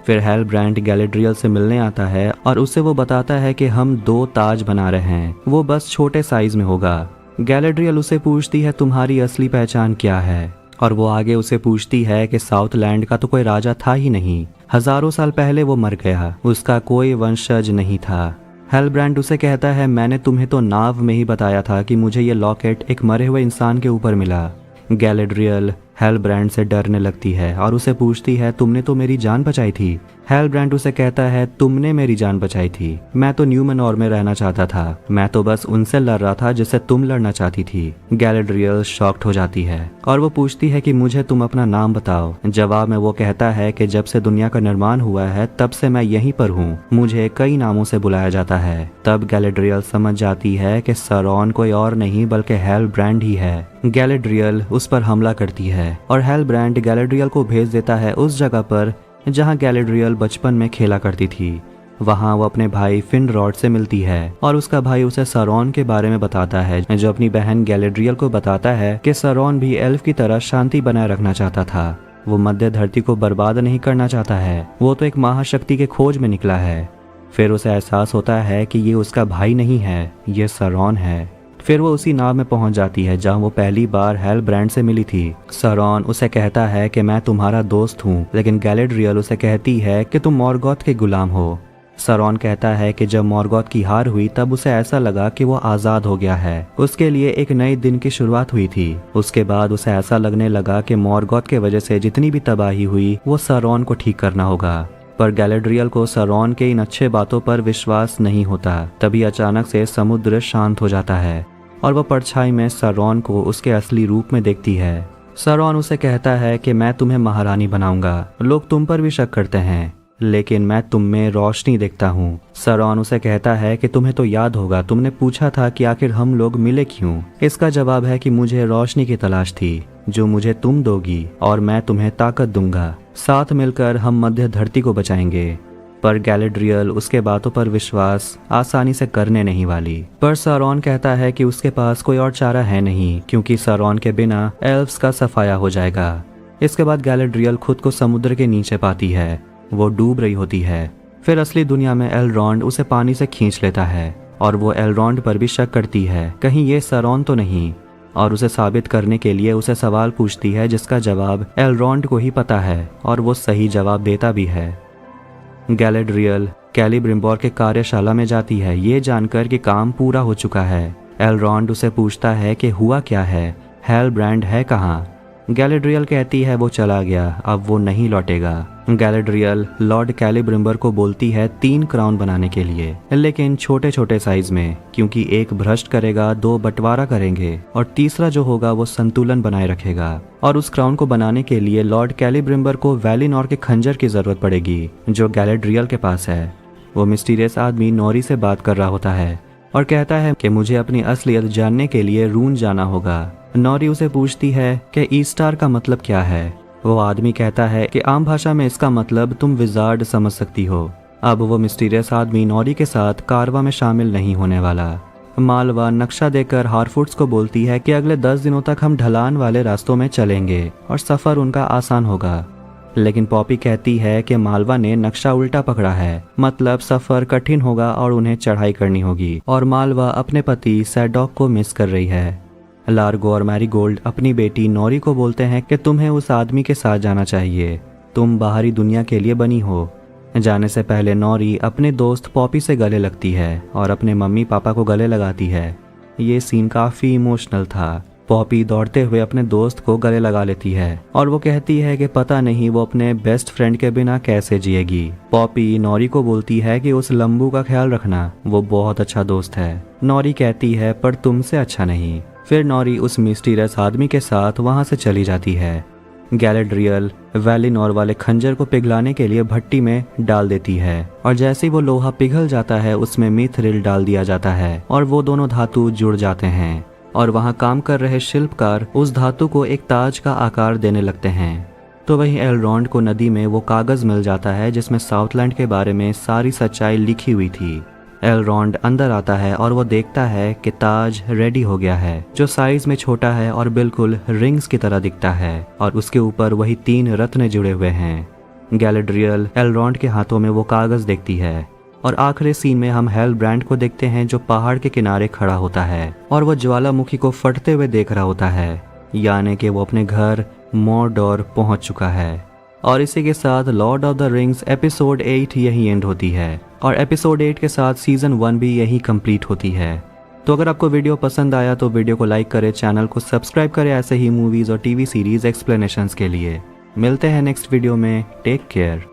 फिर हेलब्रांड गैलेड्रियल से मिलने आता है और उससे वो बताता है कि हम 2 ताज बना रहे हैं, वो बस छोटे साइज में होगा। गैलेड्रियल उसे पूछती है तुम्हारी असली पहचान क्या है, और वो आगे उसे पूछती है कि साउथलैंड का तो कोई राजा था ही नहीं, हजारों साल पहले वो मर गया, उसका कोई वंशज नहीं था। हेलब्रांड उसे कहता है मैंने तुम्हें तो नाव में ही बताया था कि मुझे ये लॉकेट एक मरे हुए इंसान के ऊपर मिला। गैलेड्रियल हेलब्रांड से डरने लगती है और उसे पूछती है तुमने तो मेरी जान बचाई थी। हेलब्रांड उसे कहता है तुमने मेरी जान बचाई थी, मैं तो न्यूमेनॉर में रहना चाहता था, मैं तो बस उनसे लड़ रहा था जिससे तुम लड़ना चाहती थी। गैलेड्रियल शॉक्ड हो जाती है और वो पूछती है कि मुझे तुम अपना नाम बताओ। जवाब में वो कहता है कि जब से दुनिया का निर्माण हुआ है तब से मैं यहीं पर हूँ, मुझे कई नामों से बुलाया जाता है। तब गैलेड्रियल समझ जाती है कि सरॉन कोई और नहीं बल्कि हेलब्रांड ही है। गैलेड्रियल उस पर हमला करती है और हेलब्रांड गैलेड्रियल को भेज देता है उस जगह पर जहां गैलेड्रियल बचपन में खेला करती थी। वहां वो अपने भाई फिनरॉड से मिलती है और उसका भाई उसे सरॉन के बारे में बताता है, जो अपनी बहन गैलेड्रियल को बताता है कि सरॉन भी एल्फ की तरह शांति बनाए रखना चाहता था, वो मध्य धरती को बर्बाद नहीं करना चाहता है, वो तो एक महाशक्ति के खोज में निकला है। फिर उसे एहसास होता है कि ये उसका भाई नहीं है, ये सरॉन है। फिर वो उसी नाव में पहुंच जाती है जहां वो पहली बार हेलब्रांड से मिली थी। सरॉन उसे कहता है कि मैं तुम्हारा दोस्त हूँ, लेकिन गैलेड्रियल उसे कहती है कि तुम मॉर्गोथ के गुलाम हो। सरॉन कहता है कि जब मॉर्गोथ की हार हुई तब उसे ऐसा लगा कि वो आज़ाद हो गया है, उसके लिए एक नए दिन की शुरुआत हुई थी। उसके बाद उसे ऐसा लगने लगा कि मॉर्गोथ के वजह से जितनी भी तबाही हुई वो सरॉन को ठीक करना होगा। पर गैलेड्रियल को सरॉन के इन अच्छे बातों पर विश्वास नहीं होता। तभी अचानक से समुद्र शांत हो जाता है और वह परछाई में सरॉन को उसके असली रूप में देखती है। सरॉन उसे कहता है कि मैं तुम्हें महारानी बनाऊंगा, लोग तुम पर भी शक करते हैं लेकिन मैं तुम में रोशनी देखता हूँ। सरॉन उसे कहता है कि तुम्हें तो याद होगा तुमने पूछा था कि आखिर हम लोग मिले क्यों। इसका जवाब है कि मुझे रोशनी की तलाश थी जो मुझे तुम दोगी और मैं तुम्हें ताकत दूंगा, साथ मिलकर हम मध्य धरती को बचाएंगे। पर गैलेड्रियल उसके बातों पर विश्वास आसानी से करने नहीं वाली। पर सरॉन कहता है कि उसके पास कोई और चारा है नहीं, क्योंकि सरॉन के बिना एल्व्स का सफाया हो जाएगा। इसके बाद गैलेड्रियल खुद को समुद्र के नीचे पाती है, वो डूब रही होती है। फिर असली दुनिया में एलरॉन्ड उसे पानी से खींच लेता है और वो एलरॉन्ड पर भी शक करती है कहीं ये सरॉन तो नहीं, और उसे साबित करने के लिए उसे सवाल पूछती है जिसका जवाब एलरॉन्ड को ही पता है और वो सही जवाब देता भी है। गैलेड्रियल कैलिब्रिम्बोर के कार्यशाला में जाती है ये जानकर कि काम पूरा हो चुका है। एलरॉन्ड उसे पूछता है कि हुआ क्या है, हेलब्रांड है कहाँ। गैलेड्रियल कहती है वो चला गया, अब वो नहीं लौटेगा। गैलेड्रियल लॉर्ड कैलिब्रिम्बर को बोलती है 3 क्राउन बनाने के लिए, लेकिन छोटे छोटे साइज में, क्योंकि एक भ्रष्ट करेगा, 2 बंटवारा करेंगे और तीसरा जो होगा वो संतुलन बनाए रखेगा। और उस क्राउन को बनाने के लिए लॉर्ड कैलिब्रिम्बर को वैलिनोर के खंजर की जरूरत पड़ेगी जो गैलेड्रियल के पास है। वो मिस्टीरियस आदमी नॉरी से बात कर रहा होता है और कहता है कि मुझे अपनी असलियत जानने के लिए रून जाना होगा। नॉरी उसे पूछती है कि ईस्टार का मतलब क्या है। वो आदमी कहता है कि आम भाषा में इसका मतलब तुम विजार्ड समझ सकती हो। अब वो मिस्टीरियस आदमी नॉरी के साथ कारवा में शामिल नहीं होने वाला। मालवा नक्शा देकर हारफुट्स को बोलती है कि अगले 10 दिनों तक हम ढलान वाले रास्तों में चलेंगे और सफर उनका आसान होगा। लेकिन पॉपी कहती है कि मालवा ने नक्शा उल्टा पकड़ा है, मतलब सफर कठिन होगा और उन्हें चढ़ाई करनी होगी, और मालवा अपने पति सैडॉक को मिस कर रही है। लार्गो और मैरीगोल्ड अपनी बेटी नॉरी को बोलते हैं कि तुम्हें उस आदमी के साथ जाना चाहिए, तुम बाहरी दुनिया के लिए बनी हो। जाने से पहले नॉरी अपने दोस्त पॉपी से गले लगती है और अपने मम्मी पापा को गले लगाती है। ये सीन काफ़ी इमोशनल था। पॉपी दौड़ते हुए अपने दोस्त को गले लगा लेती है और वो कहती है कि पता नहीं वो अपने बेस्ट फ्रेंड के बिना कैसे जिएगी। पॉपी नॉरी को बोलती है कि उस लंबू का ख्याल रखना, वो बहुत अच्छा दोस्त है। नॉरी कहती है पर तुमसे अच्छा नहीं। फिर नॉरी उस मिस्टीरियस आदमी के साथ वहां से चली जाती है। गैलेड्रियल वैलिनोर वाले खंजर को पिघलाने के लिए भट्टी में डाल देती है और जैसे ही वो लोहा पिघल जाता है उसमें मिथ्रिल डाल दिया जाता है और वो दोनों धातु जुड़ जाते हैं और वहां काम कर रहे शिल्पकार उस धातु को एक ताज का आकार देने लगते हैं। तो वहीं एलरॉन्ड को नदी में वो कागज मिल जाता है जिसमें साउथलैंड के बारे में सारी सच्चाई लिखी हुई थी। एलरॉन्ड अंदर आता है और वो देखता है कि ताज रेडी हो गया है, जो साइज में छोटा है और बिल्कुल रिंग्स की तरह दिखता है और उसके ऊपर वही 3 रत्न जुड़े हुए हैं। गैलेड्रियल एलरॉन्ड के हाथों में वो कागज देखती है और आखिरी सीन में हम हेलब्रांड को देखते हैं जो पहाड़ के किनारे खड़ा होता है और वो ज्वालामुखी को फटते हुए देख रहा होता है, यानी कि वो अपने घर मॉर्डोर पहुंच चुका है। और इसी के साथ Lord of the rings episode 8 यही एंड होती है और एपिसोड 8 के साथ सीजन 1 भी यही कंप्लीट होती है। तो अगर आपको वीडियो पसंद आया तो वीडियो को लाइक करें, चैनल को सब्सक्राइब करें ऐसे ही मूवीज और टीवी सीरीज एक्सप्लेनेशंस के लिए। मिलते हैं नेक्स्ट वीडियो में। Take care.